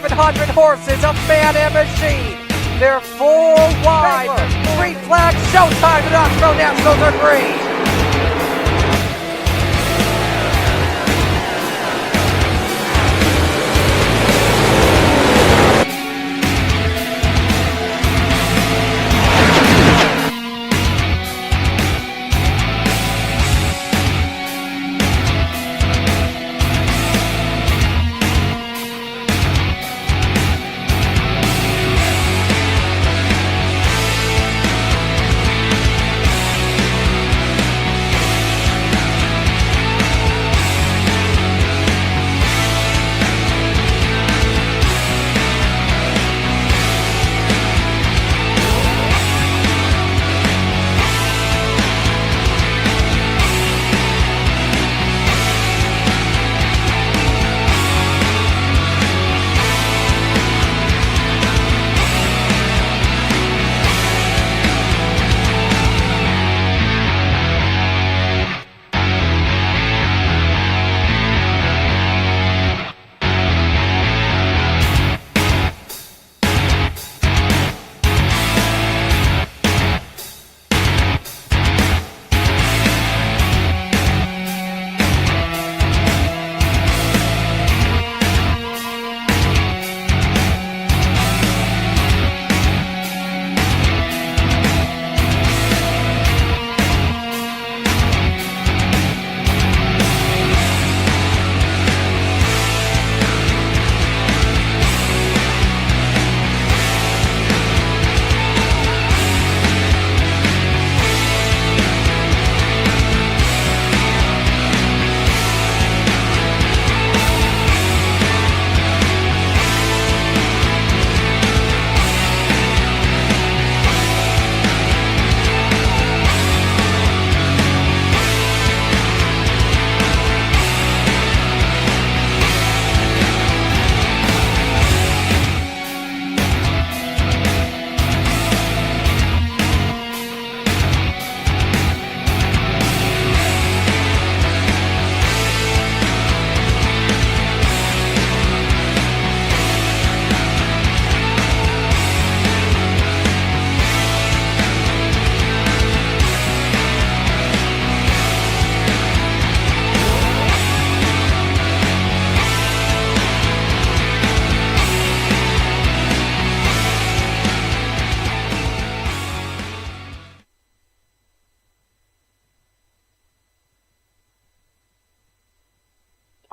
700 horses of man and machine. They're 4 wide. Green flag, showtime. The Knoxville Nationals are green.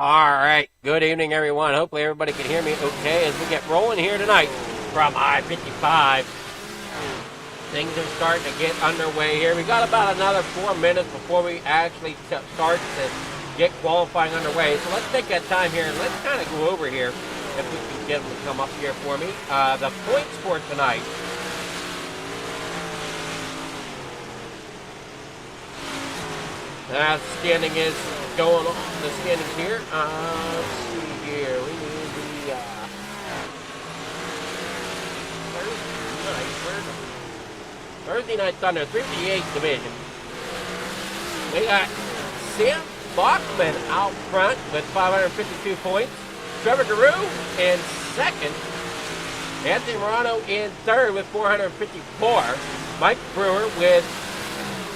All right, good evening, everyone. Hopefully everybody can hear me okay as we get rolling here tonight from I-55. Things are starting to get underway here. We got about another 4 minutes before we actually start to get qualifying underway. So let's take that time here and let's kind of go over here, if we can get them to come up here for me. The points for tonight. Standing is going on. The standings here. Let's see here. We need the Thursday Night Thunder 358 division. We got Sam Bachman out front with 552 points. Trevor Giroux in second. Anthony Morano in third with 454. Mike Brewer with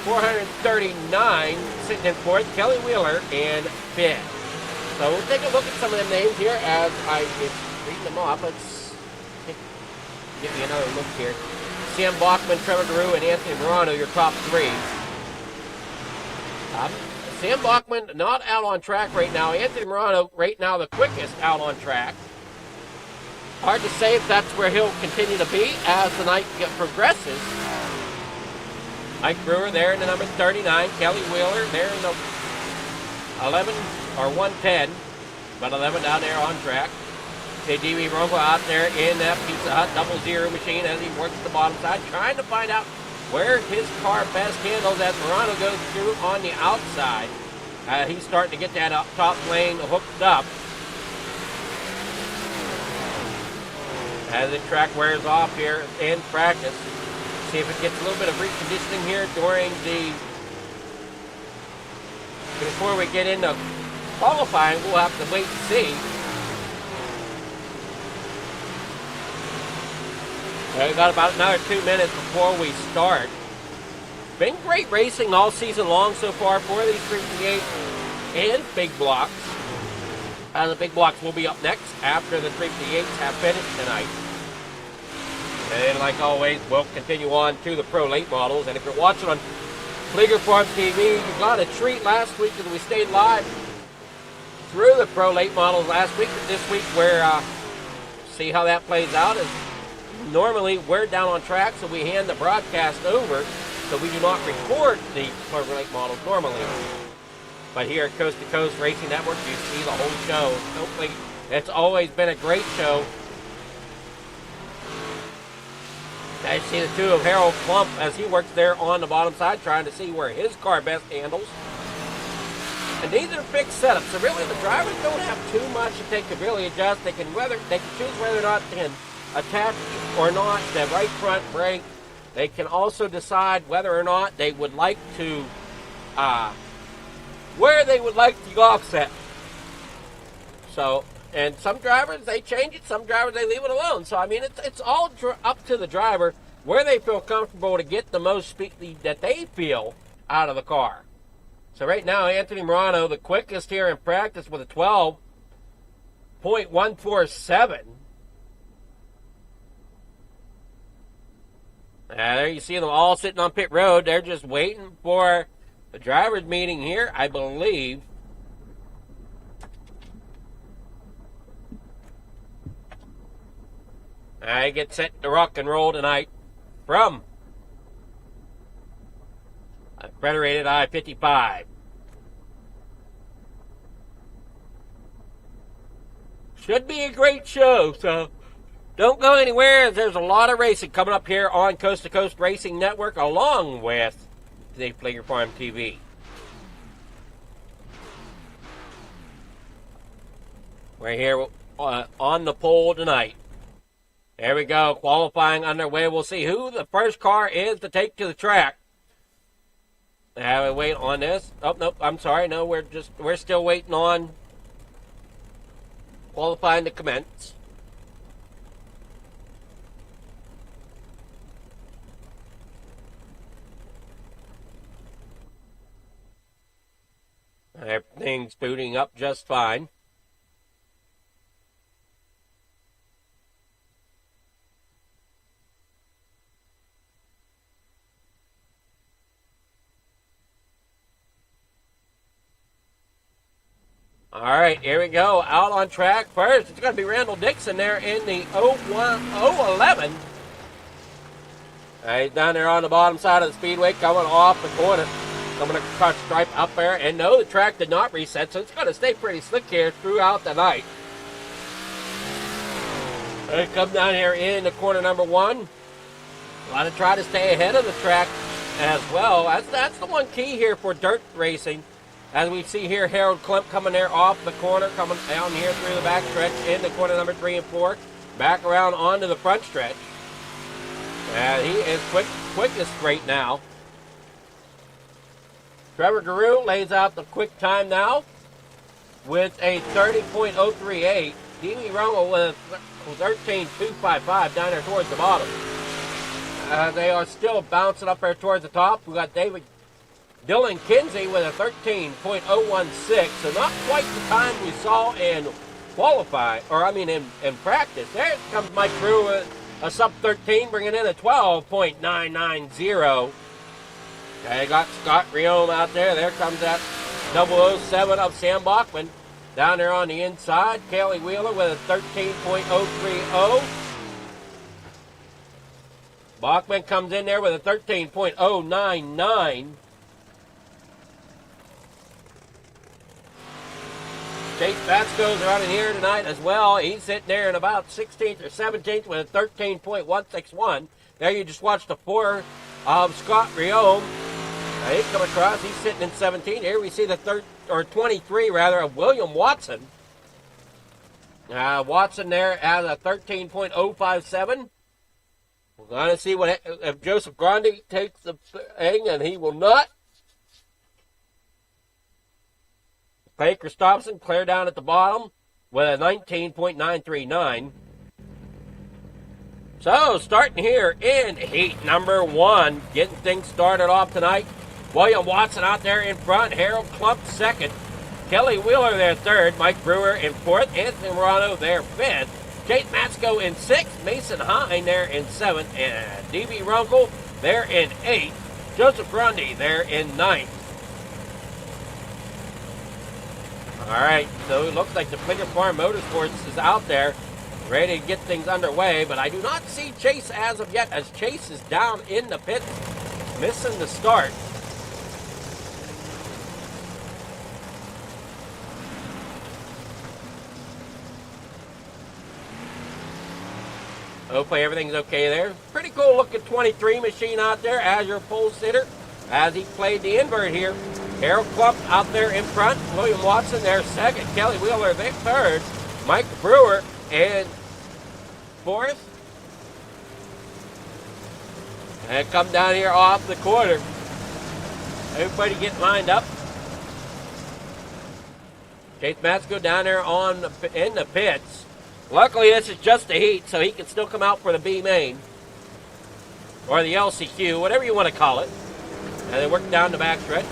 439 sitting in fourth. Kelly Wheeler in fifth. So we'll take a look at some of the names here as I read them off. Let's give you another look here. Sam Bachman, Trevor Giroux, and Anthony Morano, your top three. Sam Bachman not out on track right now. Anthony Morano right now the quickest out on track. Hard to say if that's where he'll continue to be as the night progresses. Mike Brewer there in the number 39. Kelly Wheeler there in the 11 or 110, but 11 down there on track. JDB Romo out there in that Pizza Hut 00 machine as he works the bottom side, trying to find out where his car best handles as Morano goes through on the outside. He's starting to get that up top lane hooked up. As the track wears off here in practice. See if it gets a little bit of reconditioning here during before we get into qualifying. We'll have to wait and see. We've got about another 2 minutes before we start. Been great racing all season long so far for these 358 and big blocks. The big blocks will be up next after the 358s have finished tonight. And like always, we'll continue on to the pro late models. And if you're watching on Fleeger Farm TV, you got a treat last week because we stayed live through the pro late models last week. This week, we're see how that plays out. Is normally we're down on track, so we hand the broadcast over, so we do not record the pro late models normally. But here at Coast to Coast Racing Network, you see the whole show. Hopefully, it's always been a great show. I see the two of Harold Klump as he works there on the bottom side, trying to see where his car best handles. And these are big setups, so really the drivers don't have too much that they can really adjust. They can choose whether or not they can attach or not the right front brake. They can also decide whether or not they would like to, where they would like the offset. So, and some drivers, they change it. Some drivers, they leave it alone. So, I mean, it's all up to the driver where they feel comfortable to get the most speed that they feel out of the car. So, right now, Anthony Morano, the quickest here in practice with a 12.147. There you see them all sitting on pit road. They're just waiting for the driver's meeting here, I believe. I get set to rock and roll tonight from Federated I-55. Should be a great show, so don't go anywhere. There's a lot of racing coming up here on Coast to Coast Racing Network, along with the Fleeger Farm TV. We're here on the pole tonight. There we go, qualifying underway. We'll see who the first car is to take to the track. We wait on this. Oh, nope, I'm sorry. No, we're still waiting on qualifying to commence. Everything's booting up just fine. All right, here we go. Out on track first. It's going to be Randall Dixon there in the 011. He's down there on the bottom side of the speedway, coming off the corner. Coming across the stripe up there. And no, the track did not reset, so it's going to stay pretty slick here throughout the night. They come down here in the corner number one. Want to try to stay ahead of the track as well. That's the one key here for dirt racing. As we see here, Harold Klump coming there off the corner, coming down here through the back stretch into corner number 3 and 4, back around onto the front stretch. And he is quickest right now. Trevor Guru lays out the quick time now with a 30.038. Demi Romo with 13.255 down there towards the bottom. They are still bouncing up there towards the top. We got Dylan Kinsey with a 13.016, so not quite the time we saw in practice. There comes Mike Crew with a sub-13, bringing in a 12.990. They got Scott Riome out there. There comes that 007 of Sam Bachman. Down there on the inside, Kelly Wheeler with a 13.030. Bachman comes in there with a 13.099. Chase Vasco's running here tonight as well. He's sitting there in about 16th or 17th with a 13.161. There you just watched the 4 of Scott Riome. He's come across. He's sitting in 17. Here we see the 23 of William Watson. Watson there has a 13.057. We're going to see if Joseph Grandi takes the thing, and he will not. Clay Christopherson clear down at the bottom with a 19.939. So, starting here in heat number 1, getting things started off tonight. William Watson out there in front, Harold Klump second, Kelly Wheeler there third, Mike Brewer in fourth, Anthony Morano there fifth, Chase Matsko in sixth, Mason Hine there in seventh, and D.B. Runkle there in eighth, Joseph Grundy there in ninth. All right, so it looks like the Flicker Farm Motorsports is out there, ready to get things underway, but I do not see Chase as of yet, as Chase is down in the pits, missing the start. Hopefully everything's okay there. Pretty cool looking 23 machine out there as your pole sitter as he played the invert here. Harold Klump out there in front. William Watson there second. Kelly Wheeler there third. Mike Brewer in fourth. And come down here off the quarter. Everybody get lined up. Chase Matsko down there in the pits. Luckily, this is just a heat, so he can still come out for the B main. Or the LCQ, whatever you want to call it. And they work down the backstretch.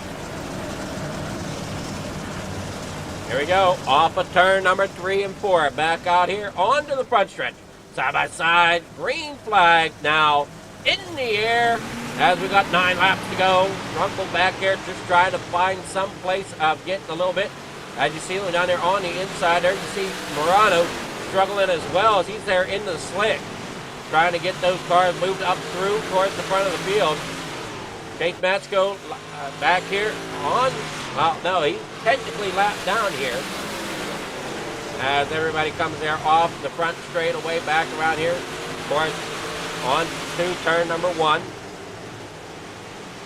Here we go. Off of turn number 3 and 4. Back out here onto the front stretch. Side by side. Green flag now in the air as we got 9 laps to go. Runkle back here just trying to find some place of getting a little bit. As you see him down there on the inside there, you see Morano struggling as well as he's there in the slick, trying to get those cars moved up through towards the front of the field. Chase Matsko back here on, well, no, he's technically lapped down here as everybody comes there off the front straightaway back around here. Of course, on to turn number 1.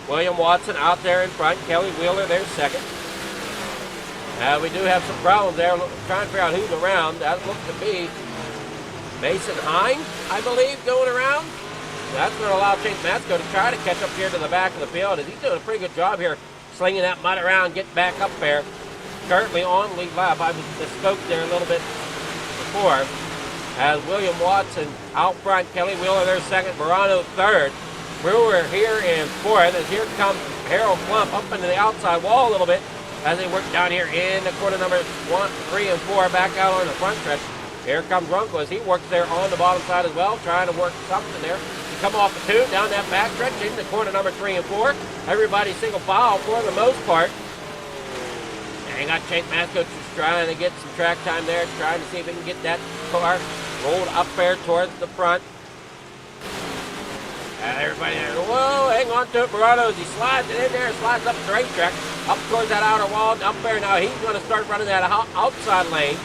William Watson out there in front, Kelly Wheeler there second. We do have some problems there, trying to figure out who's around. That looks to be Mason Hine, I believe, going around. That's going to allow Chase Matsko to try to catch up here to the back of the field, as he's doing a pretty good job here, slinging that mud around, get back up there. Currently on lead lap. I misspoke there a little bit before. As William Watson out front, Kelly Wheeler there second, Morano third. Brewer here in fourth, as here comes Harold Klump up into the outside wall a little bit, as they work down here in the corner number 1, 3, and 4, back out on the front stretch. Here comes Runkle as he works there on the bottom side as well, trying to work something there. You come off the 2, down that back stretch, into corner number 3 and 4. Everybody single file for the most part. And you got Chase Matsko just trying to get some track time there, trying to see if he can get that car rolled up there towards the front. And everybody there, whoa, hang on to it, Morano, as he slides it in there, slides up the racetrack, up towards that outer wall, up there. Now he's going to start running that outside lane.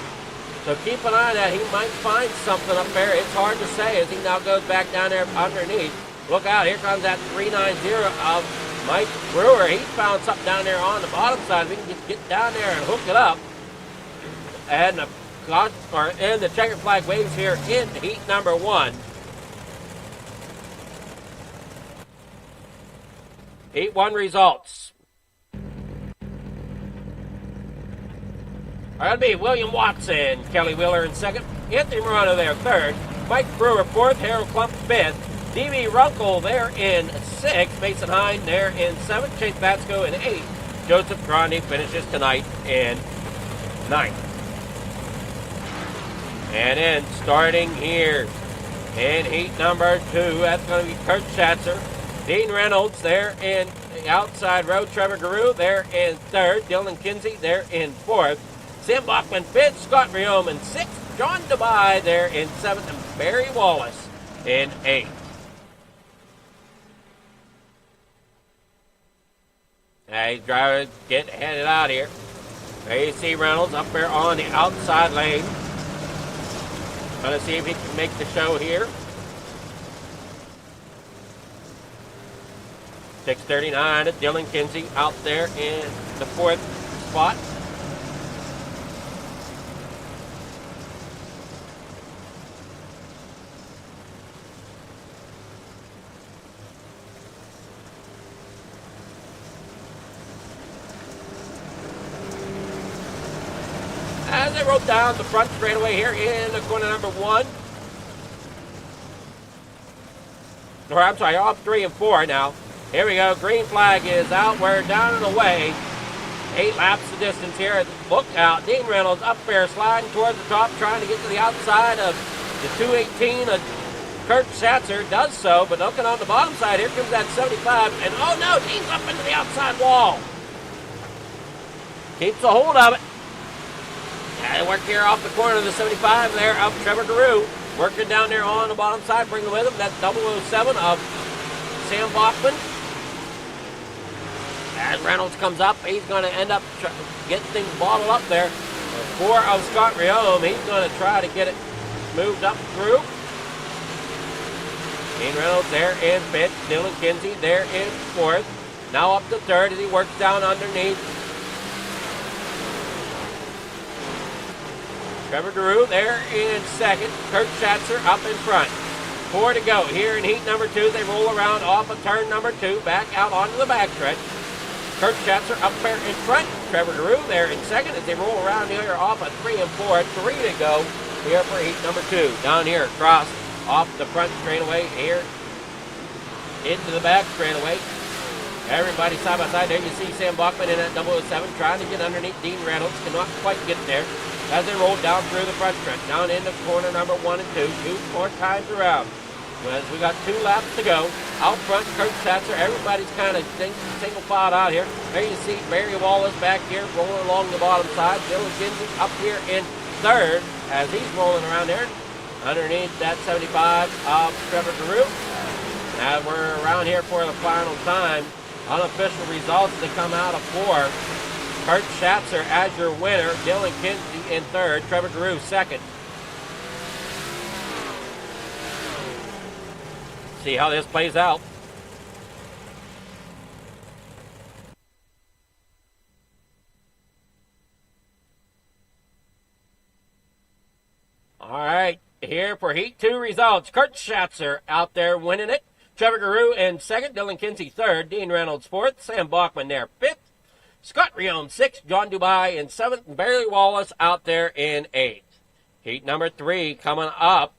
So keep an eye on that. He might find something up there. It's hard to say as he now goes back down there underneath. Look out, here comes that 390 of Mike Brewer. He found something down there on the bottom side. We can just get down there and hook it up. And the checkered flag waves here in heat number 1. Heat 1 results. That'll be William Watson, Kelly Wheeler in second, Anthony Morano there third, Mike Brewer fourth, Harold Klump fifth, D.B. Runkle there in sixth, Mason Hine there in seventh, Chase Matsko in eighth, Joseph Grundy finishes tonight in ninth. And then starting here in heat number 2, that's going to be Kurt Schatzer, Dean Reynolds there in the outside row. Trevor Garou there in third. Dylan Kinsey there in fourth. Sam Bachman fifth. Scott Riome in sixth. John Dubai there in seventh. And Barry Wallace in eighth. He's driving, getting headed out here. There you see Reynolds up there on the outside lane. Going to see if he can make the show here. 639 at Dylan Kinsey out there in the 4th spot. As they roll down the front straightaway here in the corner number 1. or I'm sorry, off 3 and 4 now. Here we go. Green flag is out. We're down and away. 8 laps the distance here. Look out. Dean Reynolds up there sliding towards the top, trying to get to the outside of the 218. Kurt Schatzer does so, but looking on the bottom side, here comes that 75. And oh no, Dean's up into the outside wall. Keeps a hold of it. Yeah, they work here off the corner of the 75 there up Trevor Garou. Working down there on the bottom side, bringing with him that 007 of Sam Bachman. As Reynolds comes up, he's going to end up getting things bottled up there. For of Scott Riome, he's going to try to get it moved up through. Dean Reynolds there in fifth. Dylan Kinsey there in fourth. Now up to third as he works down underneath. Trevor Garou there in second. Kurt Schatzer up in front. 4 to go here in heat number 2. They roll around off of turn number 2, back out onto the backstretch. Kurt Schatzer up there in front. Trevor Garou there in second as they roll around here off of 3 and 4. 3 to go here for heat number 2. Down here, across off the front straightaway here into the back straightaway. Everybody side by side there. You see Sam Bachman in that 007 trying to get underneath Dean Reynolds. Cannot quite get there as they roll down through the front stretch. Down into corner number 1 and 2. 2 more times around. As we got 2 laps to go. Out front, Kurt Schatzer. Everybody's kind of single filed out here. There you see Barry Wallace back here rolling along the bottom side. Dylan Kinsey up here in third as he's rolling around there. Underneath that 75 of Trevor Garou. As we're around here for the final time. Unofficial results that come out of 4. Kurt Schatzer as your winner. Dylan Kinsey in third. Trevor Garou second. See how this plays out. All right, here for Heat 2 results. Kurt Schatzer out there winning it. Trevor Garou in second. Dylan Kinsey third. Dean Reynolds fourth. Sam Bachman there fifth. Scott Riome sixth. John Dubai in seventh. And Barry Wallace out there in eighth. Heat number 3 coming up.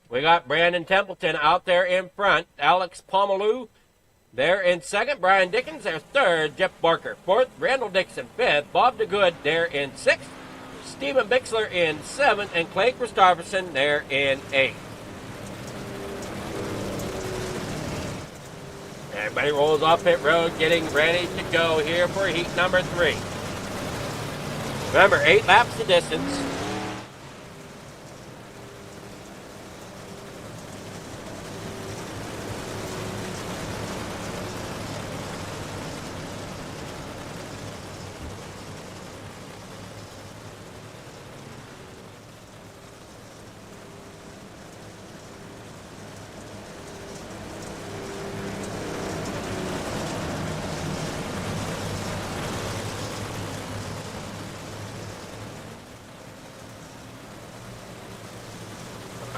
We got Brandon Templeton out there in front. Alex Pomeroy there in second. Brian Dickens there third. Jeff Barker fourth. Randall Dixon fifth. Bob DeGood there in sixth. Stephen Bixler in seventh. And Clay Christopherson there in eighth. Everybody rolls off pit road, getting ready to go here for heat number 3. Remember, 8 laps the distance.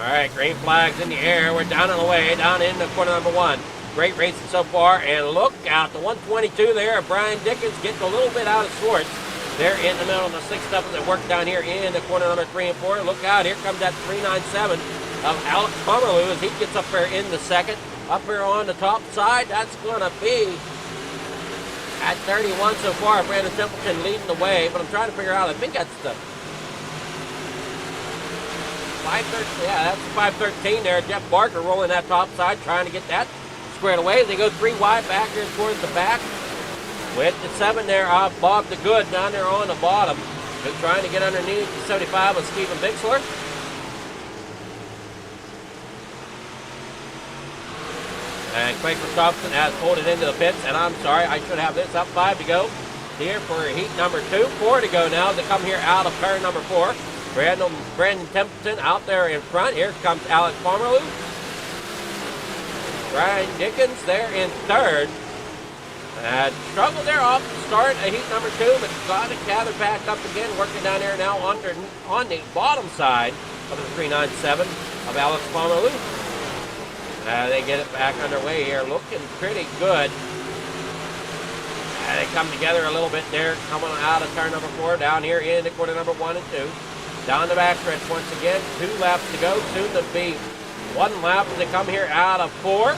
All right, green flags in the air. We're down and away, down into corner number 1. Great racing so far, and look out, the 122 there. Brian Dickens getting a little bit out of sorts. They're in the middle of the 6th up that work down here in the corner number 3 and 4. Look out, here comes that 397 of Alex Pomeroy as he gets up there in the second. Up here on the top side, that's going to be at 31 so far. Brandon Templeton leading the way, but I'm trying to figure out, I think that's the 513, yeah, that's 513 there. Jeff Barker rolling that top side, trying to get that squared away. They go 3 wide back here towards the back. With the 7 there, Bob DeGood down there on the bottom. Just trying to get underneath the 75 of Stephen Bixler. And Craig Christopherson has pulled it into the pits. And I'm sorry, I should have this up. 5 to go here for heat number 2. 4 to go now to come here out of turn number 4. Brandon Templeton out there in front. Here comes Alex Pomeroy. Brian Dickens there in third. Struggled there off the start of heat number 2, but got it gathered back up again, working down there now on the bottom side of the 397 of Alex Pomeroy. They get it back underway here, looking pretty good. They come together a little bit there, coming out of turn number 4, down here into quarter number 1 and 2. Down the backstretch once again, 2 laps to go, soon to be 1 lap as they come here out of 4.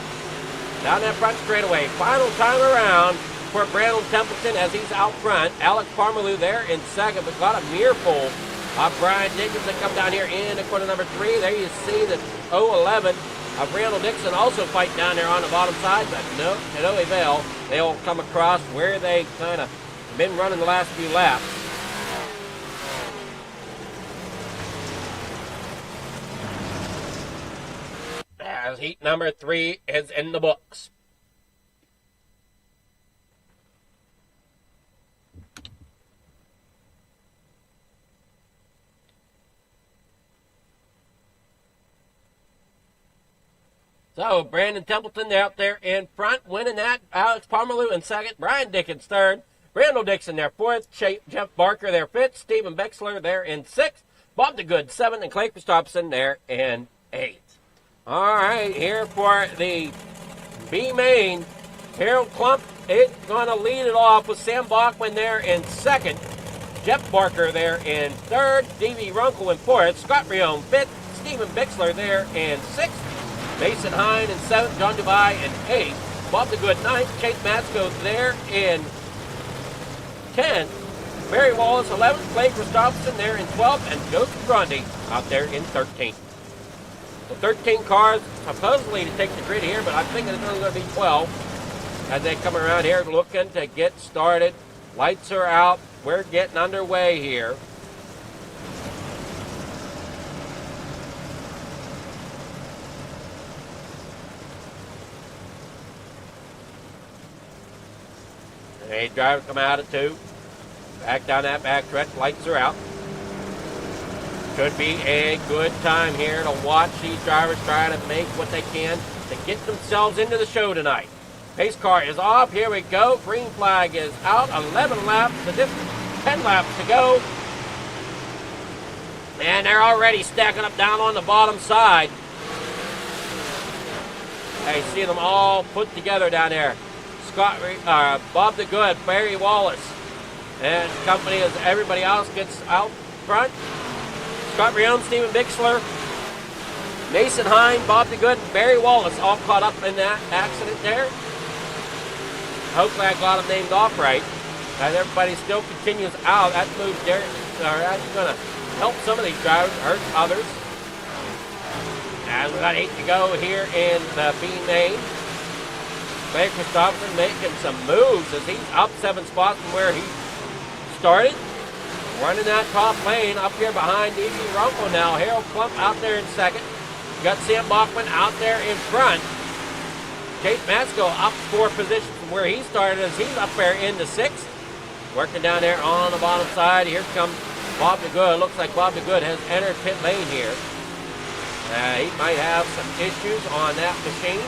Down that front straightaway. Final time around for Brandon Templeton as he's out front. Alex Parmalu there in second, but got a nearful of Brian Dickens that come down here in corner number 3. There you see the 011 of Randall Dixon also fighting down there on the bottom side, but no, to no avail. They'll come across where they kind of been running the last few laps. As heat number 3 is in the books. So, Brandon Templeton out there in front, winning that. Alex Parmalu in second. Brian Dickens third. Randall Dixon there fourth. Jeff Barker there fifth. Stephen Bixler there in sixth. Bob DeGood seventh. And Clay Christopherson there in eighth. All right, here for the B main. Harold Klump is going to lead it off with Sam Bachman there in second. Jeff Barker there in third. D.V. Runkle in fourth. Scott Rione fifth. Stephen Bixler there in sixth. Mason Hine in 7th, John Dubai in 8th, Bob DeGood 9th, Chase Matsko there in 10th, Barry Wallace 11th, Clay Christopherson there in 12th, and Joseph Grundy out there in 13th. So 13 cars supposedly to take the grid here, but I'm thinking it's only going to be 12 as they come around here looking to get started. Lights are out. We're getting underway here. A driver come out at 2. Back down that back stretch. Lights are out. Should be a good time here to watch these drivers try to make what they can to get themselves into the show tonight. Pace car is off. Here we go. Green flag is out. 11 laps. The distance, 10 laps to go. And they're already stacking up down on the bottom side. I see them all put together down there. Bob DeGood, Barry Wallace, and company as everybody else gets out front. Scott Rione, Stephen Bixler, Mason Hine, Bob DeGood, and Barry Wallace all caught up in that accident there. Hopefully I got them named off right. As everybody still continues out, that moves there. That's going to help some of these drivers, hurt others. And we got 8 to go here in the B main. Clay Christopherson making some moves as he's up 7 spots from where he started. Running that top lane up here behind D.V. Runkle now. Harold Klump out there in second. You got Sam Bachman out there in front. Chase Matsko up 4 positions from where he started as he's up there into 6th. Working down there on the bottom side. Here comes Bob DeGood. Looks like Bob DeGood has entered pit lane here. He might have some issues on that machine.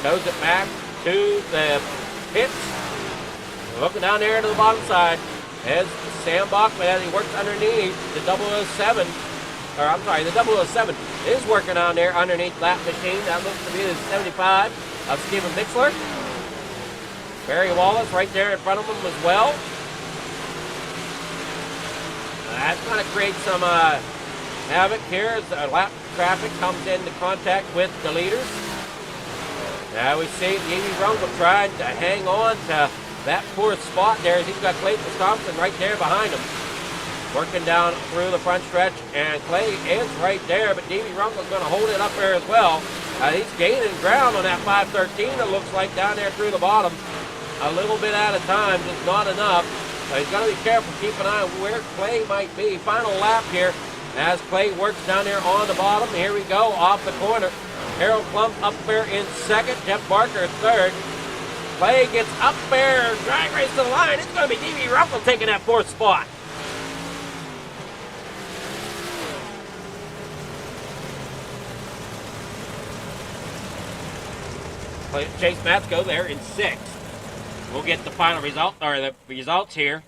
Goes it back to the pits. Looking down there to the bottom side as Sam Bachman, as he works underneath the 007, the 007 is working on there underneath that machine. That looks to be the 75 of Stephen Bixler. Barry Wallace right there in front of him as well. That's going to create some havoc here as the lap traffic comes into contact with the leaders. Now we see D.V. Runkle trying to hang on to that 4th spot there as he's got Clay Thompson right there behind him. Working down through the front stretch, and Clay is right there, but D.V. Runkle's going to hold it up there as well. He's gaining ground on that 513, it looks like, down there through the bottom. A little bit at a time, just not enough. So he's got to be careful, keep an eye on where Clay might be. Final lap here as Clay works down there on the bottom. Here we go, off the corner. Harold Klump up there in second. Jeff Barker third. Clay gets up there. Drag race to the line. It's going to be D.V. Runkle taking that 4th spot. Chase Matsko there in 6th. We'll get the final result, or the results here.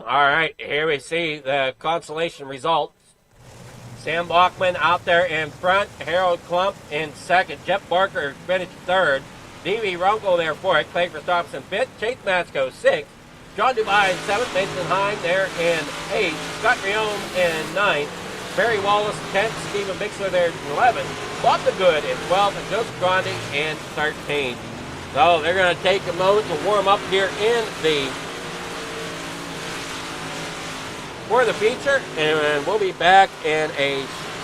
All right, here we see the consolation results. Sam Bachman out there in front. Harold Klump in second. Jeff Barker finished third. D.B. Runkle there 4th, Clay Christopherson 5th, Chase Matsko 6th, John Dubai in 7th, Mason Heim there in 8th, Scott Riome in 9th, Barry Wallace 10th, Stephen Bixler there in 11th, Bob the Good in 12th, and Joseph Grandi in 13th. So they're going to take a moment to warm up here for the feature, and we'll be back in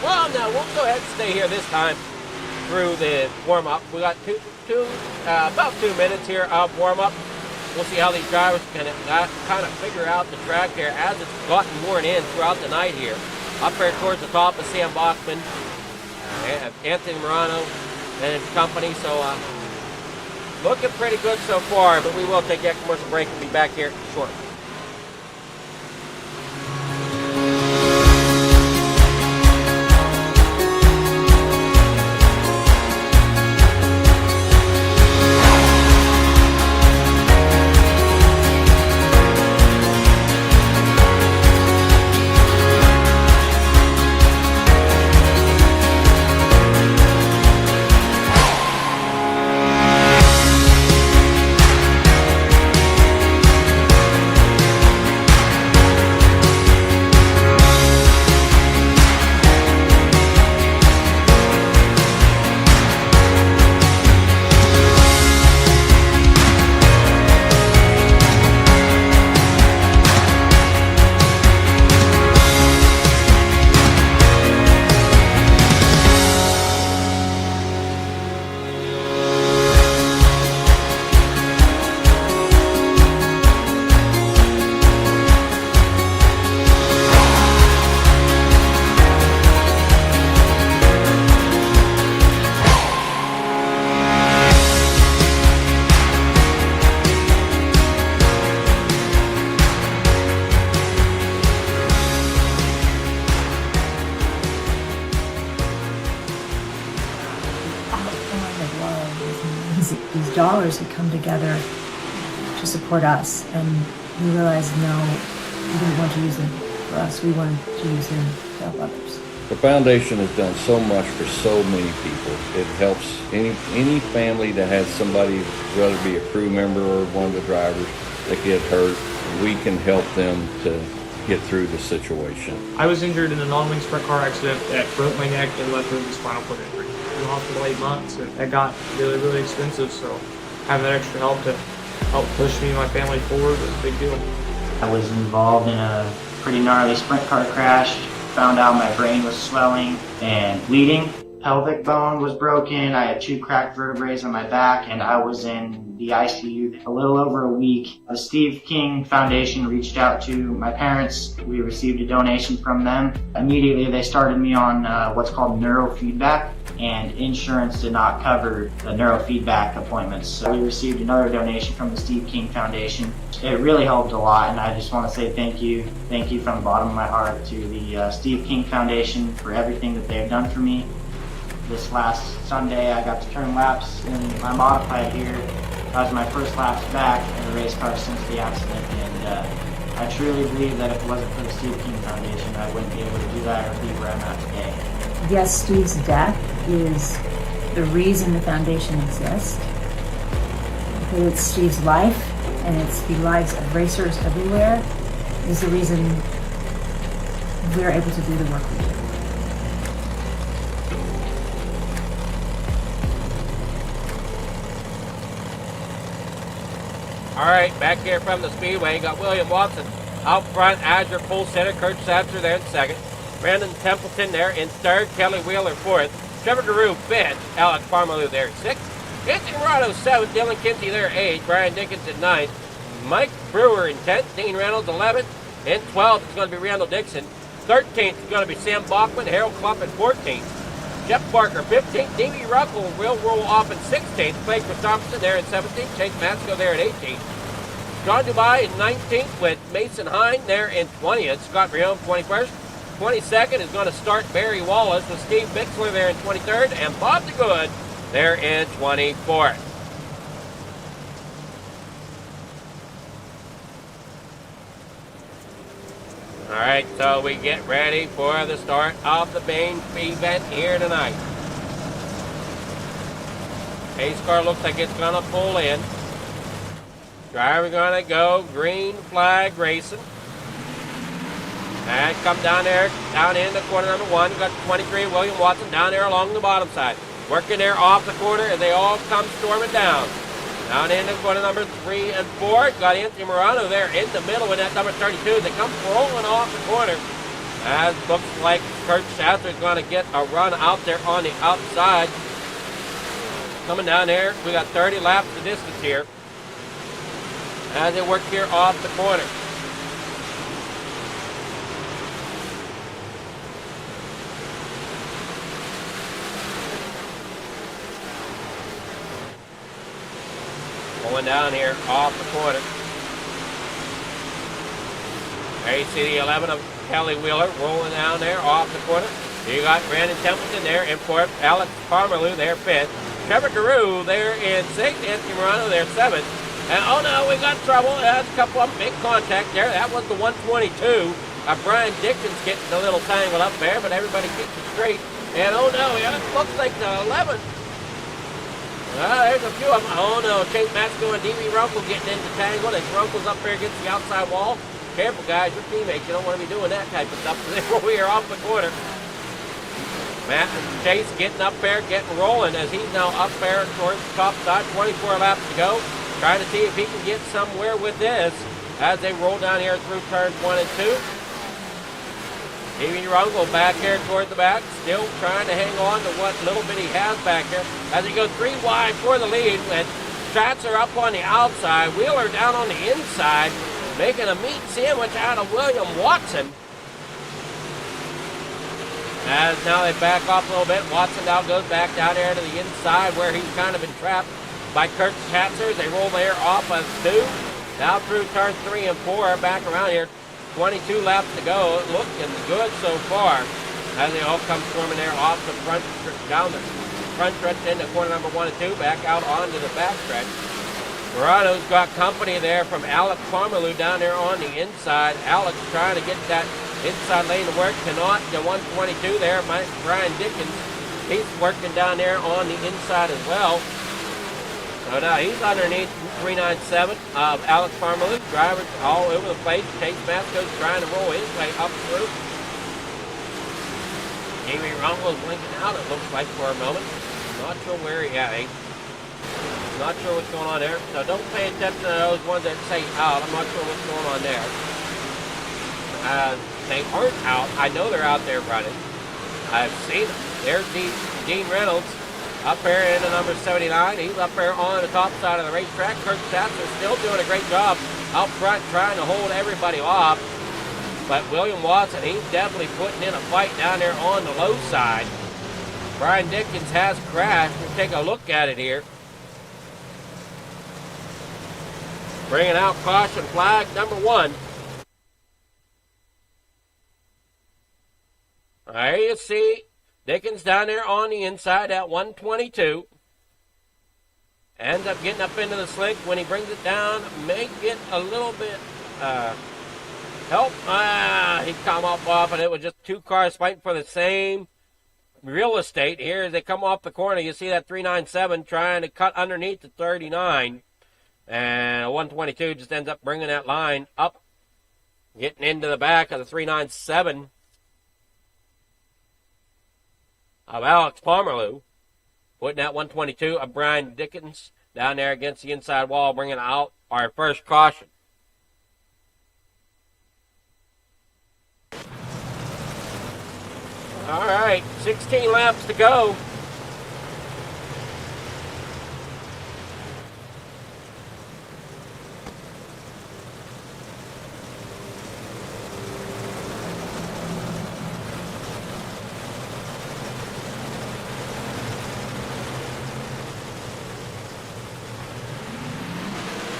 we'll go ahead and stay here this time through the warm-up. We got about 2 minutes here of warm-up. We'll see how these drivers can kind of figure out the track here as it's gotten worn in throughout the night here. Up there towards the top is Sam Bachman, Anthony Morano, and company. So looking pretty good so far, but we will take a commercial break and be back here shortly. These dollars had come together to support us, and we realized, no, we didn't want to use them for us. We wanted to use them to help others. The foundation has done so much for so many people. It helps any family that has somebody, whether it be a crew member or one of the drivers, that get hurt. We can help them to get through the situation. I was injured in a non-wing sprint car accident that broke my neck and left me with a spinal cord injury. In the hospital 8 months, and that got really, really expensive, so having that extra help to help push me and my family forward was a big deal. I was involved in a pretty gnarly sprint car crash, found out my brain was swelling and bleeding. Pelvic bone was broken, I had 2 cracked vertebrae on my back, and I was in the ICU a little over a week. The Steve King Foundation reached out to my parents. We received a donation from them. Immediately they started me on what's called neurofeedback, and insurance did not cover the neurofeedback appointments. So we received another donation from the Steve King Foundation. It really helped a lot, and I just want to say thank you from the bottom of my heart to the Steve King Foundation for everything that they've done for me. This last Sunday I got to turn laps in my modified here. That was my first laps back in the race car since the accident, and I truly believe that if it wasn't for the Steve King Foundation, I wouldn't be able to do that or be where I'm at today. Yes, Steve's death is the reason the foundation exists. But it's Steve's life, and it's the lives of racers everywhere, is the reason we're able to do the work we do. All right, back here from the Speedway, you got William Watson out front, Azure full center, Kurt Satcher there in 2nd, Brandon Templeton there in 3rd, Kelly Wheeler 4th, Trevor Giroux 5th, Alex Parmalu there in 6th, Anthony Morano 7th, Dylan Kinsey there 8th, Brian Dickinson 9th, Mike Brewer in 10th, Dean Reynolds 11th, in 12th it's going to be Randall Dixon, 13th is going to be Sam Bachman, Harold Klump in 14th, Jeff Parker 15th, D.B. Ruckle will roll off in 16th, Clay Christopherson there in 17th, Chase Matsko there in 18th, John Dubai in 19th with Mason Hine there in 20th, Scott Riome 21st, 22nd is going to start Barry Wallace with Steve Bixler there in 23rd, and Bob the Good there in 24th. All right, so we get ready for the start of the main event here tonight. Pace car looks like it's gonna pull in. Driver gonna go green flag racing. And come down there, down into corner number 1. You got 23, William Watson, down there along the bottom side. Working there off the corner as they all come storming down. Down into corner number 3 and 4. Got Anthony Morano there in the middle with that number 32. They come rolling off the corner. As looks like Kurt Schatzer is going to get a run out there on the outside. Coming down there, we got 30 laps of distance here. As they work here off the corner. Going down here off the corner. There you see the 11 of Kelly Wheeler rolling down there off the corner. You got Brandon Templeton there in 4th. Alex Parmalu there 5th. Trevor Carew there in 6th. Anthony Morano there 7th. And oh no, we got trouble. That's a couple of them. Big contact there. That was the 122. Brian Dickens getting a little tangled up there, but everybody keeps it straight. And oh no, yeah, it looks like the 11. There's a few of them. Oh no, Chase Matsko and D.B. Runkle getting into tangle. And Runkle's up there against the outside wall. Careful, guys, your teammates. You don't want to be doing that type of stuff. We are off the corner. Matt and Chase getting up there, getting rolling as he's now up there towards the top side. 24 laps to go. Trying to see if he can get somewhere with this as they roll down here through turns 1 and 2. D.B. Runkle back here toward the back, still trying to hang on to what little bit he has back here as he goes 3 wide for the lead. And Schatzer up on the outside, Wheeler down on the inside, making a meat sandwich out of William Watson. As now they back off a little bit, Watson now goes back down there to the inside where he's kind of been trapped by Kurt Schatzer. They roll there off of 2, now through turn 3 and 4, back around here. 22 laps to go, looking good so far as they all come storming there off the front, down the front stretch into corner number 1 and 2, back out onto the back stretch. Morano's got company there from Alex Parmalu down there on the inside. Alex trying to get that inside lane to work, cannot. The 122 there, Brian Dickens, he's working down there on the inside as well. So now he's underneath 397 of Alex Parmalu. Drivers all over the place. Chase Matsko's trying to roll his way up through. Jamie Runkle's blinking out, it looks like, for a moment. Not sure where he is. Not sure what's going on there. So don't pay attention to those ones that say out. I'm not sure what's going on there. They aren't out. I know they're out there running. I've seen them. There's Dean Reynolds. Up there in the number 79. He's up there on the top side of the racetrack. Kurt Schatzer still doing a great job out front trying to hold everybody off. But William Watson, he's definitely putting in a fight down there on the low side. Brian Dickens has crashed. We'll take a look at it here. Bringing out caution flag number 1. There you see Dickens down there on the inside at 122. Ends up getting up into the slick. When he brings it down, may get a little bit help. He come up off, and it was just 2 cars fighting for the same real estate. Here as they come off the corner, you see that 397 trying to cut underneath the 39. And 122 just ends up bringing that line up, getting into the back of the 397. Of Alex Parmalu, putting that 122 of Brian Dickens down there against the inside wall, bringing out our first caution. All right, 16 laps to go.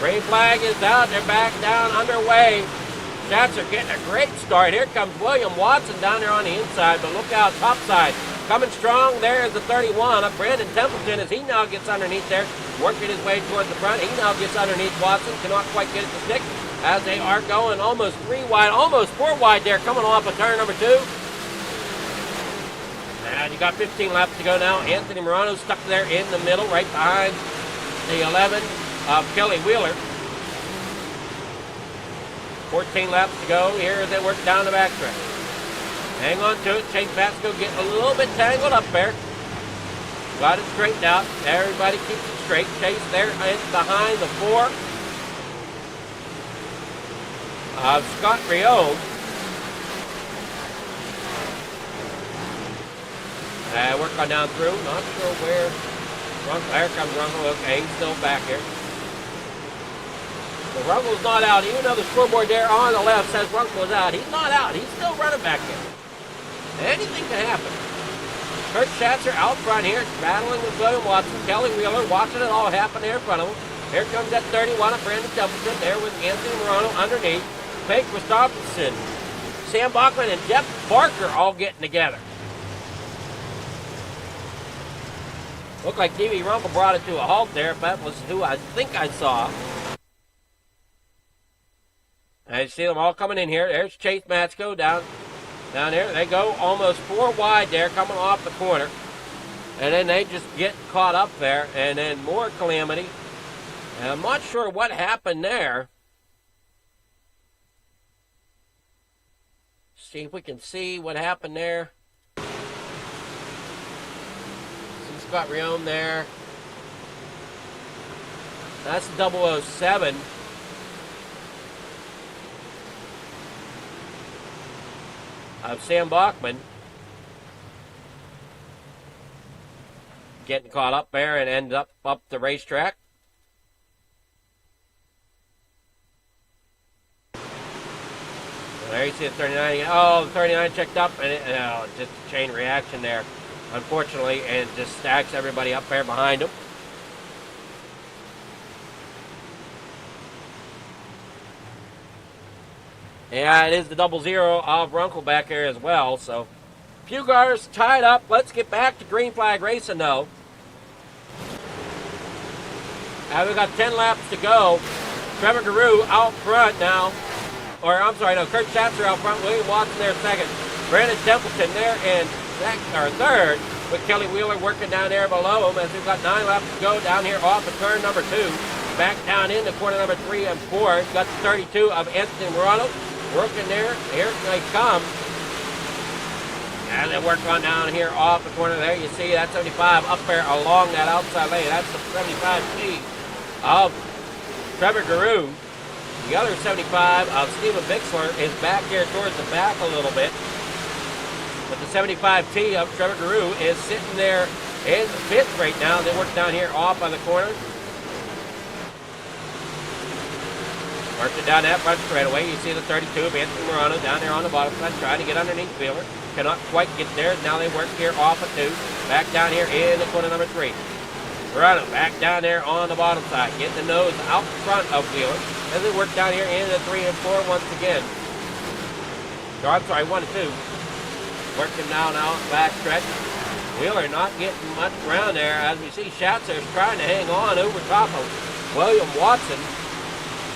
Green flag is out. They're back down underway. Schatzer getting a great start. Here comes William Watson down there on the inside, but look out top side. Coming strong there is the 31 of Brandon Templeton as he now gets underneath there, working his way towards the front. He now gets underneath Watson. Cannot quite get it to stick as they are going almost 3 wide, almost 4 wide there, coming off of turn number 2. And you got 15 laps to go now. Anthony Morano stuck there in the middle, right behind the 11 of Kelly Wheeler. 14 laps to go. Here as they work down the backstretch. Hang on to it. Chase Vasco getting a little bit tangled up there. Got it straightened out. Everybody keeps it straight. Chase there behind the 4 of Scott Rion. Work on down through. Not sure where. Here comes Runkle. Okay, he's still back here. So Runkle's not out. Even though the scoreboard there on the left says Runkle is out, he's not out. He's still running back there. Anything can happen. Kurt Schatzer out front here, battling with William Watson. Kelly Wheeler watching it all happen there in front of him. Here comes that 31 of Brandon Templeton there with Anthony Morano underneath. Fake Christopherson, Sam Bachman, and Jeff Barker all getting together. Looked like D.B. Runkle brought it to a halt there, if that was who I think I saw. I see them all coming in here. There's Chase Matsko down there. They go almost 4 wide there, coming off the corner. And then they just get caught up there, and then more calamity. And I'm not sure what happened there. See if we can see what happened there. Scott Rion there. That's 007. Of Sam Bachman. Getting caught up there and end up the racetrack. There you see the 39 again. Oh, the 39 checked up, and just a chain reaction there, unfortunately, and just stacks everybody up there behind him. Yeah, it is the 00 of Runkle back here as well. So, few cars tied up. Let's get back to green flag racing, though. We've got 10 laps to go. Trevor Guru out front now. Or, I'm sorry, no, Kurt Schatzer out front. William Watson there second. Brandon Templeton there in third, with Kelly Wheeler working down there below him as we've got 9 laps to go down here off of turn number 2. Back down into corner number 3 and 4. Got the 32 of Anthony Morano working there. Here they come. And they work on down here off the corner there. You see that 75 up there along that outside lane. That's the 75T of Trevor Guru. The other 75 of Steven Bixler is back here towards the back a little bit. But the 75T of Trevor Guru is sitting there in the 5th right now. They work down here off on the corner. Working down that front straightaway. You see the 32 of Anthony Morano down there on the bottom side, trying to get underneath Wheeler. Cannot quite get there. Now they work here off of 2. Back down here in the corner number 3. Morano back down there on the bottom side. Getting the nose out front of Wheeler. As they work down here in the 3 and 4 once again. No, I'm sorry, 1 and 2. Working now back stretch. Wheeler not getting much ground there. As we see, Schatzer's trying to hang on over top of William Watson.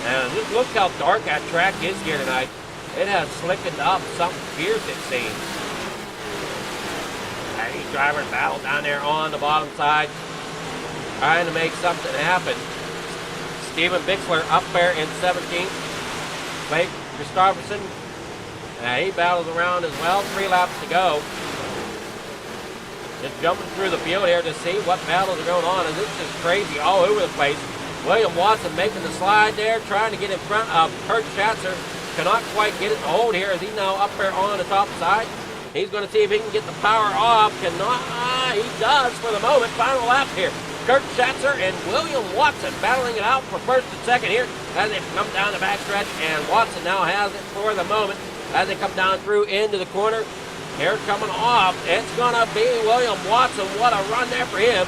And just look how dark that track is here tonight. It has slickened up something fierce, it seems. These drivers battle down there on the bottom side, trying to make something happen. Steven Bixler up there in 17th. Blake Christopherson, he battles around as well. 3 laps to go. Just jumping through the field here to see what battles are going on. And this is crazy all over the place. William Watson making the slide there, trying to get in front of Kurt Schatzer. Cannot quite get it to hold here as he's now up there on the top side. He's going to see if he can get the power off. Cannot. He does for the moment. Final lap here. Kurt Schatzer and William Watson battling it out for first and second here as they come down the backstretch. And Watson now has it for the moment as they come down through into the corner. Here coming off. It's going to be William Watson. What a run there for him.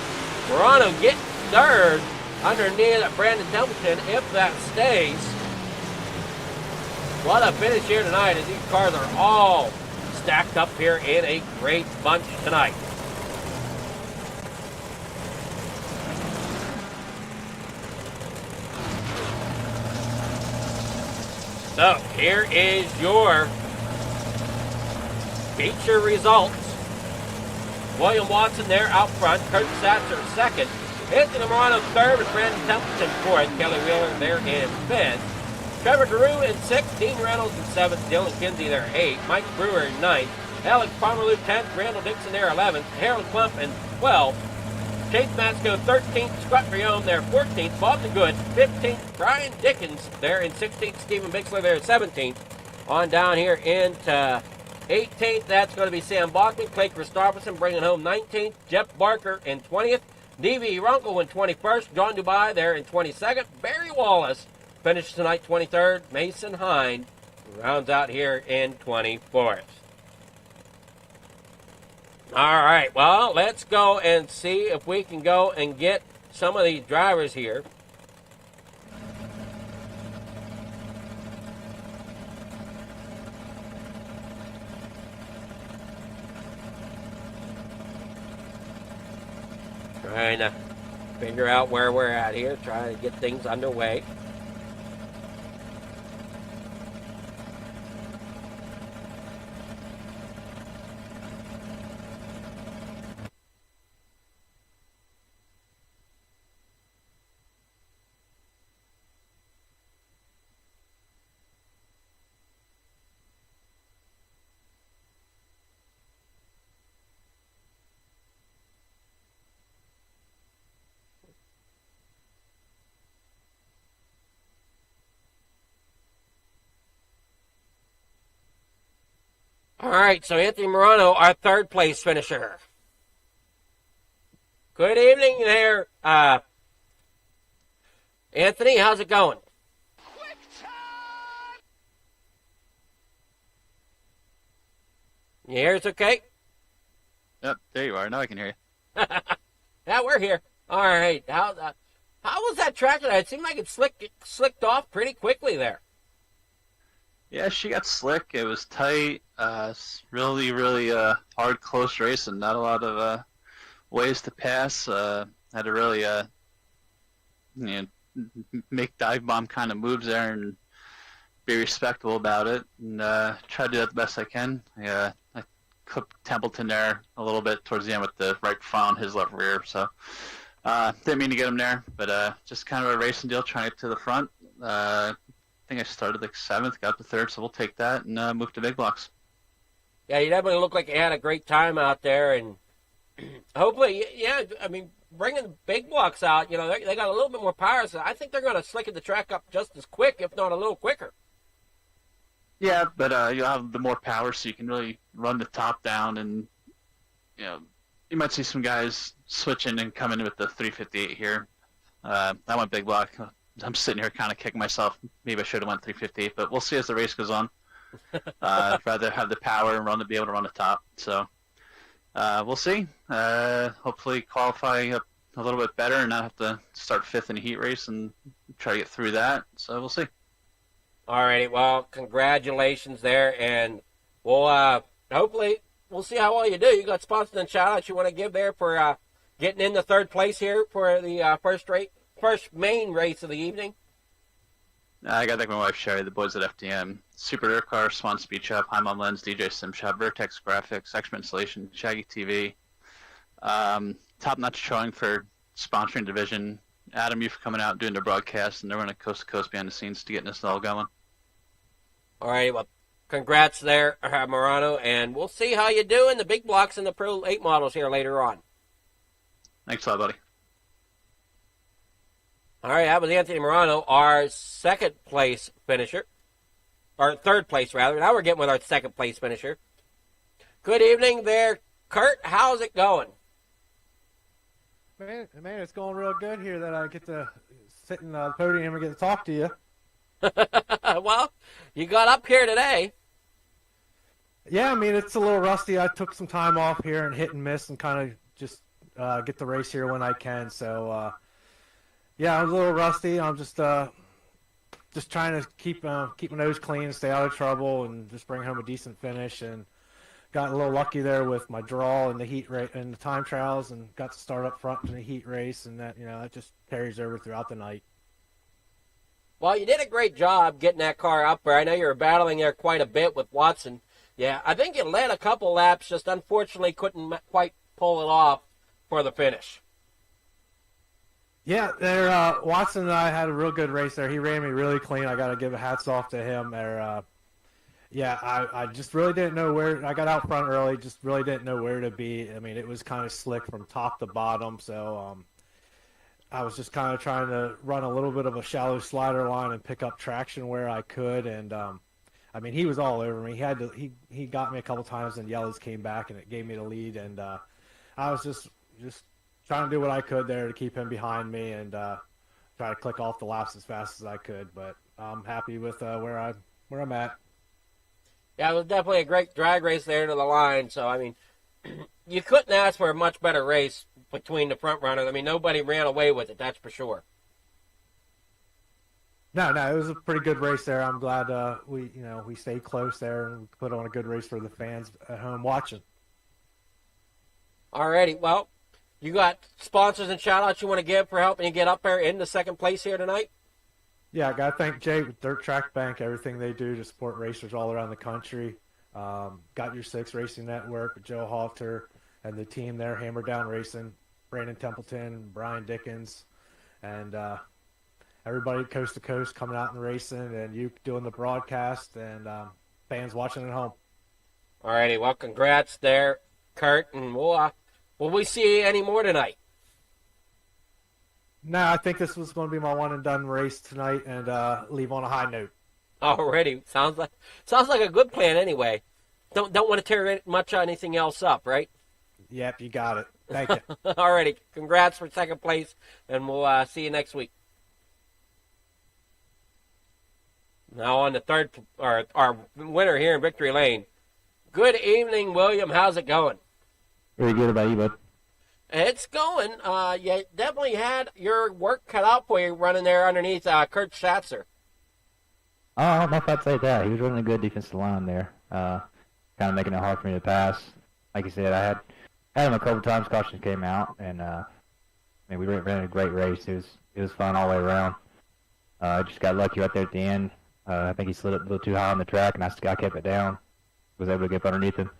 Morano getting third underneath Brandon Templeton if that stays. What a finish here tonight as these cars are all stacked up here in a great bunch tonight. So here is your feature results William Watson there out front. Kurt Satzer second. Anthony Morano third with Brandon Templeton fourth. Kelly Wheeler there in fifth. Trevor Giroux in sixth. Dean Reynolds in seventh. Dylan Kinsey there eighth. Mike Brewer in ninth. Alex Pomerleau 10th. Randall Dixon there 11th. Harold Klump in 12th. Chase Matsko 13th. Scott Riome there 14th. Bob DeGood 15th. Brian Dickens there in 16th. Stephen Bixler there 17th. On down here into 18th, that's going to be Sam Bachman. Clay Christopherson bringing home 19th. Jeff Barker in 20th. D.V. Runkle in 21st. John Dubai there in 22nd. Barry Wallace finishes tonight 23rd. Mason Hind rounds out here in 24th. All right, well, let's go and see if we can go and get some of these drivers here. Trying to figure out where we're at here, trying to get things underway. All right, so Anthony Morano, our third place finisher. Good evening there, Anthony. How's it going? You hear us okay? Yep, there you are. Now I can hear you. Yeah, we're here. All right. How was that track tonight? It seemed like it slicked off pretty quickly there. Yeah, she got slick. It was tight. Really, really hard, close race, and not a lot of ways to pass. Had to really make dive bomb kind of moves there and be respectful about it, and try to do that the best I can. I cooked Templeton there a little bit towards the end with the right front, his left rear. So didn't mean to get him there, but just kind of a racing deal, trying to get to the front. I think I started like 7th, got to 3rd, so we'll take that and move to big blocks. Yeah, you definitely look like you had a great time out there, and hopefully, yeah, I mean, bringing the big blocks out, you know, they got a little bit more power, so I think they're going to slicken the track up just as quick, if not a little quicker. Yeah, but you'll have the more power, so you can really run the top down, and, you know, you might see some guys switching and coming with the 358 here. I went big block. I'm sitting here kind of kicking myself. Maybe I should have went 358, but we'll see as the race goes on. I'd rather have the power and be able to run the top. So we'll see. Hopefully qualify a little bit better and not have to start 5th in a heat race and try to get through that. So we'll see. All righty. Well, congratulations there, and we'll hopefully we'll see how well you do. You got sponsors and shout-outs you want to give there for getting into 3rd place here for the first main race of the evening? I got to thank my wife, Sherry, the boys at FDM, Super Air Car, Swan Speed Shop, High Mom Lens, DJ Sim Shop, Vertex Graphics, Extra Installation, Shaggy TV, Top Notch Showing for sponsoring division, Adam, you for coming out and doing the broadcast, and they're running coast to coast behind the scenes to getting this all going. All right, well, congrats there, Morano, and we'll see how you do in the big blocks and the Pro 8 models here later on. Thanks a lot, buddy. All right, that was Anthony Morano, our 2nd place finisher. Or 3rd place, rather. Now we're getting with our 2nd place finisher. Good evening there, Kurt. How's it going? Man, it's going real good here that I get to sit in the podium and get to talk to you. Well, you got up here today. Yeah, I mean, it's a little rusty. I took some time off here and hit and miss and kind of just get the race here when I can. So, yeah, I'm a little rusty. I'm just trying to keep my nose clean, stay out of trouble, and just bring home a decent finish. And got a little lucky there with my draw in the heat race and the time trials, and got to start up front in the heat race, and that that just carries over throughout the night. Well, you did a great job getting that car up there. I know you were battling there quite a bit with Watson. Yeah, I think you led a couple laps, just unfortunately couldn't quite pull it off for the finish. Yeah, Watson and I had a real good race there. He ran me really clean. I got to give a hats off to him there. Yeah, I just really didn't know where. I got out front early, just really didn't know where to be. I mean, it was kind of slick from top to bottom, so I was just kind of trying to run a little bit of a shallow slider line and pick up traction where I could. And I mean, he was all over me. He got me a couple times, and yellows came back, and it gave me the lead. And I was just trying to do what I could there to keep him behind me and try to click off the laps as fast as I could. But I'm happy with where I'm at. Yeah, it was definitely a great drag race there to the line. So, I mean, you couldn't ask for a much better race between the front runners. I mean, nobody ran away with it, that's for sure. No, it was a pretty good race there. I'm glad we stayed close there and put on a good race for the fans at home watching. Alrighty, well, you got sponsors and shout-outs you want to give for helping you get up there in the second place here tonight? Yeah, I got to thank Jay with Dirt Track Bank, everything they do to support racers all around the country. Got Your Six Racing Network, Joe Halter, and the team there, Hammer Down Racing, Brandon Templeton, Brian Dickens, and everybody coast to coast coming out and racing, and you doing the broadcast, and fans watching at home. Alrighty, well, congrats there, Kurt, and will we see you any more tonight? No, I think this was going to be my one and done race tonight, and leave on a high note. Already, sounds like a good plan. Anyway, don't want to tear much anything else up, right? Yep, you got it. Thank you. Alrighty, congrats for second place, and we'll see you next week. Now on the third, our winner here in Victory Lane. Good evening, William. How's it going? Very good. About you, bud? It's going. You definitely had your work cut out for you running there underneath Kurt Schatzer. Oh, I don't know if I'd say that. He was running a good defensive line there, kind of making it hard for me to pass. Like you said, I had him a couple times. Caution came out, and we ran a great race. It was fun all the way around. I just got lucky right there at the end. I think he slid up a little too high on the track, and I kept it down. Was able to get up underneath him.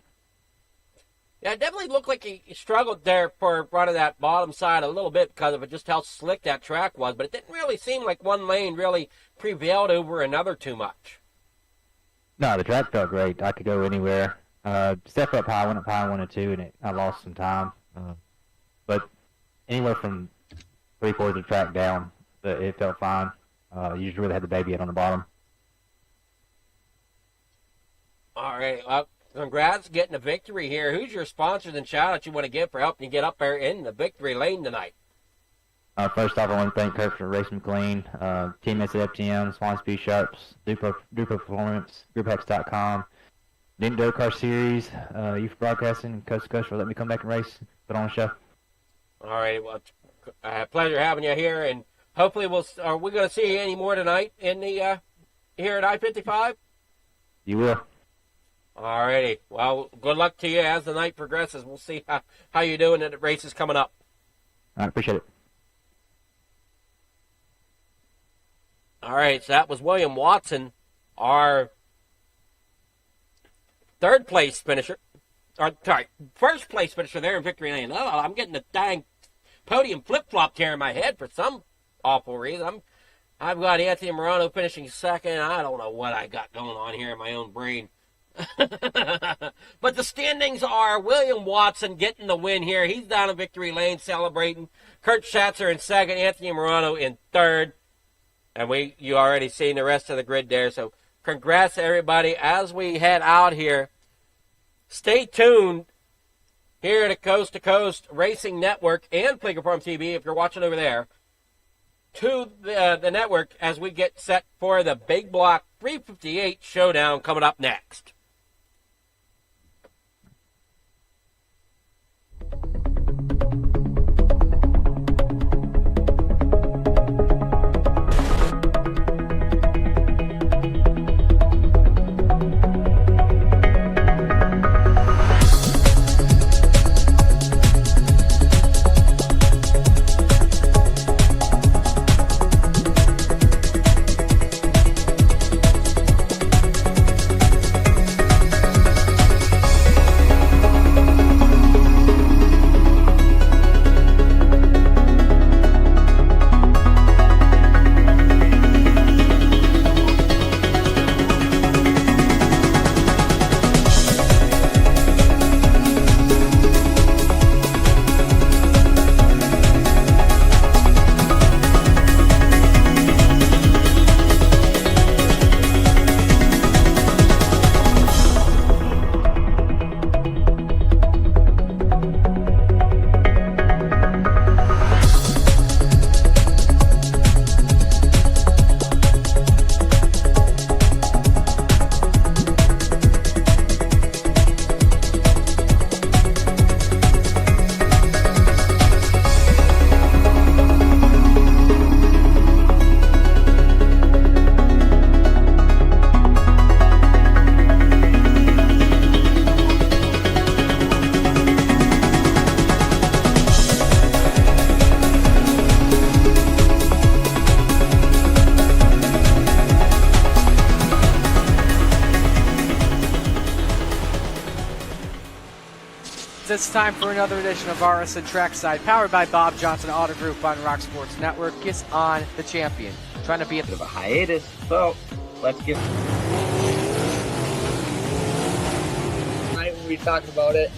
Yeah, it definitely looked like he struggled there for running that bottom side a little bit because of just how slick that track was, but it didn't really seem like one lane really prevailed over another too much. No, the track felt great. I could go anywhere. Step up high, went up high, 1 and 2, and I lost some time. But anywhere from 3/4 of the track down, it felt fine. You just really had the baby head on the bottom. All right, well, congrats getting a victory here. Who's your sponsors and shout-out you want to give for helping you get up there in the victory lane tonight? First off, I want to thank Kurt for racing McLean, teammates at FTM, Swan Speed Sharps, Duper Performance, GroupX.com, Dink Dirt Car Series, Youth Broadcasting, and Coast to Coast for letting me come back and race, put on a show. All right, well, it's a pleasure having you here, and hopefully are we going to see you any more tonight in the here at I-55? You will. All righty. Well, good luck to you as the night progresses. We'll see how you're doing at the races coming up. I appreciate it. All right, so that was William Watson, our first place finisher there in Victory Lane. Oh, I'm getting the dang podium flip-flopped here in my head for some awful reason. I've got Anthony Morano finishing second. I don't know what I got going on here in my own brain. But the standings are William Watson getting the win here. He's down in Victory Lane celebrating. Kurt Schatzer in second, Anthony Morano in third. And you already seen the rest of the grid there. So congrats to everybody. As we head out here, stay tuned here at the Coast to Coast Racing Network and Fleeger Farm TV if you're watching over there to the network as we get set for the Big Block 358 showdown coming up next. it's time for another edition of RSN Trackside, powered by Bob Johnson Auto Group on Rock Sports Network. Gets on the champion, trying to be a bit of a hiatus. So let's get. Right when we talked about it.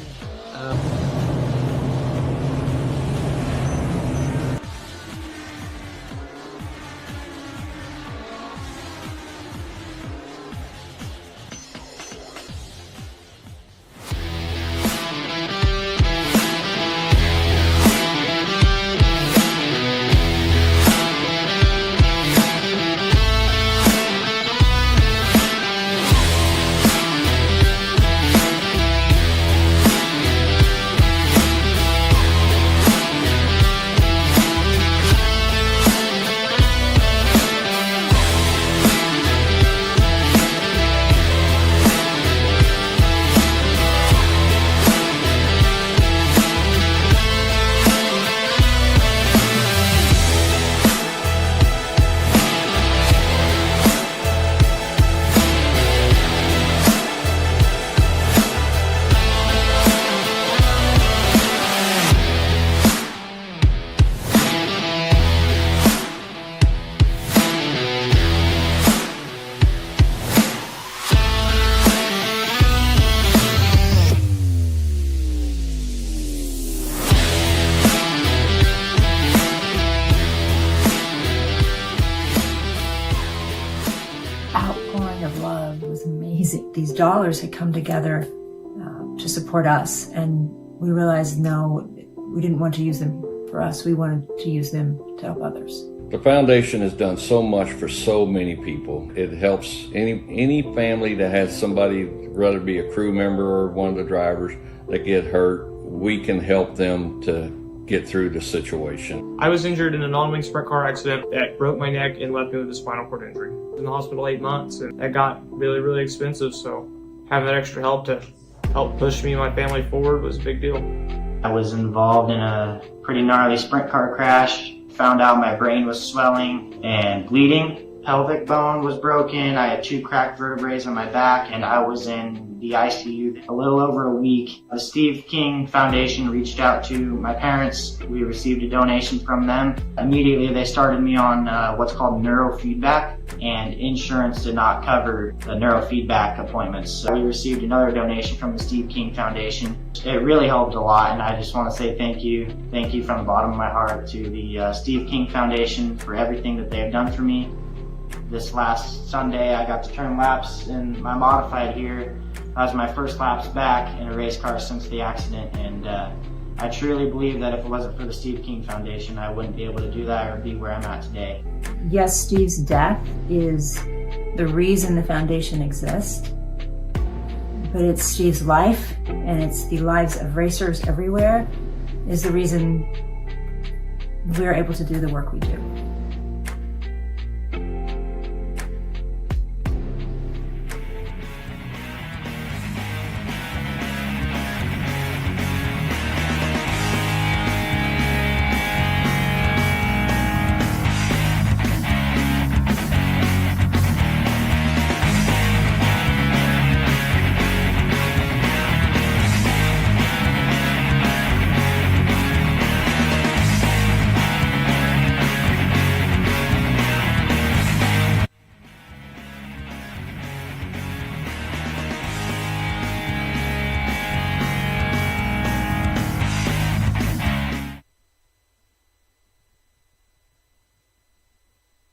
Outpouring of love was amazing. These dollars had come together to support us, and we realized no, we didn't want to use them for us. We wanted to use them to help others. The foundation has done so much for so many people. It helps any family that has somebody, whether it be a crew member or one of the drivers, that get hurt. We can help them to get through the situation. I was injured in a non-wing sprint car accident that broke my neck and left me with a spinal cord injury. I was in the hospital 8 months, and that got really, really expensive, so having that extra help to help push me and my family forward was a big deal. I was involved in a pretty gnarly sprint car crash. Found out my brain was swelling and bleeding. Pelvic bone was broken. I had 2 cracked vertebrae on my back, and I was in the ICU a little over a week. The Steve King Foundation reached out to my parents. We received a donation from them. Immediately they started me on what's called neurofeedback, and insurance did not cover the neurofeedback appointments. So we received another donation from the Steve King Foundation. It really helped a lot, and I just want to say thank you. Thank you from the bottom of my heart to the Steve King Foundation for everything that they have done for me. This last Sunday, I got to turn laps in my modified here. That was my first laps back in a race car since the accident, and I truly believe that if it wasn't for the Steve King Foundation, I wouldn't be able to do that or be where I'm at today. Yes, Steve's death is the reason the foundation exists, but it's Steve's life, and it's the lives of racers everywhere, is the reason we're able to do the work we do.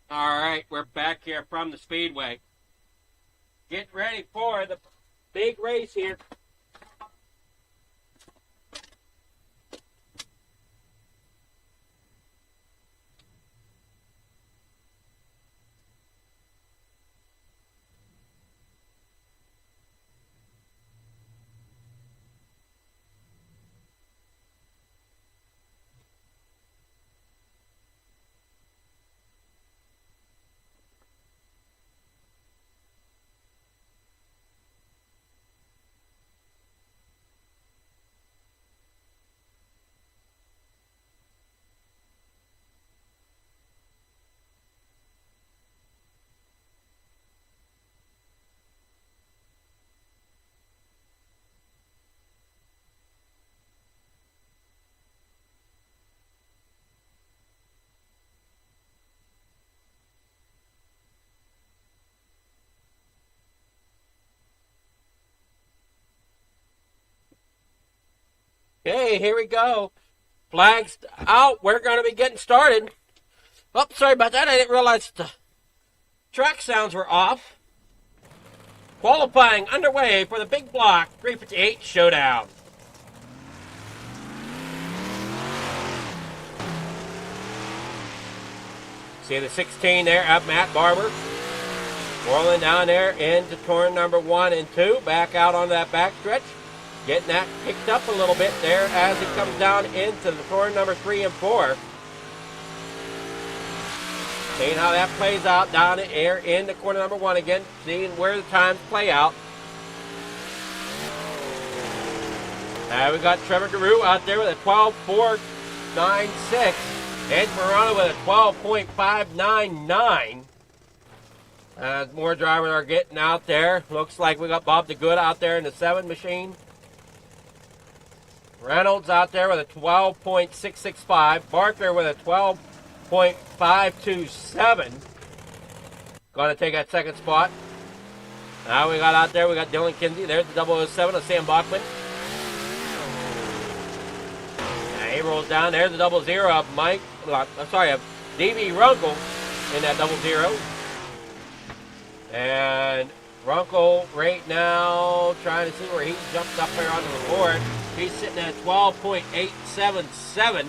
All right, we're back here from the Speedway. Get ready for the big race here. Okay, here we go. Flags out. We're going to be getting started. Oh, sorry about that. I didn't realize the track sounds were off. Qualifying underway for the big block 358 showdown. See the 16 there at Matt Barber. Whirling down there into turn number 1 and 2. Back out on that back stretch. Getting that picked up a little bit there as it comes down into the turn number 3 and 4. Seeing how that plays out down there in the corner number 1 again. Seeing where the times play out. Now we got Trevor Garou out there with a 12.496. Ed Morano with a 12.599. As more drivers are getting out there. Looks like we got Bob DeGood out there in the 7 machine. Reynolds out there with a 12.665. Barker with a 12.527. Going to take that second spot. Now we got out there, we got Dylan Kinsey. There's the 007 of Sam Bachman. And he rolls down. There's the 00 of of D.B. Runkle in that 00. And Runkle right now trying to see where he jumped up there onto the board. He's sitting at 12.877.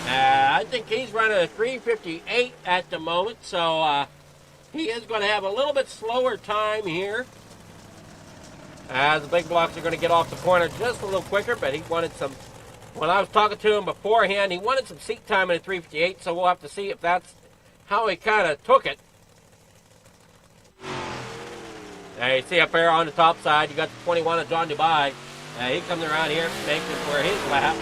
I think he's running a 3:58 at the moment, so he is going to have a little bit slower time here. As the big blocks are going to get off the corner just a little quicker, but he wanted some, when I was talking to him beforehand, he wanted some seat time in a 3:58, so we'll have to see if that's how he kind of took it. You see up there on the top side, you got the 21 of John Dubai. He comes around here making for his lap.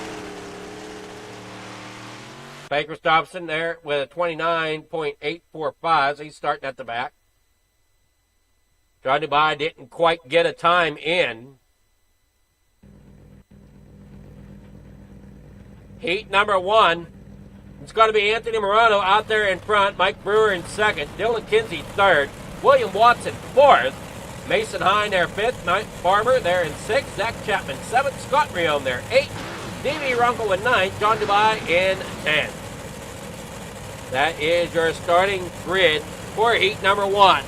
Baker Dobson there with a 29.845, so he's starting at the back. John Dubai didn't quite get a time in. Heat number 1. It's going to be Anthony Morano out there in front, Mike Brewer in second, Dylan Kinsey third, William Watson fourth, Mason Hine there 5th, Mike Barber there in 6th, Zach Chapman 7th, Scott Riome there 8th, D.B. Runkle in 9th, John Dubai in 10th. That is your starting grid for heat number 1.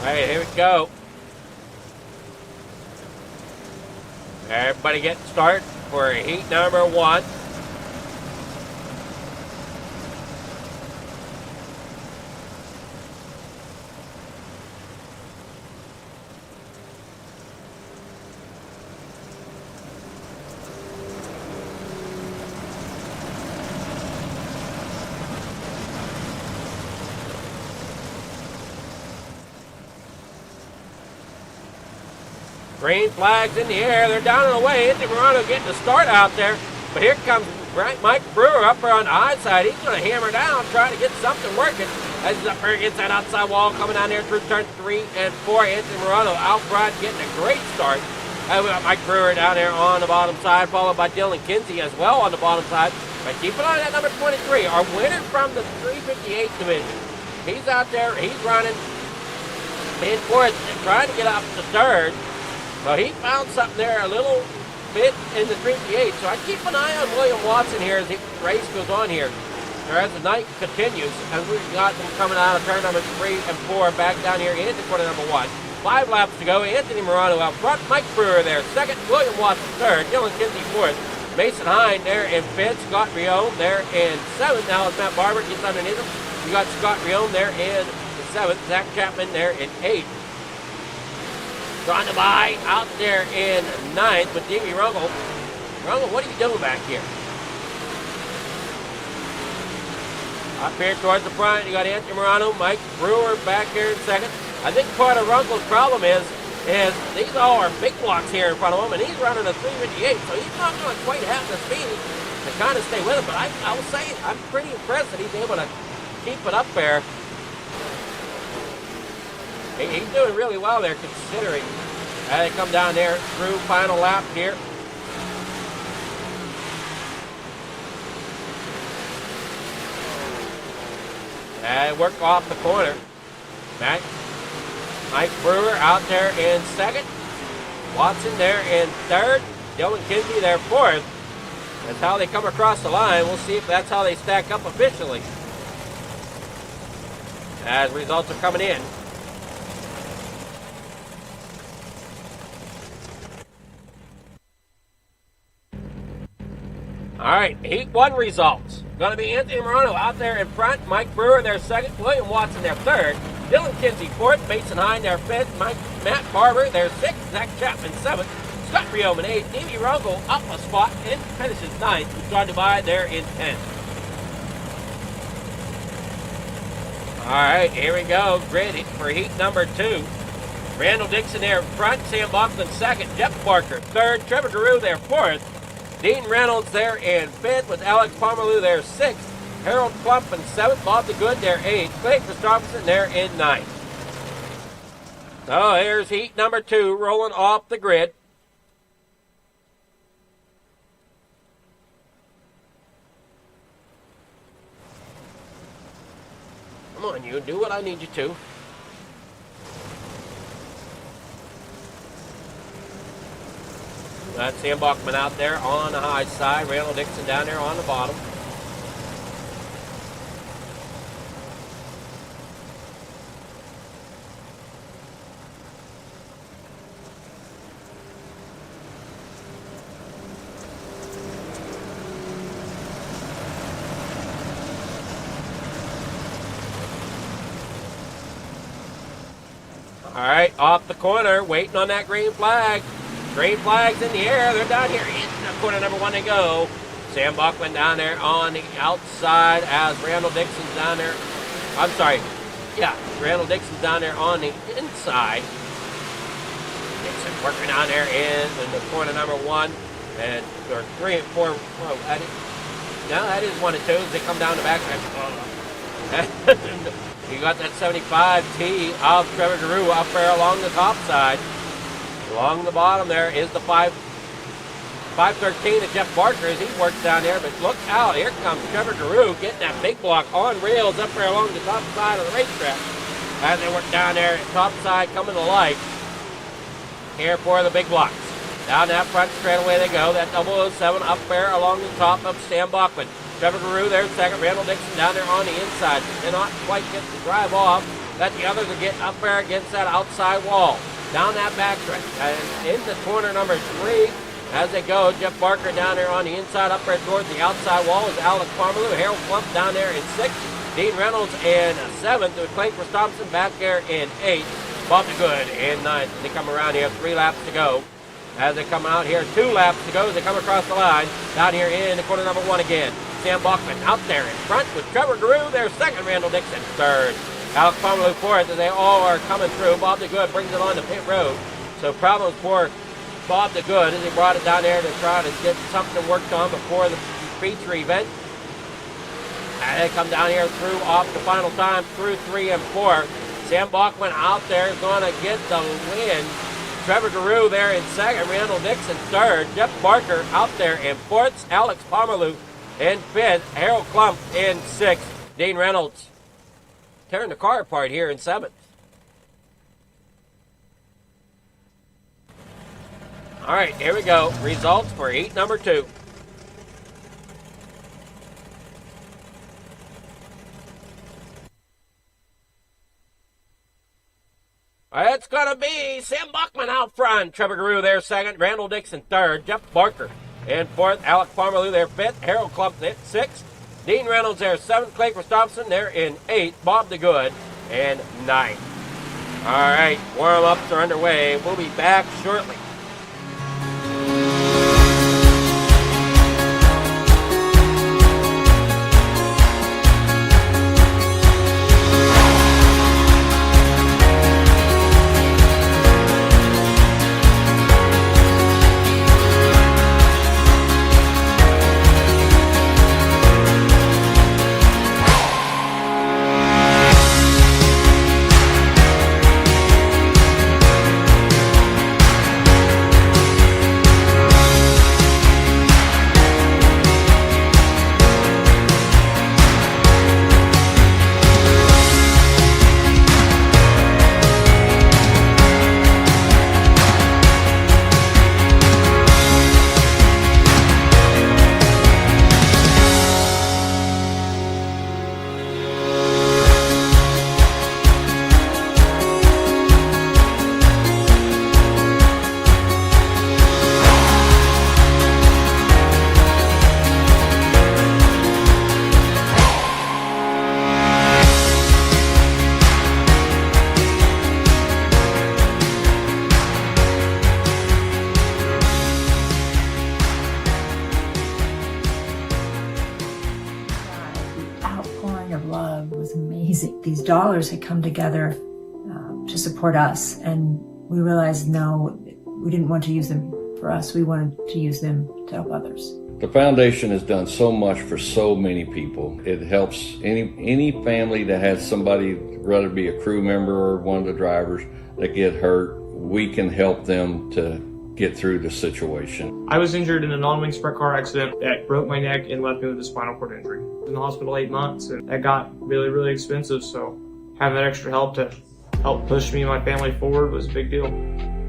All right, here we go. Everybody getting started for heat number 1. Green flags in the air. They're down and away. Anthony Morano getting the start out there. But here comes Mike Brewer up there on the high side. He's going to hammer down, trying to get something working. As he's up there against that outside wall, coming down there through turn 3 and 4. Anthony Morano out front, getting a great start. And we got Mike Brewer down there on the bottom side, followed by Dylan Kinsey as well on the bottom side. But keep an eye on that number 23, our winner from the 358 division. He's out there. He's running in fourth and trying to get up to third. So he found something there a little bit in the 358. So I keep an eye on William Watson here as the race goes on here. Or as the night continues, as we've got them coming out of turn number 3 and 4 back down here into corner number 1. 5 laps to go. Anthony Morano out front. Mike Brewer there second. William Watson third. Dylan Kinsey fourth. Mason Hine there in 5th. Scott Riome there in 7th. Now as Matt Barber gets underneath him, you got Scott Riome there in the 7th. Zach Chapman there in 8th. Trying to buy out there in 9th with D.B. Runkle. Runkle, what are you doing back here? Up here towards the front, you got Anthony Morano, Mike Brewer back here in second. I think part of Runkle's problem is these all are big blocks here in front of him, and he's running a 358, so he's not going to quite have the speed to kind of stay with him. But I will say, I'm pretty impressed that he's able to keep it up there. He's doing really well there, considering. They come down there through final lap here. And work off the corner. Mike Brewer out there in second. Watson there in third. Dylan Kinsey there fourth. That's how they come across the line. We'll see if that's how they stack up officially, as results are coming in. All right, Heat 1 results. Going to be Anthony Morano out there in front. Mike Brewer there second. William Watson there third. Dylan Kinsey fourth. Mason Hine there fifth. Matt Barber there sixth. Zach Chapman seventh. Scott Rioman eighth. Davey Runkel up a spot and finishes ninth. John Divide there in 10th. All right, here we go. Grid for Heat number 2. Randall Dixon there in front. Sam Bachman second. Jeff Barker third. Trevor Giroux there fourth. Dean Reynolds there in 5th with Alex Pomerleau there 6th. Harold Klump in 7th. Bob the Good there 8th. Clay Christopherson there in 9th. So here's Heat number 2 rolling off the grid. Come on, you do what I need you to. That's Sam Bachman out there on the high side. Randall Dixon down there on the bottom. All right, off the corner, waiting on that green flag. Green flag's in the air. They're down here in corner number 1 to go. Sam Bachman down there on the outside as Randall Dixon's down there. I'm sorry. Yeah, Randall Dixon's down there on the inside. Dixon working down there in the corner number 1. And or 3 and 4. Whoa, that is 1 and 2 as they come down the back. You got that 75T of Trevor Giroux up there along the top side. Along the bottom there is the 513 of Jeff Barker as he works down there. But look out, here comes Trevor Giroux getting that big block on rails up there along the top side of the racetrack. As they work down there, top side coming to light. Here for the big blocks. Down that front straightaway they go. That 007 up there along the top of Sam Bachman. Trevor Giroux there second. Randall Dixon down there on the inside. Cannot quite get the drive off. That the others are getting up there against that outside wall. Down that backstretch. And into corner number 3 as they go. Jeff Barker down there on the inside, up there towards the outside wall is Alex Pomerleau. Harold Klump down there in 6th. Dean Reynolds in 7th. With Clay Christopherson back there in 8th. Bob the Good in 9th. They come around here, 3 laps to go. As they come out here, 2 laps to go as they come across the line. Down here in the corner number 1 again. Sam Bachman out there in front with Trevor Giroux there second. Randall Dixon third. Alex Pomerleau fourth as they all are coming through. Bob the Good brings it on to pit road. So problems for Bob the Good as he brought it down there to try to get something worked on before the feature event. And they come down here through off the final time through 3 and 4. Sam Bachman out there is going to get the win. Trevor Giroux there in second. Randall Dixon third. Jeff Barker out there in 4th. Alex Pomerleau in 5th. Harold Klump in 6th. Dean Reynolds tearing the car apart here in 7th. All right, here we go. Results for heat number 2. It's going to be Sam Bachman out front. Trevor Giroux there second. Randall Dixon third. Jeff Barker in 4th. Alex Pomerleau there 5th. Harold Klump 6th. Dean Reynolds there 7th. Clay Christopherson there in 8th. Bob the Good in 9th. All right, warm-ups are underway. We'll be back shortly. these dollars had come together to support us, and we realized no, we didn't want to use them for us. We wanted to use them to help others. The foundation has done so much for so many people. It helps any family that has somebody, whether it be a crew member or one of the drivers, that get hurt. We can help them to get through the situation. I was injured in a non-wing sprint car accident that broke my neck and left me with a spinal cord injury. I was in the hospital 8 months, and that got really, really expensive, so having that extra help to help push me and my family forward was a big deal.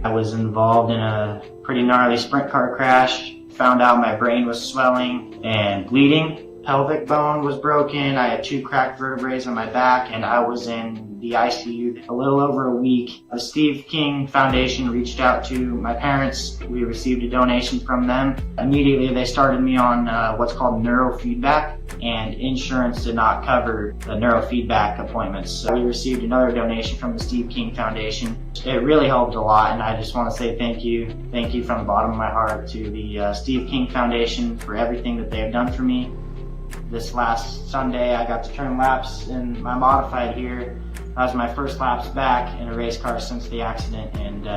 I was involved in a pretty gnarly sprint car crash. Found out my brain was swelling and bleeding. Pelvic bone was broken. I had 2 cracked vertebrae on my back, and I was in the ICU a little over a week. The Steve King Foundation reached out to my parents. We received a donation from them. Immediately, they started me on what's called neurofeedback, and insurance did not cover the neurofeedback appointments. So we received another donation from the Steve King Foundation. It really helped a lot, and I just want to say thank you. Thank you from the bottom of my heart to the Steve King Foundation for everything that they have done for me. This last Sunday, I got to turn laps in my modified here. That was my first laps back in a race car since the accident, and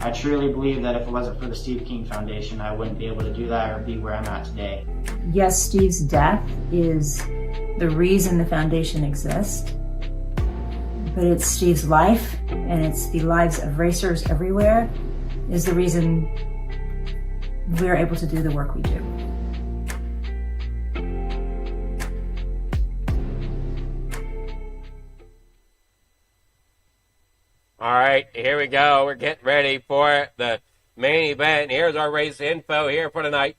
I truly believe that if it wasn't for the Steve King Foundation, I wouldn't be able to do that or be where I'm at today. Yes, Steve's death is the reason the foundation exists, but it's Steve's life, and it's the lives of racers everywhere, is the reason we're able to do the work we do. All right, here we go. We're getting ready for the main event. Here's our race info here for tonight.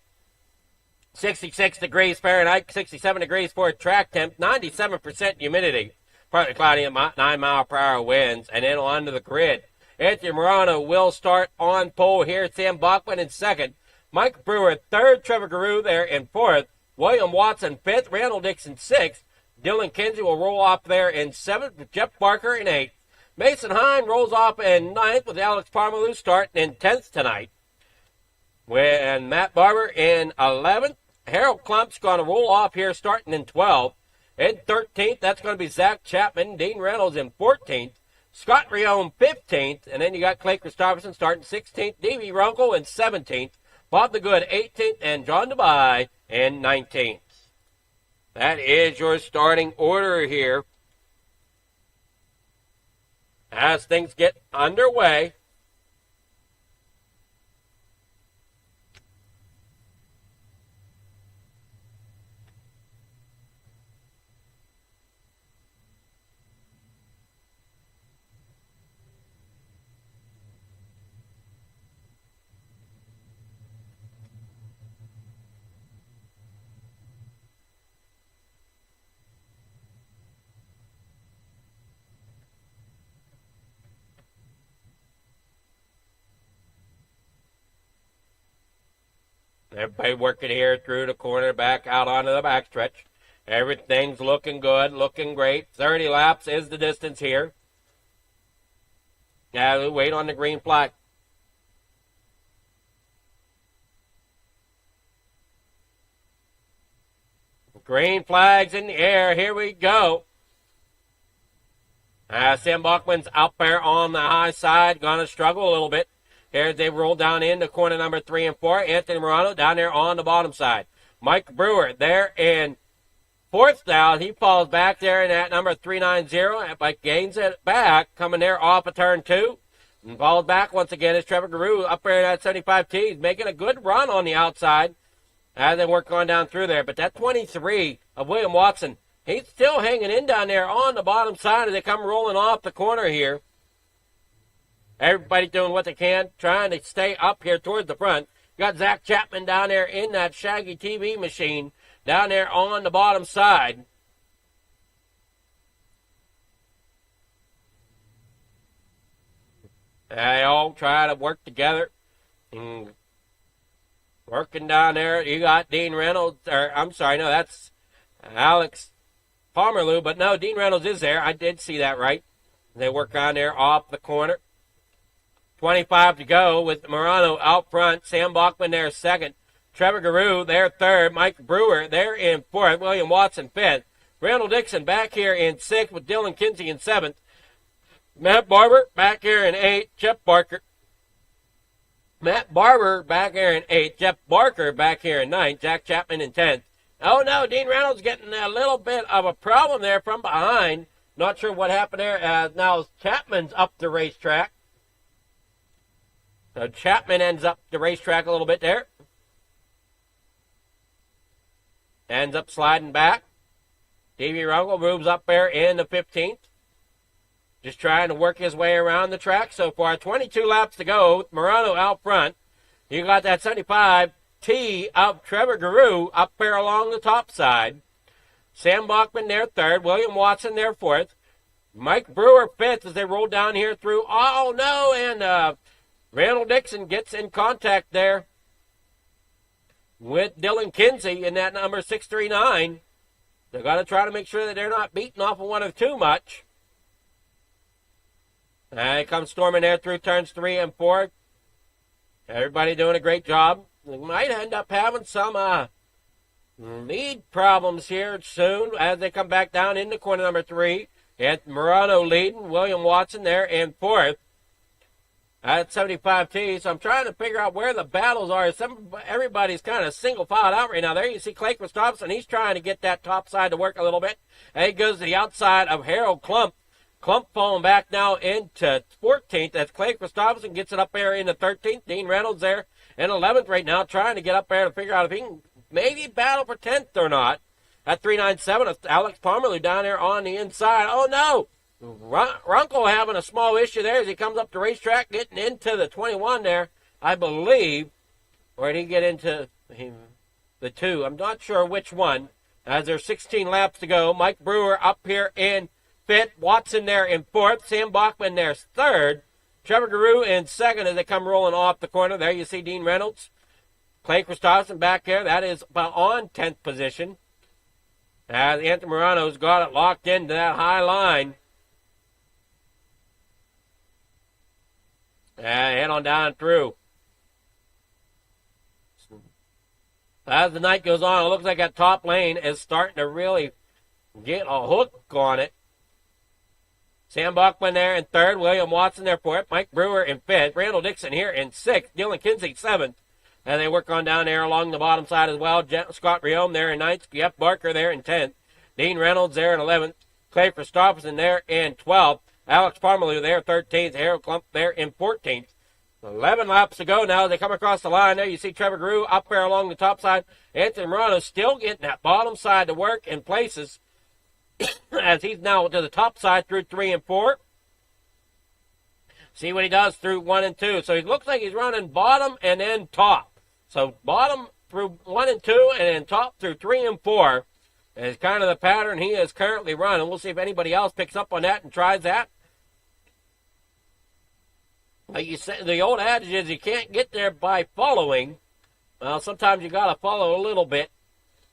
66 degrees Fahrenheit, 67 degrees for track temp, 97% humidity. Partly cloudy at 9-mile-per-hour winds. And then onto the grid. Anthony Morano will start on pole here. Sam Bachman in second. Mike Brewer third. Trevor Guru there in fourth. William Watson fifth. Randall Dixon sixth. Dylan Kinsey will roll off there in seventh with Jeff Barker in eighth. Mason Hine rolls off in ninth with Alex Parmalu starting in 10th tonight. And Matt Barber in 11th. Harold Klump's going to roll off here starting in 12th. In 13th, that's going to be Zach Chapman. Dean Reynolds in 14th. Scott Rione 15th. And then you got Clay Christopherson starting 16th. Davey Runkle in 17th. Bob the Good 18th. And John DeBye in 19th. That is your starting order here as things get underway. Everybody working here through the corner, back out onto the backstretch. Everything's looking good, looking great. 30 laps is the distance here. Now we wait on the green flag. Green flag's in the air. Here we go. Sam Bachman's out there on the high side. Going to struggle a little bit. Here they roll down into corner number 3 and 4. Anthony Morano down there on the bottom side. Mike Brewer there in fourth now. He falls back there in that number 390, but gains it back, coming there off of turn 2. And falls back once again is Trevor Guru up there in that 75T. He's making a good run on the outside as they work on down through there. But that 23 of William Watson, he's still hanging in down there on the bottom side as they come rolling off the corner here. Everybody doing what they can, trying to stay up here towards the front. Got Zach Chapman down there in that Shaggy TV machine down there on the bottom side. They all try to work together. And working down there, you got Dean Reynolds, that's Alex Palmerloo, but no, Dean Reynolds is there. I did see that right. They work on there off the corner. 25 to go with Morano out front. Sam Bachman there second. Trevor Guru there third. Mike Brewer there in fourth. William Watson fifth. Randall Dixon back here in 6th with Dylan Kinsey in 7th. Matt Barber back here in 8th. Jeff Barker. Matt Barber back here in 8th. Jeff Barker back here in 9th. Jack Chapman in 10th. Oh, no, Dean Reynolds getting a little bit of a problem there from behind. Not sure what happened there. Now Chapman's up the racetrack. So Chapman ends up the racetrack a little bit there. Ends up sliding back. Davey Runkle moves up there in the 15th. Just trying to work his way around the track so far. 22 laps to go. Murano out front. You got that 75T of Trevor Guru up there along the top side. Sam Bachman there 3rd. William Watson there 4th. Mike Brewer 5th as they roll down here through. Oh, no, and Randall Dixon gets in contact there with Dylan Kinsey in that number 639. They've got to try to make sure that they're not beating off of one of too much. And they come storming there through turns 3 and 4. Everybody doing a great job. They might end up having some lead problems here soon as they come back down into corner number 3. And Murano leading, William Watson there in 4th. At 75T, so I'm trying to figure out where the battles are. Everybody's kind of single filed out right now. There you see Clay Christopherson. He's trying to get that top side to work a little bit. And he goes to the outside of Harold Klump. Klump falling back now into 14th as Clay Christopherson gets it up there in the 13th. Dean Reynolds there in 11th right now, trying to get up there to figure out if he can maybe battle for 10th or not. At 397, it's Alex Pomerleau down there on the inside. Oh, no! Runkle having a small issue there as he comes up the racetrack, getting into the 21 there, I believe. Or did he get into the 2? I'm not sure which one. As there's 16 laps to go. Mike Brewer up here in 5th. Watson there in 4th. Sam Bachman there 3rd. Trevor Guru in 2nd as they come rolling off the corner. There you see Dean Reynolds. Clay Christopherson back there. That is about on 10th position. As Anthony Morano's got it locked into that high line. Head on down through. As the night goes on, it looks like that top lane is starting to really get a hook on it. Sam Bachman there in 3rd. William Watson there for it. Mike Brewer in 5th. Randall Dixon here in 6th. Dylan Kinsey 7th. And they work on down there along the bottom side as well. Scott Riome there in 9th. Jeff Barker there in 10th. Dean Reynolds there in 11th. Clay Christopherson there in 12th. Alex Pomerleau there 13th. Harold Klump there in 14th. 11 laps to go now. They come across the line there. You see Trevor Guru up there along the top side. Anthony Morano still getting that bottom side to work in places as he's now to the top side through 3 and 4. See what he does through 1 and 2. So he looks like he's running bottom and then top. So bottom through 1 and 2 and then top through 3 and 4 is kind of the pattern he is currently running. We'll see if anybody else picks up on that and tries that. Like you said, the old adage is you can't get there by following. Well, sometimes you got to follow a little bit,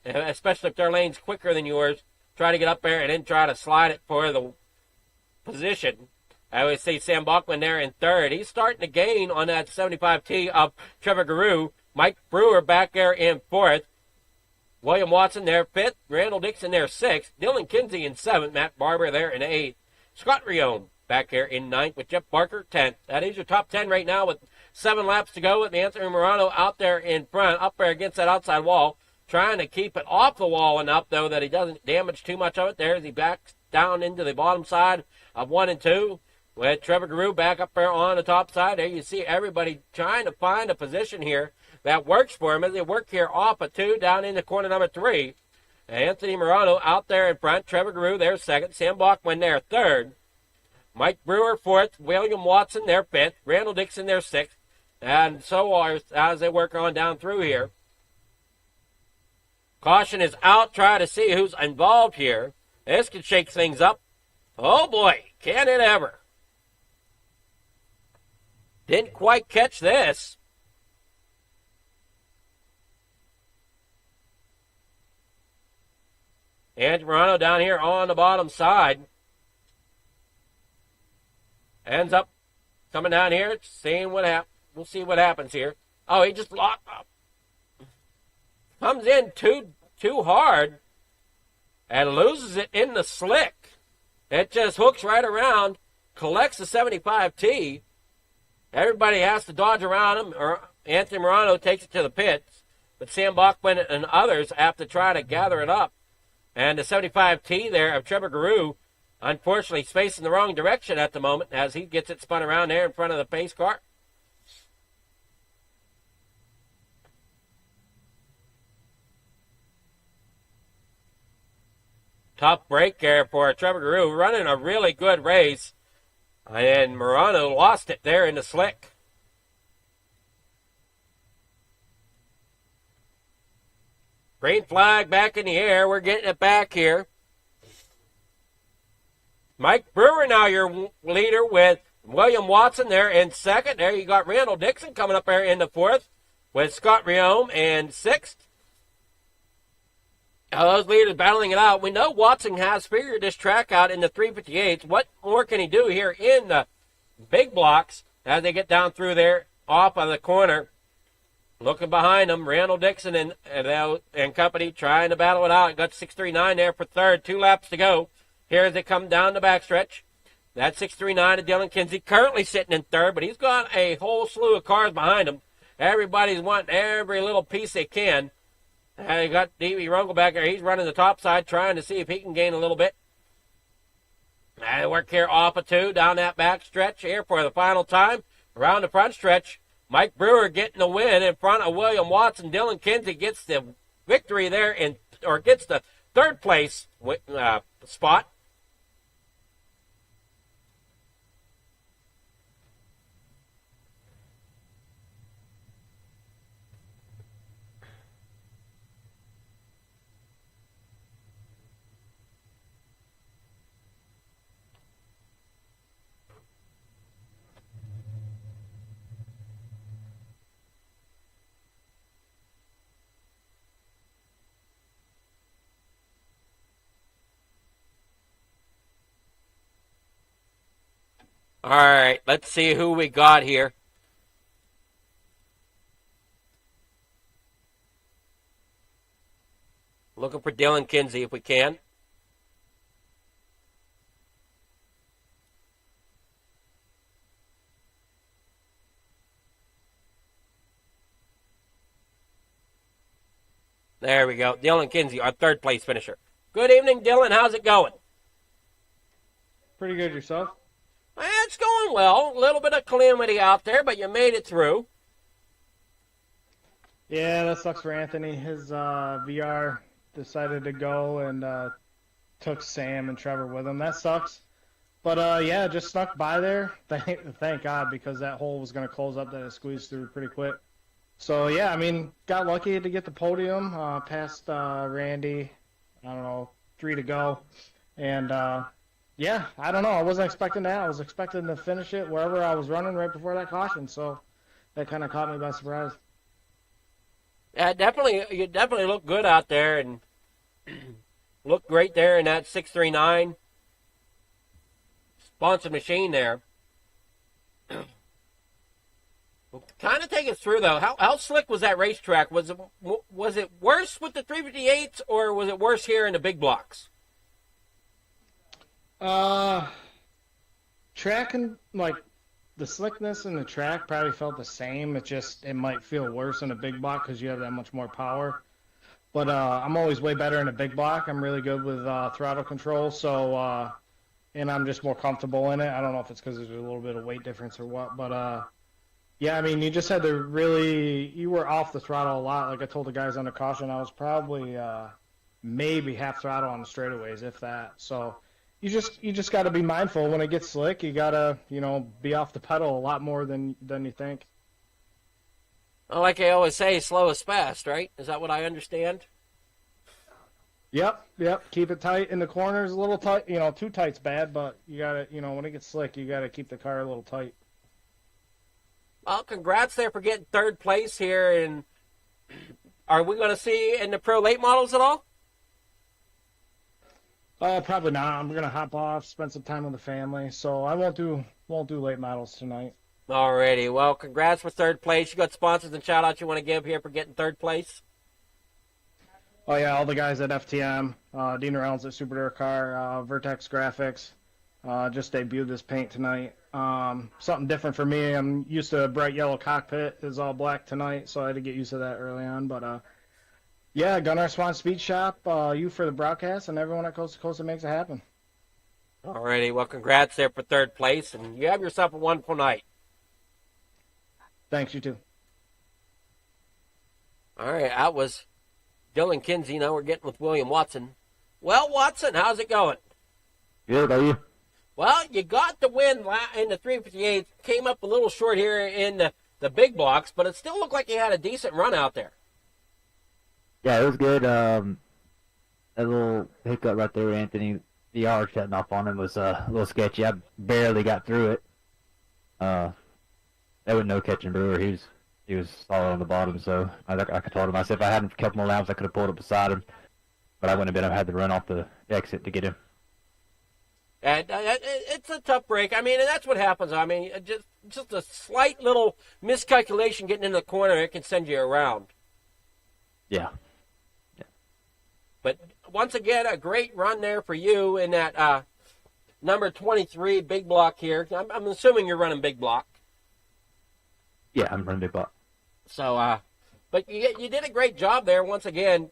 especially if their lane's quicker than yours. Try to get up there and then try to slide it for the position. I always see Sam Bachman there in 3rd. He's starting to gain on that 75T of Trevor Guru. Mike Brewer back there in 4th. William Watson there 5th. Randall Dixon there 6th. Dylan Kinsey in 7th. Matt Barber there in 8th. Scott Rione back here in 9th with Jeff Barker 10th. That is your top 10 right now with 7 laps to go with Anthony Morano out there in front, up there against that outside wall, trying to keep it off the wall enough, though, that he doesn't damage too much of it there as he backs down into the bottom side of 1 and 2. With Trevor Guru back up there on the top side. There you see everybody trying to find a position here that works for him as they work here off of 2 down into corner number 3. Anthony Morano out there in front. Trevor Guru there 2nd. Sam Bachman there 3rd. Mike Brewer 4th. William Watson there 5th. Randall Dixon there 6th. And so on as they work on down through here. Caution is out. Try to see who's involved here. This could shake things up. Oh boy, can it ever. Didn't quite catch this. And Morano down here on the bottom side. Ends up coming down here, seeing what happens. We'll see what happens here. Oh, he just locked up. Comes in too hard. and loses it in the slick. It just hooks right around, collects the 75T. Everybody has to dodge around him, or Anthony Morano takes it to the pits. But Sam Bachman and others have to try to gather it up. And the 75T there of Trevor Guru, unfortunately, is facing the wrong direction at the moment as he gets it spun around there in front of the pace car. Tough break there for Trevor Guru, running a really good race. And Morano lost it there in the slick. Green flag back in the air. We're getting it back here. Mike Brewer now your leader with William Watson there in second. There you got Randall Dixon coming up there in the fourth with Scott Riome in sixth. Those leaders battling it out. We know Watson has figured this track out in the 358s. What more can he do here in the big blocks as they get down through there off of the corner? Looking behind them, Randall Dixon and company trying to battle it out. Got 639 there for third. 2 laps to go. Here as they come down the backstretch. That 639 of Dylan Kinsey currently sitting in third, but he's got a whole slew of cars behind him. Everybody's wanting every little piece they can. You got Davey Rungle back there. He's running the top side, trying to see if he can gain a little bit. They work here off of 2 down that back stretch here for the final time. Around the front stretch, Mike Brewer getting the win in front of William Watson. Dylan Kinsey gets the victory there, or gets the third place spot. All right, let's see who we got here. Looking for Dylan Kinsey if we can. There we go. Dylan Kinsey, our third place finisher. Good evening, Dylan. How's it going? Pretty good yourself. It's going well. A little bit of calamity out there, but you made it through. Yeah, that sucks for Anthony. His VR decided to go and took Sam and Trevor with him. That sucks. But yeah, just snuck by there. Thank God, because that hole was going to close up that it squeezed through pretty quick. So yeah, I mean, got lucky to get the podium past Randy. I don't know, 3 to go. And yeah, I don't know. I wasn't expecting that. I was expecting to finish it wherever I was running right before that caution. So that kind of caught me by surprise. Yeah, you definitely look good out there and look great there in that 639 sponsored machine there. Kind of take us through though. How slick was that racetrack? Was it worse with the 358s or was it worse here in the big blocks? Track and like the slickness in the track probably felt the same. It might feel worse in a big block because you have that much more power. But I'm always way better in a big block. I'm really good with throttle control, so and I'm just more comfortable in it. I don't know if it's because there's a little bit of weight difference or what, but yeah, I mean, you just had to you were off the throttle a lot. Like I told the guys on the caution, I was probably maybe half throttle on the straightaways, if that. So you just got to be mindful when it gets slick. You got to, be off the pedal a lot more than you think. Well, like I always say, slow is fast, right? Is that what I understand? Yep. Keep it tight in the corners, a little tight. Too tight's bad, but you got to, when it gets slick, you got to keep the car a little tight. Well, congrats there for getting third place here. And are we going to see in the pro late models at all? Probably not. I'm gonna hop off, spend some time with the family, so I won't do late models tonight. Alrighty. Well, congrats for third place. You got sponsors and shout outs you want to give here for getting third place? Oh yeah, all the guys at FTM, Dean Reynolds at Super Dirt Car, Vertex Graphics, just debuted this paint tonight. Something different for me. I'm used to a bright yellow cockpit. It's all black tonight, so I had to get used to that early on. But yeah, Gunnar Swan Speed Shop, you for the broadcast, and everyone at Coast to Coast that makes it happen. Alrighty, well, congrats there for third place, and you have yourself a wonderful night. Thanks, you too. All right, that was Dylan Kinsey. Now we're getting with William Watson. Well, Watson, how's it going? Good, how are you? Well, you got the win in the 358. Came up a little short here in the big blocks, but it still looked like you had a decent run out there. Yeah, it was good. That little hiccup right there, Anthony, the R shutting off on him was a little sketchy. I barely got through it. There was no catching Brewer. He was solid on the bottom, so I told him, I said if I had a couple more laps, I could have pulled up beside him, but I wouldn't have been able to have to run off the exit to get him. And it's a tough break. I mean, and that's what happens. I mean, just a slight little miscalculation getting in the corner, it can send you around. Yeah. But once again, a great run there for you in that number 23 big block here. I'm assuming you're running big block. Yeah, I'm running big block. So, but you did a great job there once again.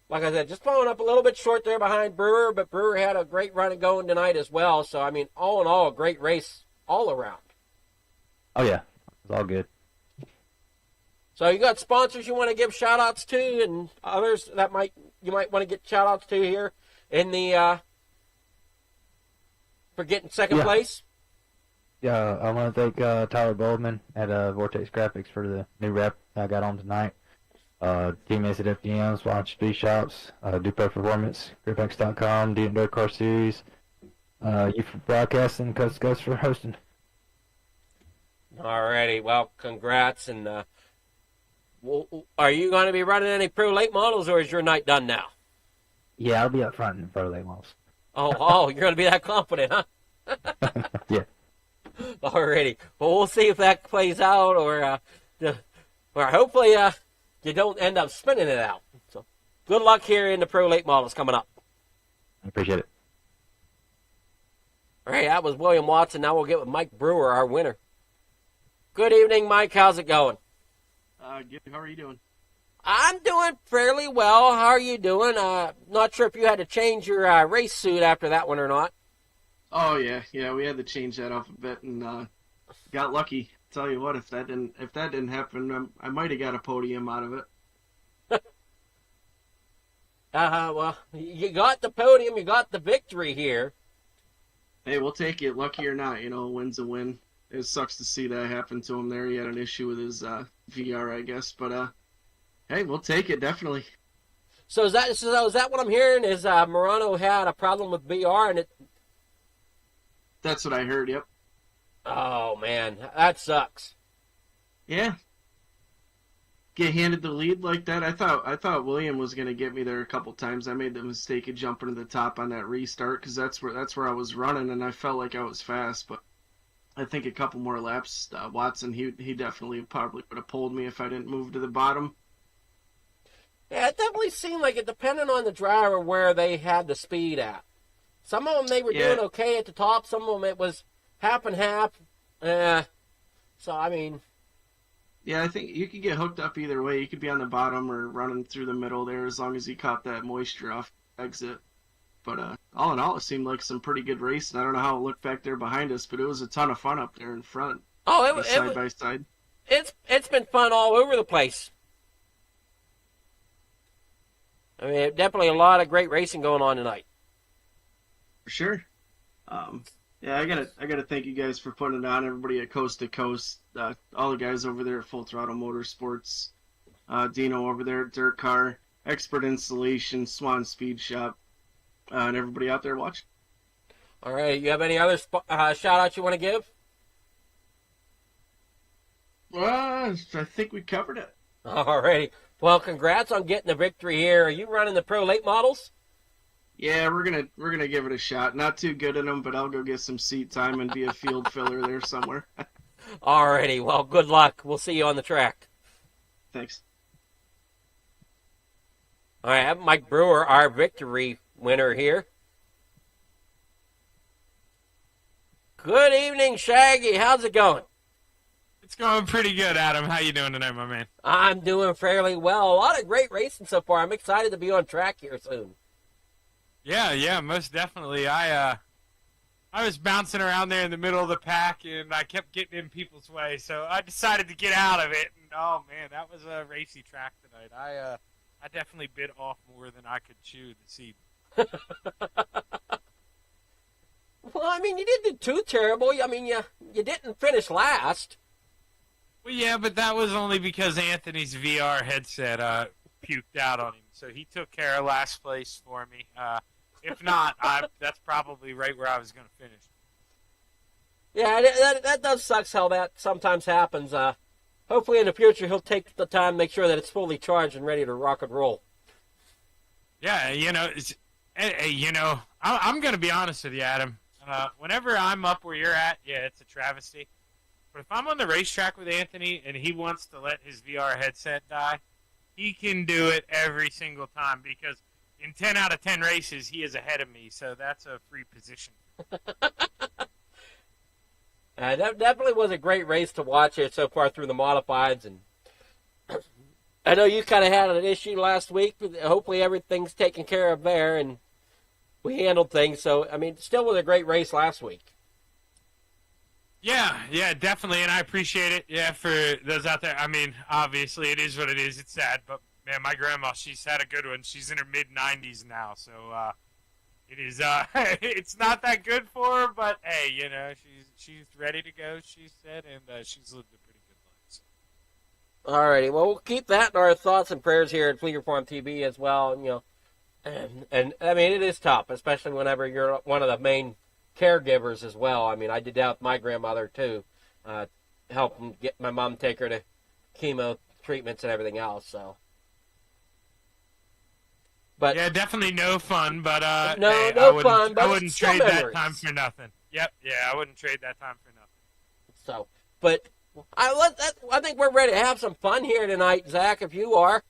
Like I said, just following up a little bit short there behind Brewer, but Brewer had a great run going tonight as well. So, I mean, all in all, a great race all around. Oh, yeah. It was all good. So you got sponsors you want to give shout-outs to and others that you might want to get shout-outs to here in the for getting second place? Yeah, I want to thank Tyler Goldman at Vortex Graphics for the new rep I got on tonight. Teammates at FDM, Swan Speed Shops, Duper Performance, GripX.com, Dean Dirt Car Series, you for broadcasting, Coast to Coast for hosting. Alrighty, well, congrats. And are you going to be running any Pro Late models, or is your night done now? Yeah, I'll be up front in Pro Late models. Oh, you're going to be that confident, huh? Yeah. Alrighty. Well, we'll see if that plays out, or hopefully you don't end up spinning it out. So, good luck here in the Pro Late models coming up. I appreciate it. All right, that was William Watson. Now we'll get with Mike Brewer, our winner. Good evening, Mike. How's it going? Good. How are you doing? I'm doing fairly well. How are you doing? Not sure if you had to change your race suit after that one or not. Oh yeah, we had to change that off a bit and got lucky. Tell you what, if that didn't happen, I might have got a podium out of it. Well, you got the podium, you got the victory here. Hey, we'll take it. Lucky or not, a win's a win. It sucks to see that happen to him there. He had an issue with his VR, I guess, but hey, we'll take it definitely. So is that what I'm hearing? Is Murano had a problem with VR and it? That's what I heard. Yep. Oh man, that sucks. Yeah. Get handed the lead like that. I thought William was gonna get me there a couple times. I made the mistake of jumping to the top on that restart because that's where I was running and I felt like I was fast. But I think a couple more laps, Watson he definitely probably would have pulled me if I didn't move to the bottom. Yeah, it definitely seemed like it depended on the driver where they had the speed at. Some of them they were doing okay at the top. Some of them it was half and half. So, I mean... Yeah, I think you could get hooked up either way. You could be on the bottom or running through the middle there as long as you caught that moisture off exit. But all in all, it seemed like some pretty good racing. I don't know how it looked back there behind us, but it was a ton of fun up there in front. Oh, it was side by side. It's been fun all over the place. I mean, definitely a lot of great racing going on tonight. For sure. Yeah, I gotta thank you guys for putting it on. Everybody at Coast to Coast, all the guys over there at Full Throttle Motorsports, Dino over there at Dirt Car, Expert Installation, Swan Speed Shop, and everybody out there watching. All right, you have any other shout-outs you want to give? I think we covered it. All righty. Well, congrats on getting the victory here. Are you running the Pro Late models? Yeah, we're gonna give it a shot. Not too good in them, but I'll go get some seat time and be a field filler there somewhere. Alrighty, well, good luck. We'll see you on the track. Thanks. I have Mike Brewer, our victory winner here. Good evening, Shaggy. How's it going? It's going pretty good, Adam. How you doing tonight, my man? I'm doing fairly well. A lot of great racing so far. I'm excited to be on track here soon. Yeah, most definitely. I was bouncing around there in the middle of the pack, and I kept getting in people's way, so I decided to get out of it. And oh man, that was a racy track tonight. I definitely bit off more than I could chew this evening. Well, I mean, you didn't do too terrible. I mean, you didn't finish last. Well, yeah, but that was only because Anthony's VR headset puked out on him, so he took care of last place for me. If not, that's probably right where I was going to finish. Yeah, that does suck how that sometimes happens. Hopefully in the future he'll take the time to make sure that it's fully charged and ready to rock and roll. Yeah, I'm going to be honest with you, Adam. Whenever I'm up where you're at, yeah, it's a travesty. But if I'm on the racetrack with Anthony and he wants to let his VR headset die, he can do it every single time because in 10 out of 10 races, he is ahead of me, so that's a free position. That definitely was a great race to watch here so far through the modifieds. And I know you kind of had an issue last week. But hopefully everything's taken care of there, and we handled things. So, I mean, still was a great race last week. Yeah, definitely, and I appreciate it. Yeah, for those out there. I mean, obviously, it is what it is. It's sad, but man, my grandma, she's had a good one. She's in her mid-90s now, so it is. It's not that good for her, but hey, she's ready to go. She said, and she's lived a pretty good life. So. Alrighty, well, we'll keep that in our thoughts and prayers here at Fleeger Farm TV as well. And I mean, it is tough, especially whenever you're one of the main caregivers as well. I mean, I did that with my grandmother too, helping get my mom, take her to chemo treatments and everything else. So, but yeah, definitely no fun. But no fun. But I wouldn't trade memories. that time for nothing. Yep, yeah, I wouldn't trade that time for nothing. So, but I think we're ready to have some fun here tonight, Zach. If you are.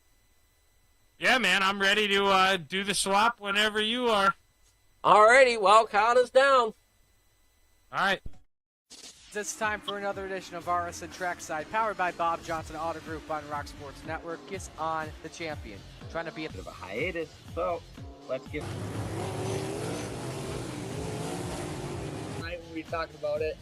Yeah, man, I'm ready to do the swap whenever you are. Alrighty, well, count us down. All right. It's time for another edition of RSN Trackside, powered by Bob Johnson Auto Group on Rock Sports Network. Kiss on the champion. Trying to be a bit of a hiatus, so let's get. Tonight when we talked about it.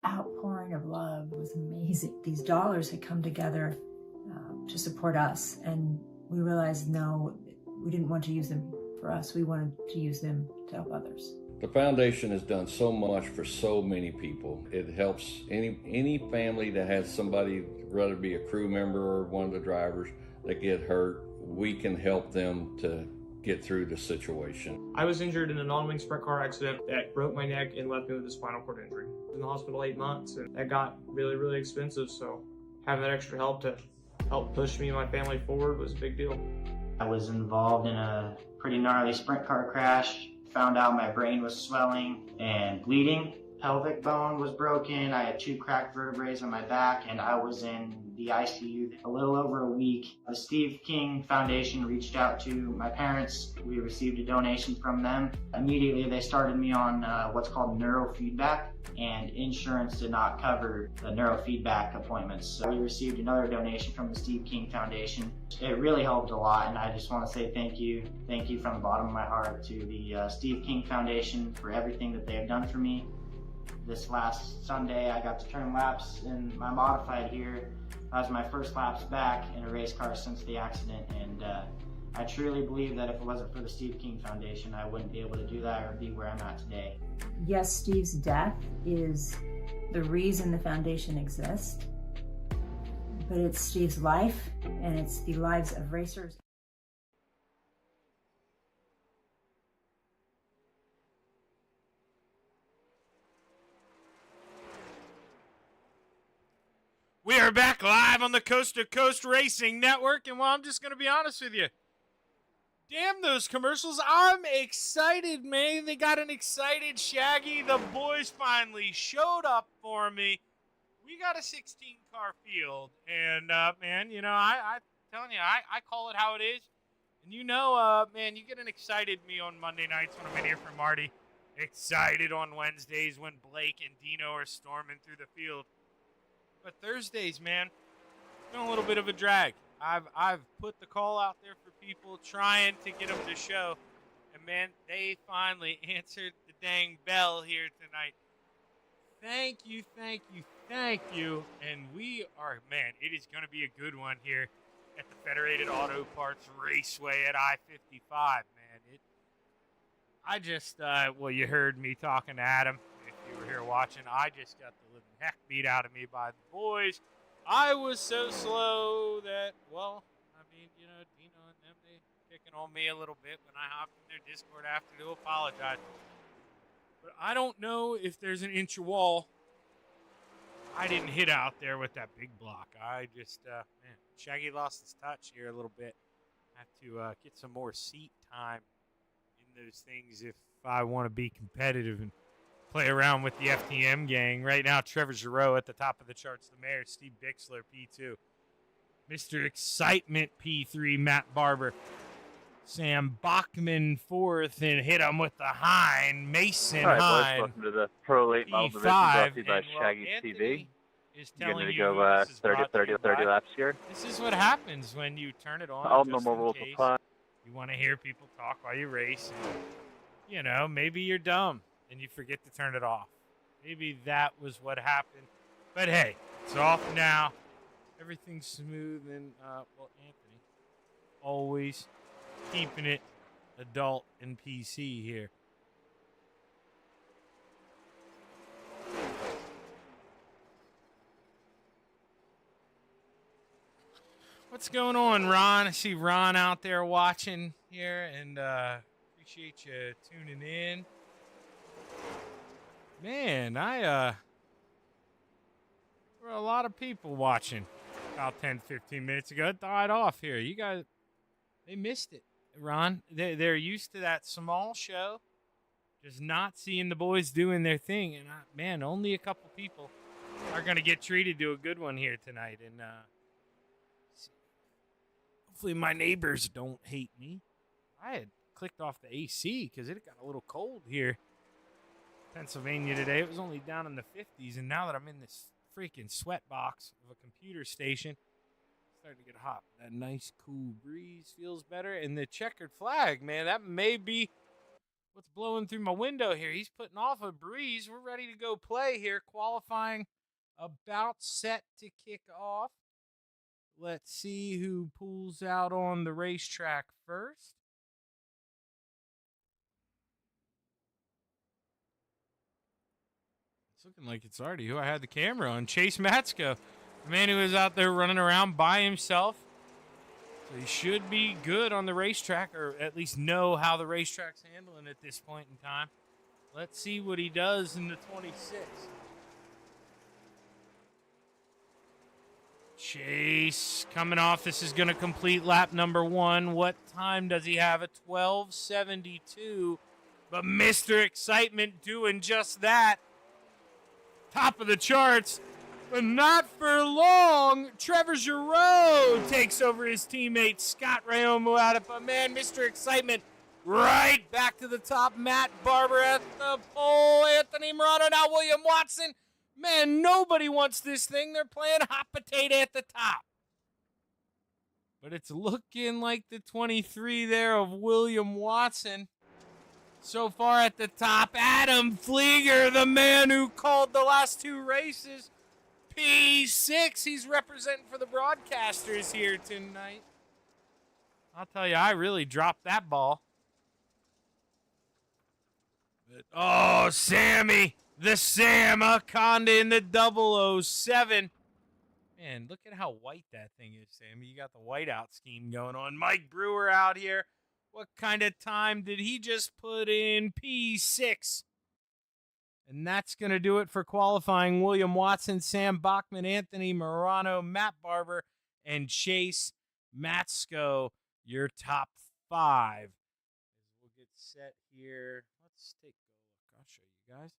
Outpouring of love was amazing. These dollars had come together to support us, and we realized no, we didn't want to use them for us. We wanted to use them to help others. The foundation has done so much for so many people. It helps any family that has somebody, whether it be a crew member or one of the drivers, that get hurt. We can help them to get through the situation. I was injured in a non-wing sprint car accident that broke my neck and left me with a spinal cord injury. I was in the hospital 8 months, and that got really, really expensive, so having that extra help to help push me and my family forward was a big deal. I was involved in a pretty gnarly sprint car crash. Found out my brain was swelling and bleeding. Pelvic bone was broken. I had 2 cracked vertebrae on my back, and I was in the ICU a little over a week. The Steve King Foundation reached out to my parents. We received a donation from them. Immediately, they started me on what's called neurofeedback, and insurance did not cover the neurofeedback appointments. So we received another donation from the Steve King Foundation. It really helped a lot, and I just want to say thank you. Thank you from the bottom of my heart to the Steve King Foundation for everything that they have done for me. This last Sunday, I got to turn laps in my modified here. That was my first laps back in a race car since the accident, and I truly believe that if it wasn't for the Steve King Foundation, I wouldn't be able to do that or be where I'm at today. Yes, Steve's death is the reason the foundation exists, but it's Steve's life, and it's the lives of racers. We are back live on the Coast to Coast Racing Network, and well, I'm just going to be honest with you. Damn those commercials. I'm excited, man. They got an excited Shaggy. The boys finally showed up for me. We got a 16-car field, and, man, you know, I'm telling you, I call it how it is. And you know, man, you get an excited me on Monday nights when I'm in here for Marty. Excited on Wednesdays when Blake and Dino are storming through the field. But Thursdays, man, it's been a little bit of a drag. I've put the call out there for people trying to get them to show. And, man, they finally answered the dang bell here tonight. Thank you, thank you, thank you. And we are, man, it is going to be a good one here at the Federated Auto Parts Raceway at I-55, man. I just, well, you heard me talking to Adam. If you were here watching, I just got the living heck beat out of me by the boys. I was so slow that, well, I mean, you know, Dino and them, they picking on me a little bit when I hopped in their Discord after to apologize. But I don't know if there's an inch of wall I didn't hit out there with that big block. I just, man, Shaggy lost his touch here a little bit. I have to get some more seat time in those things if I want to be competitive and play around with the FTM gang. Right now, Trevor Giroux at the top of the charts. The mayor, Steve Bixler, P2. Mr. Excitement, P3, Matt Barber. Sam Bachman, fourth, and hit him with the Hind. Mason All right, Hind. boys, welcome to the Pro Late Model Division brought to you by Shaggy TV. You're going to go 30 laps here. This is what happens when you turn it on. All normal rules apply. You want to hear people talk while you race. And, you know, maybe you're dumb and you forget to turn it off. Maybe that was what happened. But hey, it's off now. Everything's smooth and, well, Anthony, always keeping it adult and PC here. What's going on, Ron? I see Ron out there watching here, and appreciate you tuning in. Man, there were a lot of people watching about 10, 15 minutes ago. It died off here. You guys, they missed it, Ron. They're used to that small show, just not seeing the boys doing their thing. And, man, only a couple people are going to get treated to a good one here tonight. And, hopefully my neighbors don't hate me. I had clicked off the AC because it got a little cold here in Pennsylvania today. It was only down in the 50s, and now that I'm in this freaking sweat box of a computer station, it's starting to get hot. That nice cool breeze feels better, and the checkered flag, man, that may be what's blowing through my window here. He's putting off a breeze. We're ready to go play here. Qualifying about set to kick off. Let's see who pulls out on the racetrack first. looking like it's already who I had the camera on. Chase Matsko, the man who was out there running around by himself. So he should be good on the racetrack, or at least know how the racetrack's handling at this point in time. Let's see what he does in the 26. Chase coming off. This is going to complete lap number 1. What time does he have? A 12:72. But Mr. Excitement doing just that. Top of the charts. But not for long. Trevor Giroux takes over his teammate Scott Rayomo out of. But man, Mr. Excitement right back to the top. Matt Barber at the pole. Anthony Morano. Now William Watson. Man, nobody wants this thing. They're playing hot potato at the top. But it's looking like the 23 there of William Watson. So far at the top, Adam Flieger, the man who called the last 2 races. P6, he's representing for the broadcasters here tonight. I'll tell you, I really dropped that ball. But, oh, Sammy, the Sam Akonda in the 007. Man, look at how white that thing is, Sammy. You got the whiteout scheme going on. Mike Brewer out here. What kind of time did he just put in? P6. And that's going to do it for qualifying. William Watson, Sam Bachman, Anthony Morano, Matt Barber, and Chase Matsko, your top 5. We'll get set here. Let's take a look. I'll show you guys.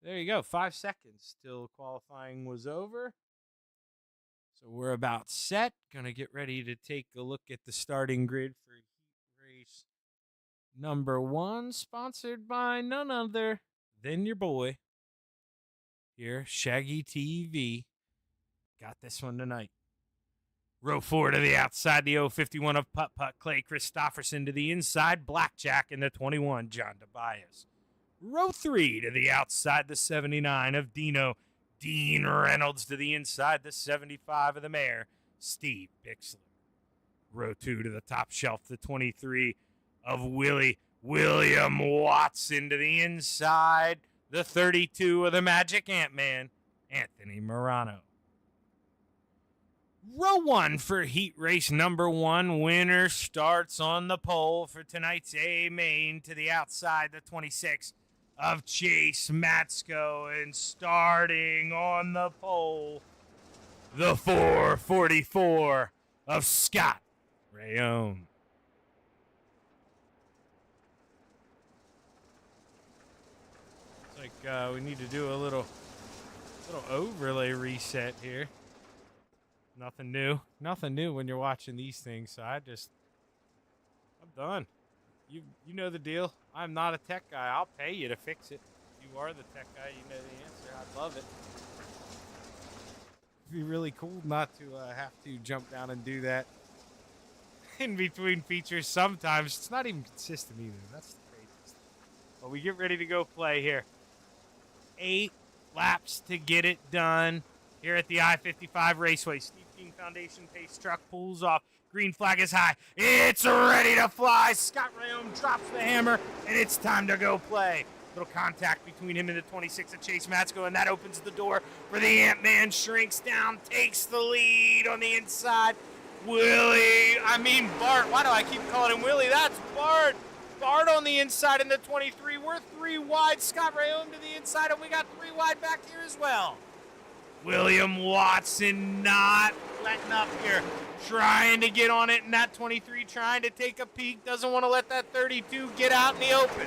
There you go. 5 seconds till qualifying was over. So we're about set. Going to get ready to take a look at the starting grid for heat race number 1, sponsored by none other than your boy here, Shaggy TV. Got this one tonight. Row 4 to the outside, the 051 of Putt Putt, Clay Christopherson to the inside, Blackjack in the 21, John Tobias. Row 3 to the outside, the 79 of Dino, Dean Reynolds to the inside, the 75 of the Mayor, Steve Bixler. Row 2 to the top shelf, the 23 of William Watson to the inside, the 32 of the Magic Ant-Man, Anthony Morano. Row 1 for heat race number 1. Winner starts on the pole for tonight's A main to the outside, the 26 of Chase Matsko, and starting on the pole, the 444 of Scott Rayomo. It's like we need to do a little overlay reset here. Nothing new. Nothing new when you're watching these things, so I'm done. You know the deal. I'm not a tech guy. I'll pay you to fix it. You are the tech guy. You know the answer. I'd love it. It'd be really cool not to have to jump down and do that in between features sometimes. It's not even consistent either. That's the craziest. But we get ready to go play here. 8 laps to get it done here at the I-55 Raceway. Steve King Foundation pace truck pulls off. Green flag is high. It's ready to fly. Scott Rayomo drops the hammer, and it's time to go play. Little contact between him and the 26 of Chase Matsko, and that opens the door for the Ant-Man. Shrinks down, takes the lead on the inside. Bart. Why do I keep calling him Willie? That's Bart. Bart on the inside in the 23. We're 3 wide. Scott Rayomo to the inside, and we got 3 wide back here as well. William Watson not letting up here. Trying to get on it in that 23, trying to take a peek. Doesn't want to let that 32 get out in the open.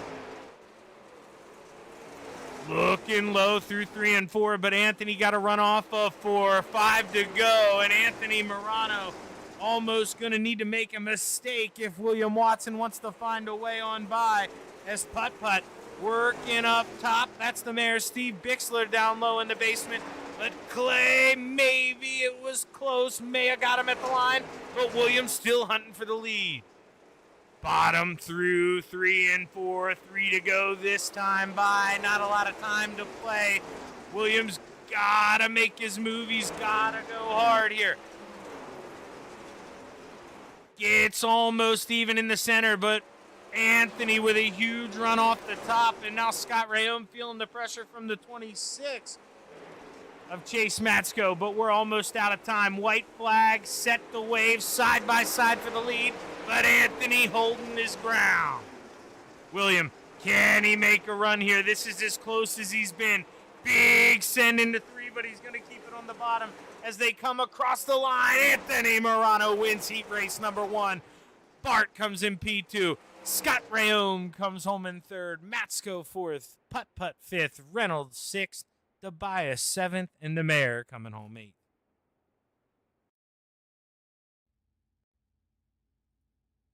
Looking low through 3 and 4, but Anthony got a run off of 4. 5 to go, and Anthony Morano almost going to need to make a mistake if William Watson wants to find a way on by. As Putt Putt working up top. That's the Mayor, Steve Bixler, down low in the basement. But Clay, maybe it was close. May have got him at the line, but Williams still hunting for the lead. Bottom through 3 and 4. 3 to go this time by. Not a lot of time to play. Williams gotta make his move. He's gotta go hard here. It's almost even in the center, but Anthony with a huge run off the top, and now Scott Rayom feeling the pressure from the 26 of Chase Matsko, but we're almost out of time. White flag, set the wave, side by side for the lead, but Anthony holding his ground. William, can he make a run here? This is as close as he's been. Big send into 3, but he's going to keep it on the bottom as they come across the line. Anthony Morano wins heat race number 1. Bart comes in P2. Scott Rayom comes home in 3rd. Matsko 4th. Putt 5th. Reynolds 6th. Tobias 7th. And the Mayor coming home 8th.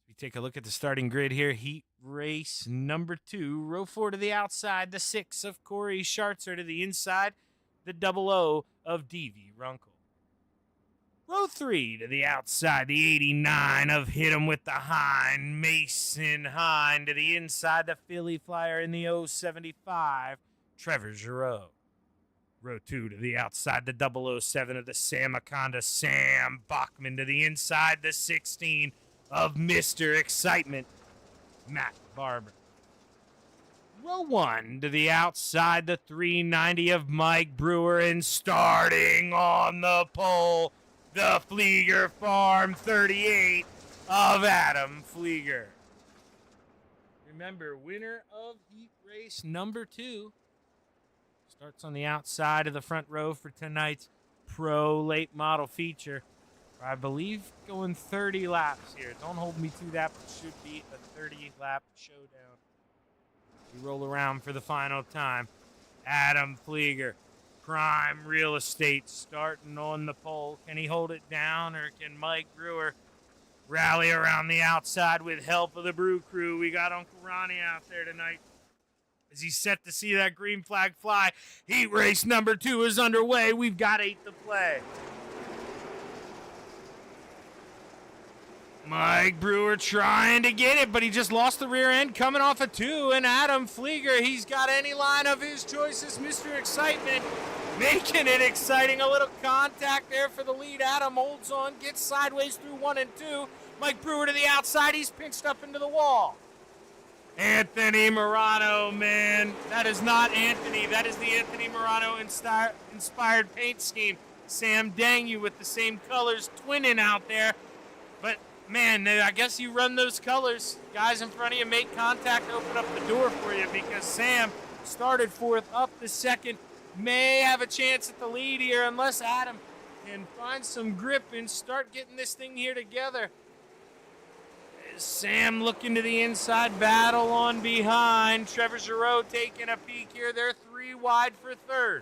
We take a look at the starting grid here. Heat race number 2. Row 4 to the outside. The 6 of Corey Schartzer to the inside. The 00 of D.V. Runkle. Row 3 to the outside, the 89 of Hit 'em with the Hind, Mason Hind to the inside, the Philly Flyer in the 075, Trevor Giroux. Row 2 to the outside, the 007 of the Sam Akonda, Sam Bachman to the inside, the 16 of Mr. Excitement, Matt Barber. Row 1 to the outside, the 390 of Mike Brewer, and starting on the pole, the Flieger Farm 38 of Adam Flieger. Remember, winner of heat race number 2 starts on the outside of the front row for tonight's Pro Late Model feature. I believe going 30 laps here. Don't hold me to that, but it should be a 30-lap showdown. We roll around for the final time. Adam Flieger. Prime Real Estate starting on the pole. Can he hold it down, or can Mike Brewer rally around the outside with help of the Brew Crew? We got Uncle Ronnie out there tonight as he's set to see that green flag fly. Heat race number 2 is underway. We've got 8 to play. Mike Brewer trying to get it, but he just lost the rear end coming off a 2. And Adam Flieger, he's got any line of his choices. Mr. Excitement making it exciting. A little contact there for the lead. Adam holds on, gets sideways through 1 and 2. Mike Brewer to the outside. He's pinched up into the wall. Anthony Morano, man. That is not Anthony. That is the Anthony Morano inspired paint scheme. Sam Dangu with the same colors twinning out there. But man, I guess you run those colors. Guys in front of you make contact, open up the door for you, because Sam started 4th, up the 2nd. May have a chance at the lead here unless Adam can find some grip and start getting this thing here together. Sam looking to the inside, battle on behind. Trevor Giroux taking a peek here. They're 3 wide for 3rd.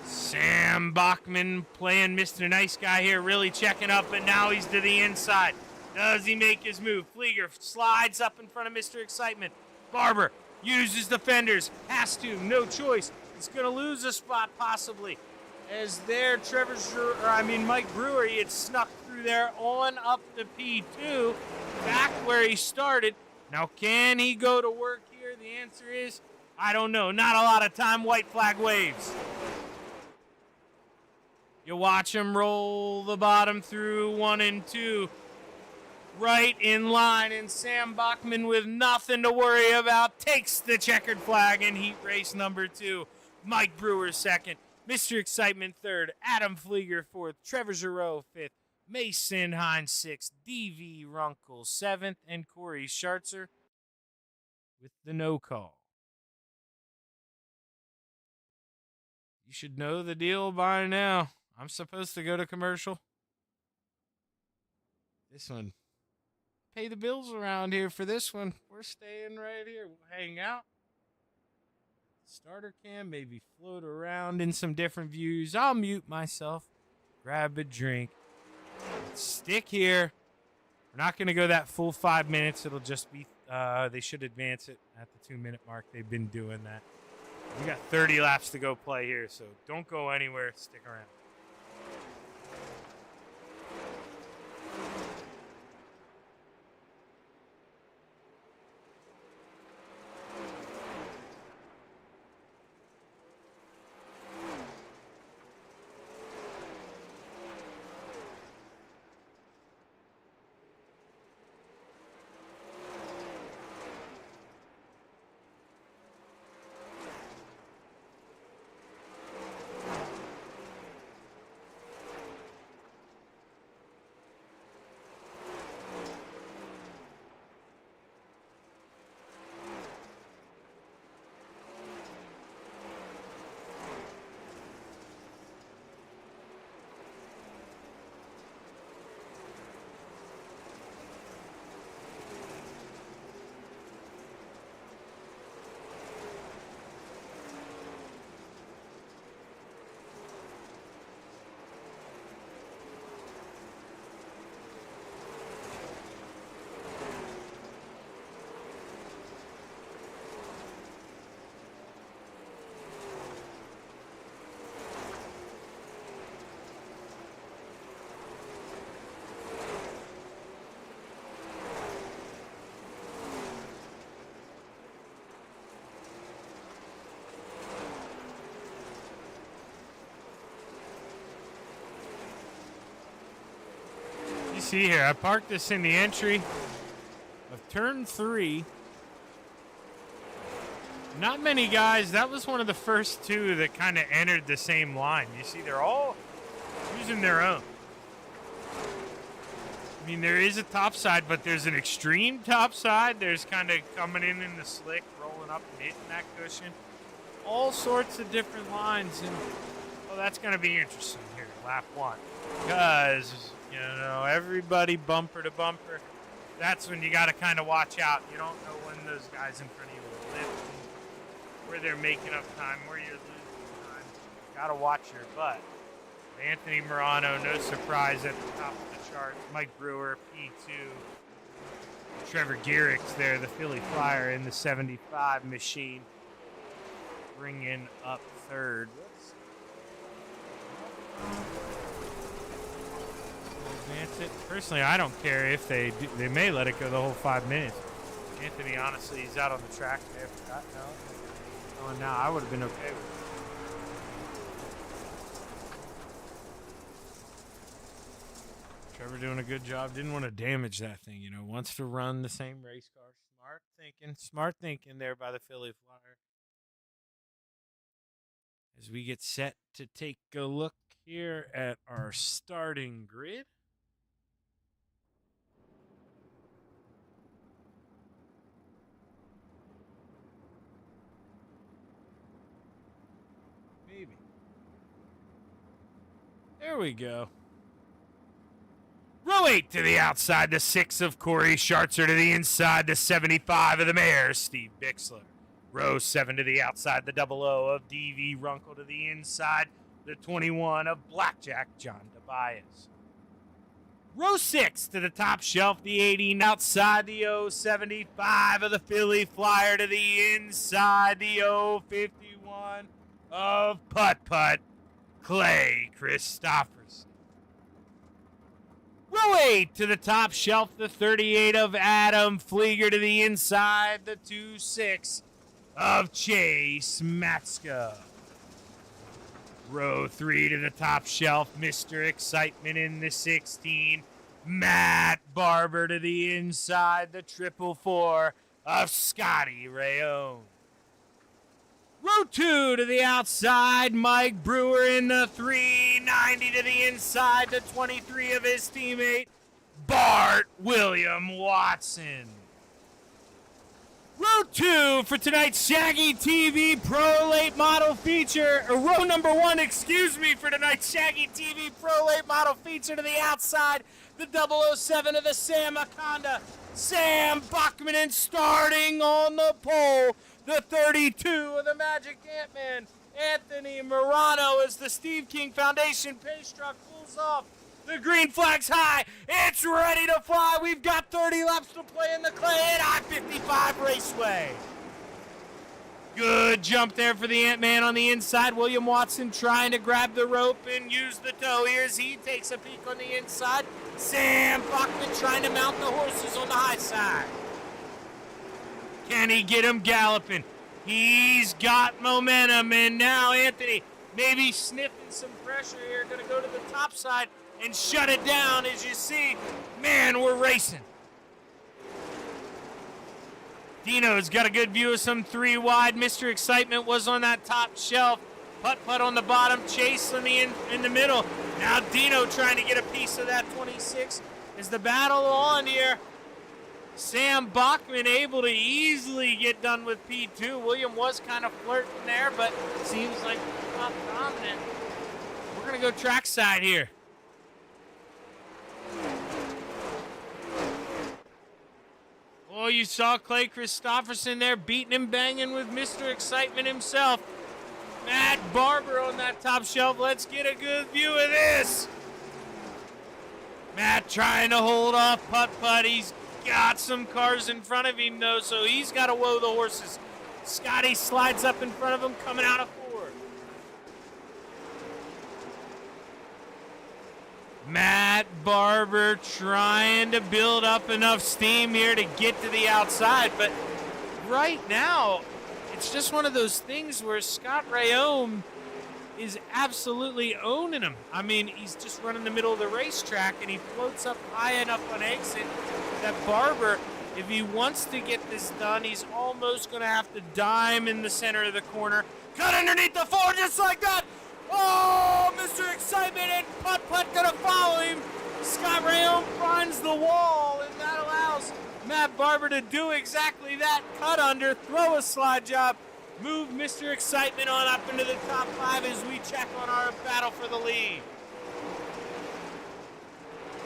Sam Bachman playing Mr. Nice Guy here, really checking up, but now he's to the inside. Does he make his move? Flieger slides up in front of Mr. Excitement. Barber uses the fenders, has to, no choice. He's going to lose a spot possibly. As there, Mike Brewer, he had snuck through there on up to P2, back where he started. Now, can he go to work here? The answer is, I don't know. Not a lot of time. White flag waves. You watch him roll the bottom through 1 and 2. Right in line, and Sam Bachman, with nothing to worry about, takes the checkered flag in heat race number 2. Mike Brewer 2nd. Mr. Excitement 3rd. Adam Flieger 4th. Trevor Giroux 5th. Mason Hines 6th. D.V. Runkle 7th. And Corey Schartzer with the no call. You should know the deal by now. I'm supposed to go to commercial. This one. Pay the bills around here for this one. We're staying right here. We'll hang out. Starter cam, maybe float around in some different views. I'll mute myself. Grab a drink. Stick here. We're not going to go that full 5 minutes. It'll just be, they should advance it at the 2-minute mark. They've been doing that. We got 30 laps to go play here, so don't go anywhere. Stick around. see here. I parked this in the entry of turn 3. Not many guys. That was one of the first two that kind of entered the same line. You see, they're all using their own. I mean, there is a top side, but there's an extreme top side. There's kind of coming in the slick, rolling up and hitting that cushion. All sorts of different lines. And, well, that's going to be interesting here, lap 1. Because, you know, everybody bumper to bumper. That's when you got to kind of watch out. You don't know when those guys in front of you will lift, where they're making up time, where you're losing time. Got to watch your butt. Anthony Morano, no surprise at the top of the chart. Mike Brewer, P2. Trevor Gehrig's there, the Philly Flyer in the 75 machine. Bringing up third. Advance it. Personally, I don't care if they do. They may let it go the whole 5 minutes. Anthony, honestly, he's out on the track. They have forgotten now. Oh, now I would have been okay with it. Trevor doing a good job. Didn't want to damage that thing, you know. Wants to run the same race car. Smart thinking there by the Philly Flyer. As we get set to take a look here at our starting grid. Maybe. There we go. Row 8 to the outside, the 6 of Corey Schartzer to the inside, the 75 of the Mayor, Steve Bixler. Row 7 to the outside, the 00 of D.V. Runkle to the inside, the 21 of Blackjack, John Tobias. Row 6 to the top shelf, the 18 outside, the 075 of the Philly Flyer to the inside, the 051 of Putt Putt, Clay Christopherson. Row 8 to the top shelf, the 38 of Adam Flieger to the inside, the 26 of Chase Matska. Row 3 to the top shelf, Mr. Excitement in the 16, Matt Barber to the inside, the 444 of Scotty Rayone. Row 2 to the outside, Mike Brewer in the 390 to the inside, the 23 of his teammate, Bart William Watson. Row 2 for tonight's Shaggy TV Pro Late Model Feature, or row number 1, excuse me, for tonight's Shaggy TV Pro Late Model Feature to the outside, the 007 of the Sam Akonda, Sam Bachman, starting on the pole, the 32 of the Magic Ant-Man, Anthony Morano, as the Steve King Foundation pace truck pulls off. The green flag's high. It's ready to fly. We've got 30 laps to play in the Clay at I-55 Raceway. Good jump there for the Ant-Man on the inside. William Watson trying to grab the rope and use the tow here as he takes a peek on the inside. Sam Bachman trying to mount the horses on the high side. Can he get him galloping? He's got momentum, and now Anthony maybe sniffing some pressure here. Going to go to the top side and shut it down. As you see, man, we're racing. Dino's got a good view of some 3 wide. Mr. Excitement was on that top shelf. Putt-Putt on the bottom, Chase in the middle. Now Dino trying to get a piece of that 26. Is the battle on here? Sam Bachman able to easily get done with P2. William was kind of flirting there, but seems like not dominant. We're going to go trackside here. Oh, you saw Clay Christopherson there beating and banging with Mr. Excitement himself. Matt Barber on that top shelf. Let's get a good view of this. Matt trying to hold off Putt-Putt. He's got some cars in front of him, though, so he's got to woe the horses. Scotty slides up in front of him, coming out of 4. Matt Barber trying to build up enough steam here to get to the outside, but right now, it's just one of those things where Scott Rayome is absolutely owning him. I mean, he's just running the middle of the racetrack, and he floats up high enough on exit that Barber, if he wants to get this done, he's almost going to have to dime in the center of the corner. Cut underneath the four just like that. Oh, Mr. Excitement, and Putt going to follow him. Scott Rayon finds the wall, and that allows Matt Barber to do exactly that. Cut under, throw a slide job, move Mr. Excitement on up into the top 5 as we check on our battle for the lead.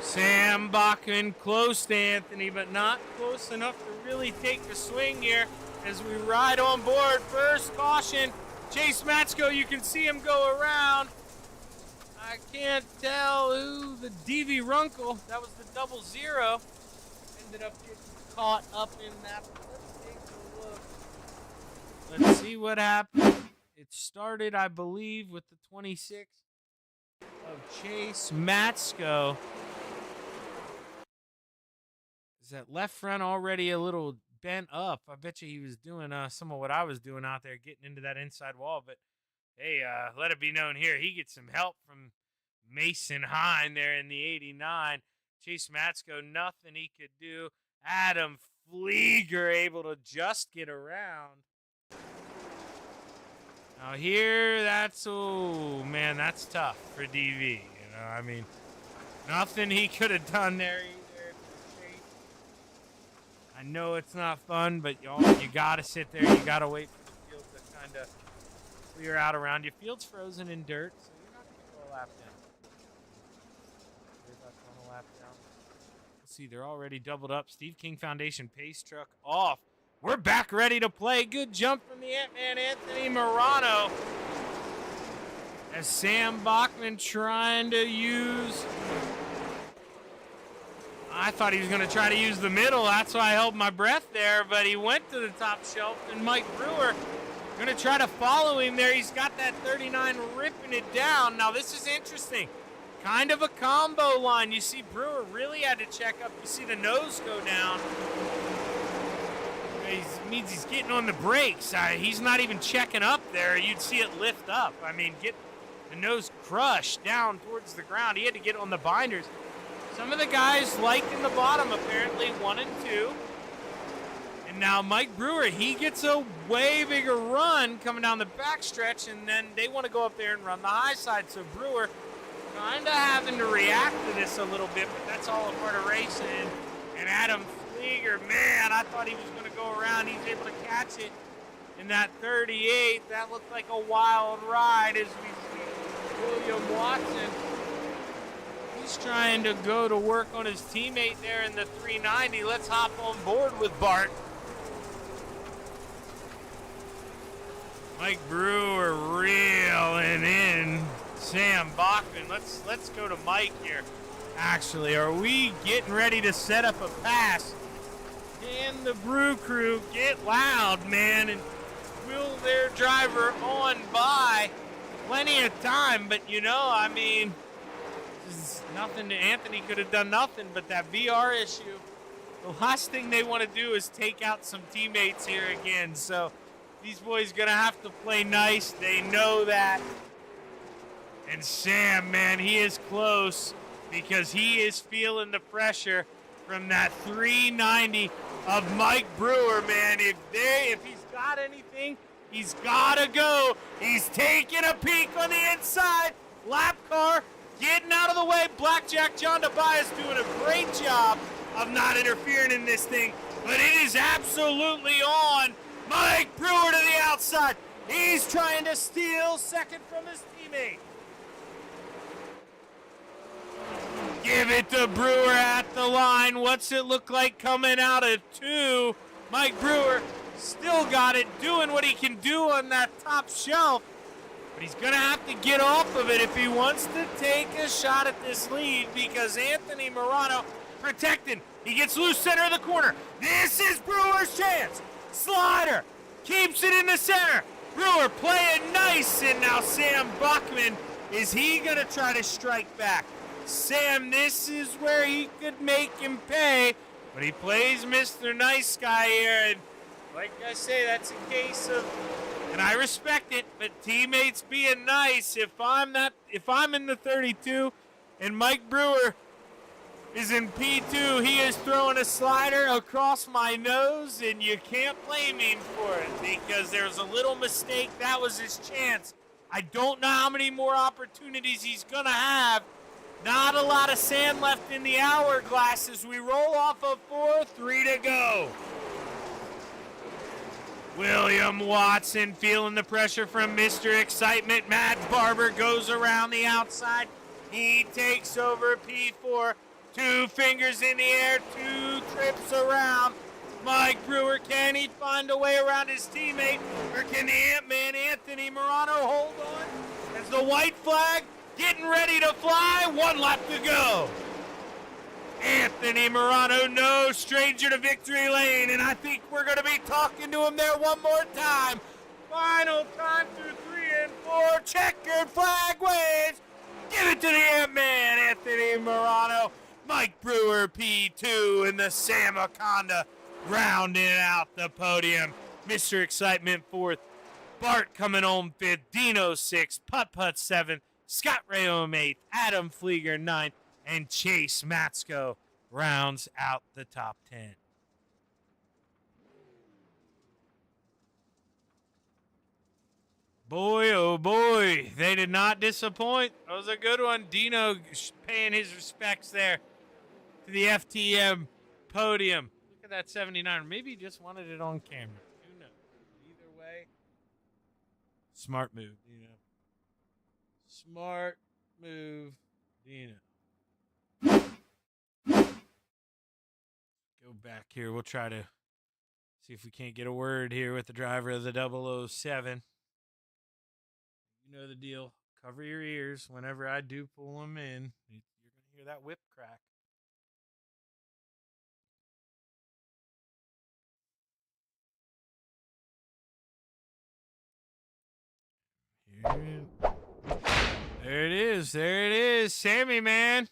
Sam Bachman close to Anthony, but not close enough to really take a swing here as we ride on board. First caution, Chase Matsko, you can see him go around. I can't tell who the DV Runkle, that was the 00, ended up getting caught up in that. Let's take a look. Let's see what happened. It started, I believe, with the 26 of Chase Matsko. Is that left front already a little bent up? I bet you he was doing some of what I was doing out there, getting into that inside wall. But hey, let it be known here, he gets some help from Mason Hine there in the 89. Chase Matsko, nothing he could do. Adam Flieger able to just get around. Now here, oh man, that's tough for DV. You know, I mean, nothing he could have done there either. I know it's not fun, but you got to sit there. You got to wait for the field to kind of clear out around you. Field's frozen in dirt, so you're not going to go a lap down. You're about going a lap down. Let's see, they're already doubled up. Steve King Foundation pace truck off. We're back ready to play. Good jump from the Ant-Man, Anthony Morano. As Sam Bachman trying to use... I thought he was going to try to use the middle. That's why I held my breath there, but he went to the top shelf, and Mike Brewer going to try to follow him there. He's got that 39 ripping it down. Now, this is interesting. Kind of a combo line. You see Brewer really had to check up. You see the nose go down. It means he's getting on the brakes. He's not even checking up there. You'd see it lift up. I mean, get the nose crushed down towards the ground. He had to get on the binders. Some of the guys liked in the bottom, apparently, 1 and 2. And now Mike Brewer, he gets a way bigger run coming down the backstretch, and then they want to go up there and run the high side. So Brewer kind of having to react to this a little bit, but that's all a part of racing. And Adam Flieger, man, I thought he was going to go around. He's able to catch it in that 38. That looked like a wild ride as we see William Watson. He's trying to go to work on his teammate there in the 390. Let's hop on board with Bart. Mike Brewer reeling in Sam Bachman. Let's go to Mike here. Actually, are we getting ready to set up a pass? Can the Brew Crew get loud, man? And will their driver on by? Plenty of time, but you know, I mean, nothing. Anthony could have done nothing, but that VR issue, the last thing they want to do is take out some teammates here again. So these boys going to have to play nice. They know that. And Sam, man, he is close because he is feeling the pressure from that 390 of Mike Brewer, man. If he's got anything, he's got to go. He's taking a peek on the inside. Lap car getting out of the way. Blackjack John Tobias doing a great job of not interfering in this thing. But it is absolutely on. Mike Brewer to the outside. He's trying to steal second from his teammate. Give it to Brewer at the line. What's it look like coming out of 2? Mike Brewer still got it, doing what he can do on that top shelf. But he's going to have to get off of it if he wants to take a shot at this lead because Anthony Morano protecting. He gets loose center of the corner. This is Brewer's chance. Slider keeps it in the center. Brewer playing nice, and now Sam Bachman, is he going to try to strike back? Sam, this is where he could make him pay, but he plays Mr. Nice Guy here, and like I say, that's a case of And I respect it, but teammates being nice. If I'm in the 32 and Mike Brewer is in P2, he is throwing a slider across my nose, and you can't blame him for it because there's a little mistake. That was his chance. I don't know how many more opportunities he's going to have. Not a lot of sand left in the hourglass as we roll off of 4, 3 to go. William Watson feeling the pressure from Mr. Excitement. Matt Barber goes around the outside. He takes over P4. 2 fingers in the air, 2 trips around. Mike Brewer, can he find a way around his teammate? Or can the Ant-Man Anthony Morano hold on? As the white flag getting ready to fly, 1 lap to go. Anthony Morano, no stranger to victory lane, and I think we're going to be talking to him there one more time. Final time through 3 and 4, checkered flag waves. Give it to the Ant-Man, Anthony Morano. Mike Brewer, P2, and the Sam Akonda rounding out the podium. Mr. Excitement 4th, Bart coming home 5th, Dino 6th, Putt 7th, Scott Rayom 8th, Adam Flieger 9th, and Chase Matsko rounds out the top 10. Boy, oh boy, they did not disappoint. That was a good one. Dino paying his respects there to the FTM podium. Look at that 79. Maybe he just wanted it on camera. Who knows? Either way, smart move, Dino. Smart move, Dino. Go back here. We'll try to see if we can't get a word here with the driver of the 007. You know the deal. Cover your ears whenever I do pull them in. You're going to hear that whip crack. There it is. There it is. Sammy, man.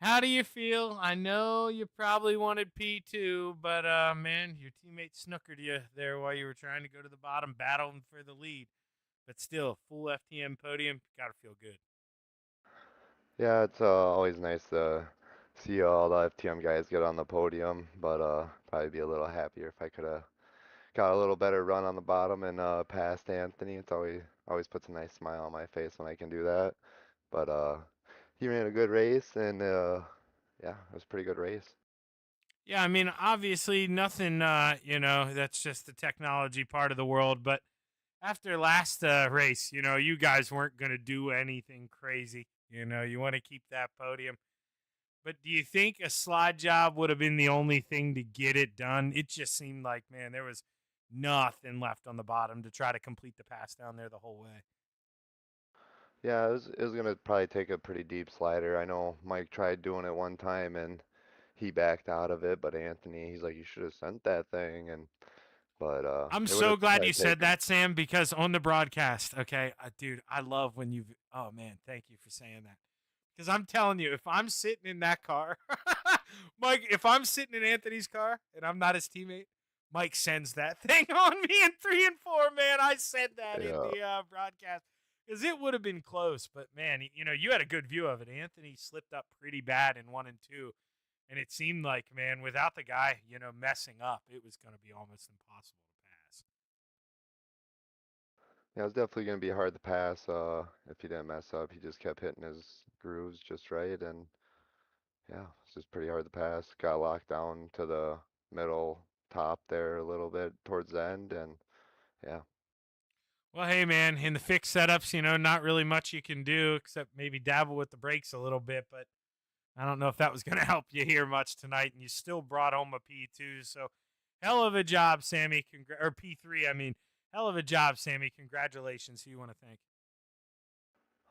How do you feel? I know you probably wanted P2, but, man, your teammate snookered you there while you were trying to go to the bottom, battling for the lead. But still, full FTM podium, got to feel good. Yeah, it's always nice to see all the FTM guys get on the podium, but probably be a little happier if I could have got a little better run on the bottom and passed Anthony. It's always puts a nice smile on my face when I can do that. But he ran a good race, and yeah, it was a pretty good race. Yeah, I mean, obviously nothing, that's just the technology part of the world. But after last race, you guys weren't going to do anything crazy. You want to keep that podium. But do you think a slide job would have been the only thing to get it done? It just seemed like, man, there was nothing left on the bottom to try to complete the pass down there the whole way. Yeah, it was gonna probably take a pretty deep slider. I know Mike tried doing it one time and he backed out of it, but Anthony, he's like, you should have sent that thing, but I'm so glad you said that, Sam, because on the broadcast, okay, dude, I love when you've. Oh man, thank you for saying that. Because I'm telling you, if I'm sitting in that car, Mike, if I'm sitting in Anthony's car and I'm not his teammate, Mike sends that thing on me in 3 and 4. Man, I said that in the broadcast. Because it would have been close, but man, you had a good view of it. Anthony slipped up pretty bad in 1 and 2, and it seemed like, man, without the guy, messing up, it was going to be almost impossible to pass. Yeah, it was definitely going to be hard to pass if he didn't mess up. He just kept hitting his grooves just right, and yeah, it's just pretty hard to pass. Got locked down to the middle top there a little bit towards the end, and yeah. Well, hey, man, in the fixed setups, not really much you can do except maybe dabble with the brakes a little bit, but I don't know if that was going to help you here much tonight, and you still brought home a P2, so hell of a job, Sammy, or P3, I mean, hell of a job, Sammy, congratulations. Who you want to thank?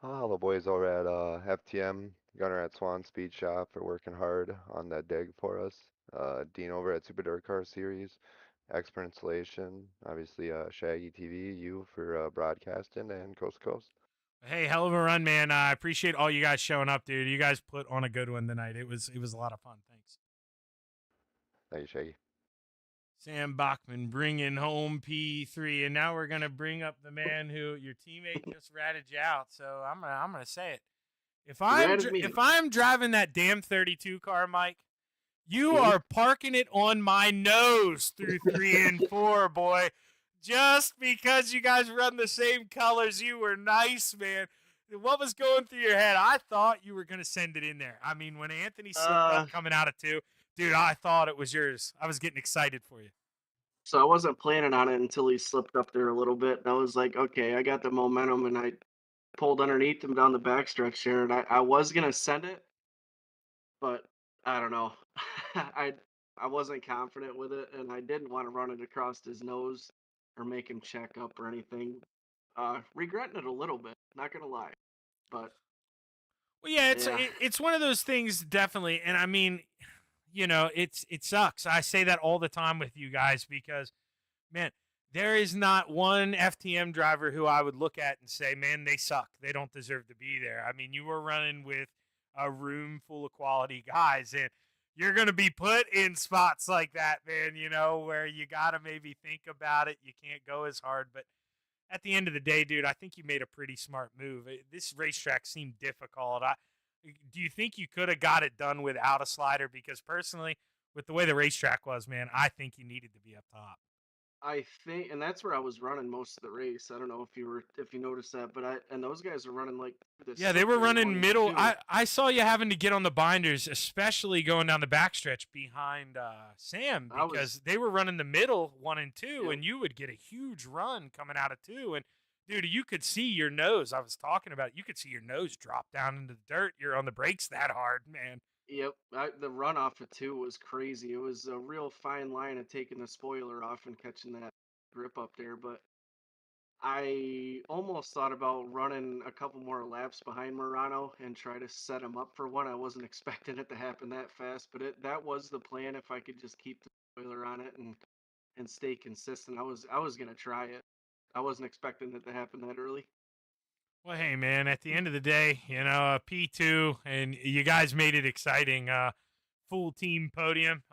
All the boys over at FTM, Gunner at Swan Speed Shop for working hard on that dig for us, Dean over at Super Dirt Car Series, Expert Installation, obviously Shaggy TV, you for broadcasting, and Coast to Coast. Hey, hell of a run, man. I appreciate all you guys showing up, dude. You guys put on a good one tonight. It was a lot of fun. Thanks. Thank you, Shaggy. Sam Bachman bringing home P3, and now we're gonna bring up the man who your teammate just ratted you out. So I'm gonna say it. If I'm driving that damn 32 car, Mike, you are parking it on my nose through 3 and 4, boy. Just because you guys run the same colors, you were nice, man. What was going through your head? I thought you were going to send it in there. I mean, when Anthony slipped up coming out of 2, dude, I thought it was yours. I was getting excited for you. So I wasn't planning on it until he slipped up there a little bit. And I was like, okay, I got the momentum, and I pulled underneath him down the backstretch there. And I was going to send it, but I don't know. I wasn't confident with it, and I didn't want to run it across his nose or make him check up or anything. Regretting it a little bit, not gonna lie, but well, yeah, it's one of those things, definitely. And I mean, it sucks. I say that all the time with you guys because, man, there is not one FTM driver who I would look at and say, man, they suck. They don't deserve to be there. I mean, you were running with a room full of quality guys, and you're going to be put in spots like that, man, where you got to maybe think about it. You can't go as hard. But at the end of the day, dude, I think you made a pretty smart move. This racetrack seemed difficult. Do you think you could have got it done without a slider? Because personally, with the way the racetrack was, man, I think you needed to be up top. I think, and that's where I was running most of the race. I don't know if you noticed that, but those guys are running like this. Yeah, they were running middle. I saw you having to get on the binders, especially going down the backstretch behind Sam, because they were running the middle 1 and 2, and you would get a huge run coming out of 2. And dude, you could see your nose. I was talking about it. You could see your nose drop down into the dirt. You're on the brakes that hard, man. Yep, the runoff of 2 was crazy. It was a real fine line of taking the spoiler off and catching that grip up there. But I almost thought about running a couple more laps behind Murano and try to set him up for one. I wasn't expecting it to happen that fast, but that was the plan. If I could just keep the spoiler on it and stay consistent, I was gonna try it. I wasn't expecting it to happen that early. Well, hey, man, at the end of the day, P2, and you guys made it exciting. Full team podium.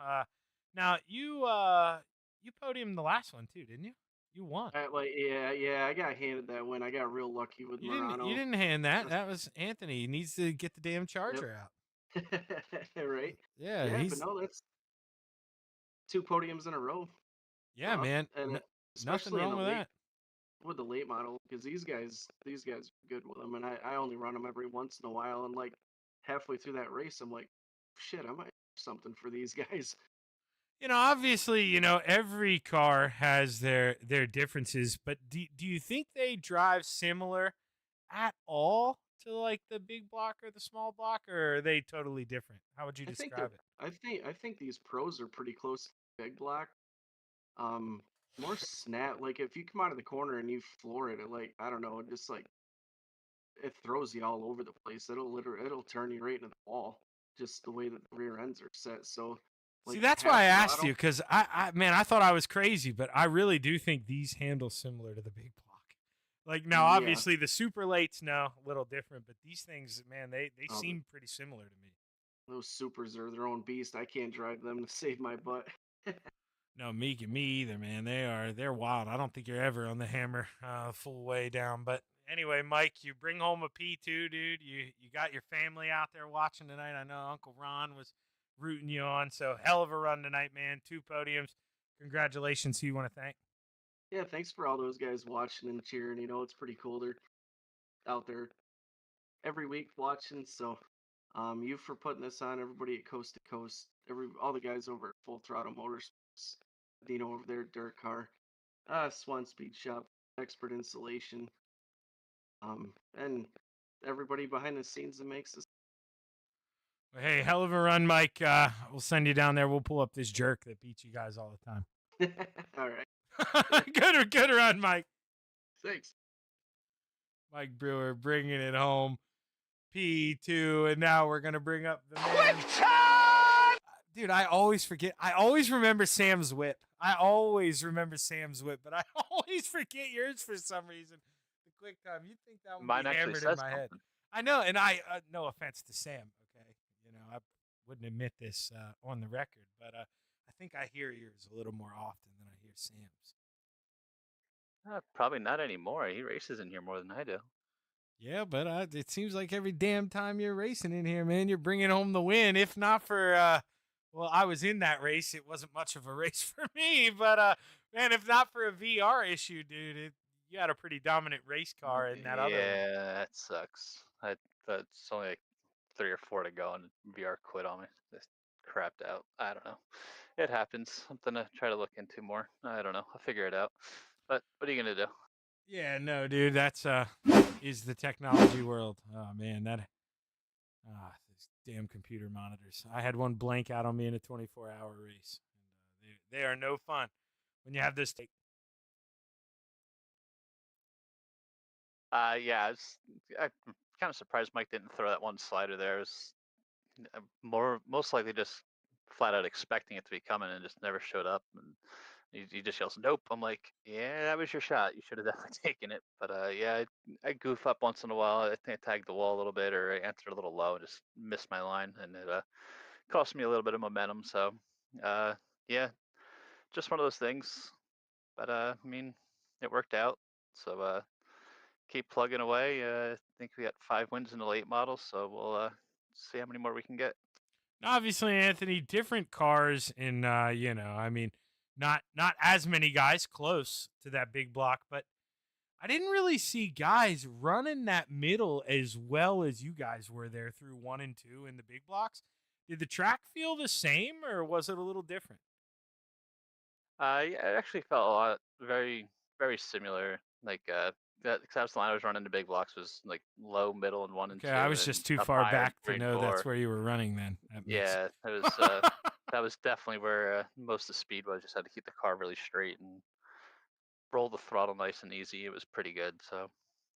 Now, you podiumed the last one, too, didn't you? You won. Yeah, I got handed that win. I got real lucky with Murano. You didn't hand that. That was Anthony. He needs to get the damn charger out. Right? Yeah, but no, that's 2 podiums in a row. Yeah, man. And nothing wrong with that. With the late model, because these guys are good with them, and I only run them every once in a while, and like halfway through that race I'm like, shit, I might do something for these guys. Obviously, every car has their differences, but do you think they drive similar at all to like the big block or the small block, or are they totally different? How would you describe it? I think these pros are pretty close to the big block. More snap, like if you come out of the corner and you floor it, like, I don't know, just like it throws you all over the place. It'll turn you right into the wall, just the way that the rear ends are set. So see, that's why I asked you, because I thought I was crazy, but I really do think these handle similar to the big block. Like, now obviously the super lates, a little different, but these things, man, they seem pretty similar to me. Those supers are their own beast. I can't drive them to save my butt. No, me either, man. They're wild. I don't think you're ever on the hammer full way down. But anyway, Mike, you bring home a P2, dude. You got your family out there watching tonight. I know Uncle Ron was rooting you on. So hell of a run tonight, man. 2 podiums. Congratulations. Who you want to thank? Yeah, thanks for all those guys watching and cheering. It's pretty cool. They're out there every week watching. So you for putting this on, everybody at Coast to Coast, all the guys over at Full Throttle Motorsports, Dino over there at Dirt Car, Swan Speed Shop, Expert Installation, and everybody behind the scenes that makes this. Well, hey, hell of a run, Mike. We'll send you down there. We'll pull up this jerk that beats you guys all the time. All right. Good run, Mike. Thanks. Mike Brewer bringing it home. P2, and now we're going to bring up the man. Dude, I always forget. I always remember Sam's whip. But I always forget yours for some reason. The quick time. You'd think that would be hammered in my head. I know, and no offense to Sam, okay? I wouldn't admit this on the record, but I think I hear yours a little more often than I hear Sam's. Probably not anymore. He races in here more than I do. Yeah, but it seems like every damn time you're racing in here, man, you're bringing home the win. If not for, well, I was in that race. It wasn't much of a race for me, but man, if not for a VR issue, dude, you had a pretty dominant race car in that other one. Yeah, that sucks. That's only like 3 or 4 to go, and VR quit on me. Just crapped out. I don't know. It happens. Something to try to look into more. I don't know. I'll figure it out. But what are you gonna do? Yeah, no, dude, that's is the technology world. Oh man, these damn computer monitors. I had one blank out on me in a 24-hour race. And, they are no fun when you have this take. Yeah, I'm kind of surprised Mike didn't throw that one slider there. It was most likely just flat out expecting it to be coming and just never showed up. And he just yells, "Nope!" I'm like, "Yeah, that was your shot. You should have definitely taken it." But yeah, I goof up once in a while. I think I tagged the wall a little bit, or I answered a little low and just missed my line, and it cost me a little bit of momentum. So yeah, just one of those things. But I mean, it worked out. So keep plugging away. I think we got 5 wins in the late model, so we'll see how many more we can get. Obviously, Anthony, different cars in I mean, not as many guys close to that big block, but I didn't really see guys running that middle as well as you guys were there through 1 and 2 in the big blocks. Did the track feel the same, or was it a little different? Yeah, it actually felt very, very similar. Like that except line I was running the big blocks was like low, middle, and 1 and 2. Okay, I was just too far back to know that's where you were running then. Yeah, it was that was definitely where most of the speed was. Just had to keep the car really straight and roll the throttle nice and easy. It was pretty good. So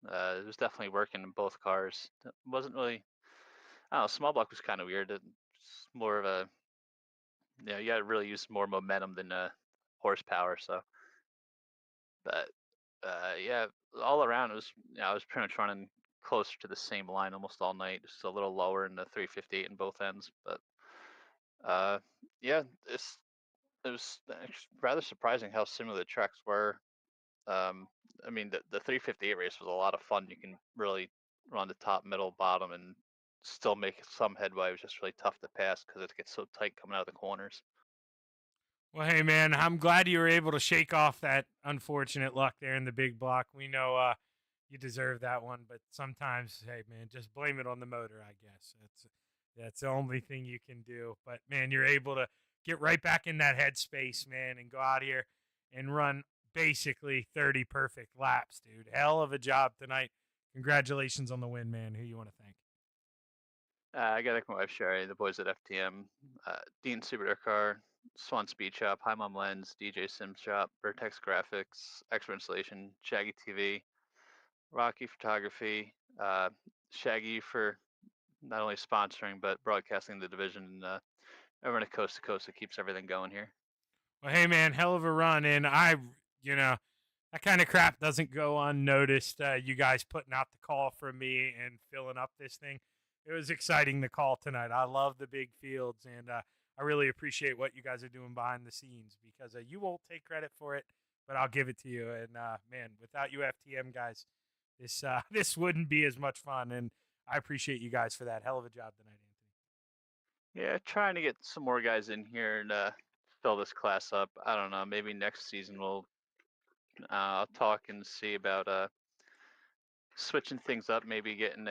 it was definitely working in both cars. It wasn't really, I don't know, small block was kind of weird. It's more of a, you got to really use more momentum than horsepower. So, but yeah, all around it was, I was pretty much running closer to the same line almost all night, just a little lower in the 358 in both ends. But yeah, it was rather surprising how similar the tracks were. I mean, the 358 race was a lot of fun. You can really run the top, middle, bottom, and still make some headway. It was just really tough to pass because it gets so tight coming out of the corners. Well, hey, man, I'm glad you were able to shake off that unfortunate luck there in the big block. We know you deserve that one, but sometimes, hey, man, just blame it on the motor, I guess. That's the only thing you can do. But, man, you're able to get right back in that headspace, man, and go out here and run basically 30 perfect laps, dude. Hell of a job tonight. Congratulations on the win, man. Who you want to thank? I got to thank my wife, Sherry, the boys at FTM, Dean Super Car, Swan Speed Shop, Hi Mom Lens, DJ Sim Shop, Vertex Graphics, Expert Installation, Shaggy TV, Rocky Photography, Shaggy for not only sponsoring but broadcasting the division, and everyone at Coast to Coast that keeps everything going here. Well, hey, man, hell of a run, and that kind of crap doesn't go unnoticed. You guys putting out the call for me and filling up this thing. It was exciting to call tonight. I love the big fields, and I really appreciate what you guys are doing behind the scenes because you won't take credit for it, but I'll give it to you. And, man, without you FTM guys, this wouldn't be as much fun, and I appreciate you guys for that. Hell of a job tonight, Anthony. Yeah, trying to get some more guys in here and fill this class up. I don't know. Maybe next season I'll talk and see about switching things up. Maybe getting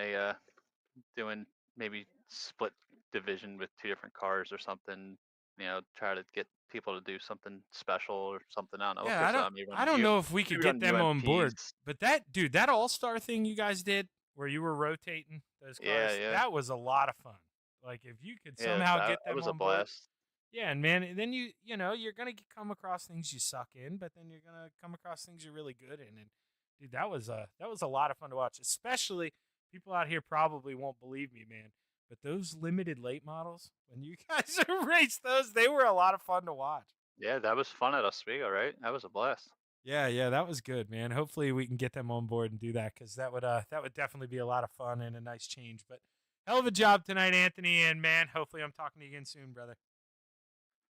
doing maybe split division with 2 different cars or something. Try to get people to do something special or something. I don't know. Yeah, I don't know if we could get them on board. But that All-Star thing you guys did where you were rotating those cars, that was a lot of fun. Like if you could somehow get them on board. That was a blast. Yeah, and man, then you're gonna come across things you suck in, but then you're gonna come across things you're really good in. And dude, that was a lot of fun to watch. Especially people out here probably won't believe me, man. But those limited late models, when you guys raced those, they were a lot of fun to watch. Yeah, that was fun at Oswego, right? That was a blast. Yeah, that was good, man. Hopefully we can get them on board and do that because that would definitely be a lot of fun and a nice change. But hell of a job tonight, Anthony, and man, hopefully I'm talking to you again soon, brother.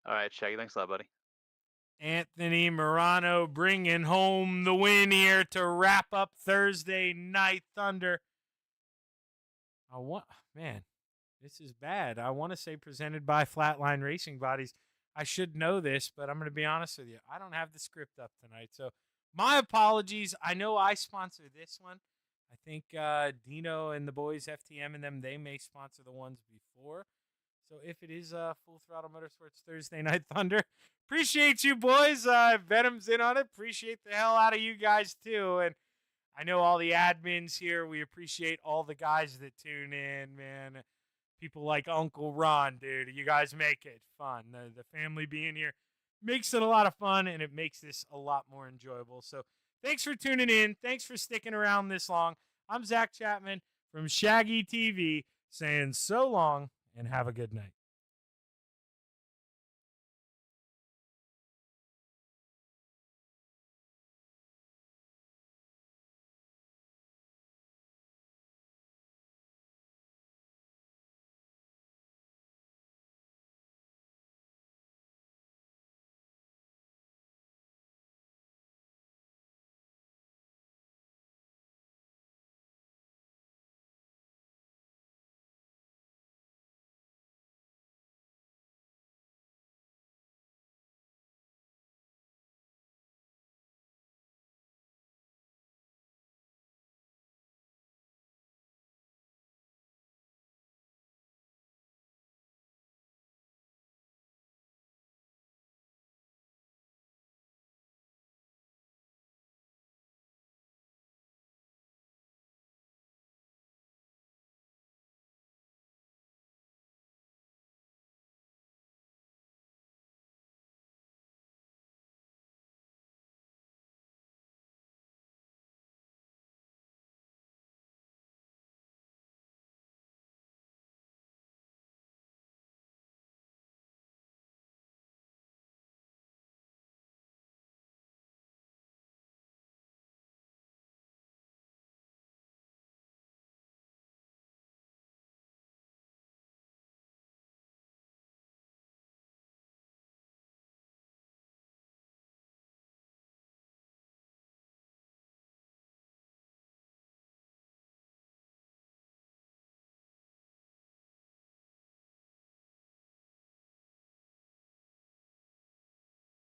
All right, Shaggy. Thanks a lot, buddy. Anthony Morano bringing home the win here to wrap up Thursday Night Thunder. Man, this is bad. I want to say presented by Flatline Racing Bodies. I should know this, but I'm going to be honest with you. I don't have the script up tonight, so my apologies. I know I sponsor this one. I think Dino and the boys, FTM and them, they may sponsor the ones before. So if it is Full Throttle Motorsports Thursday Night Thunder, appreciate you boys. Venom's in on it. Appreciate the hell out of you guys too. And I know all the admins here. We appreciate all the guys that tune in, man. People like Uncle Ron, dude. You guys make it fun. The family being here makes it a lot of fun, and it makes this a lot more enjoyable. So thanks for tuning in. Thanks for sticking around this long. I'm Zach Chapman from Shaggy TV saying so long and have a good night.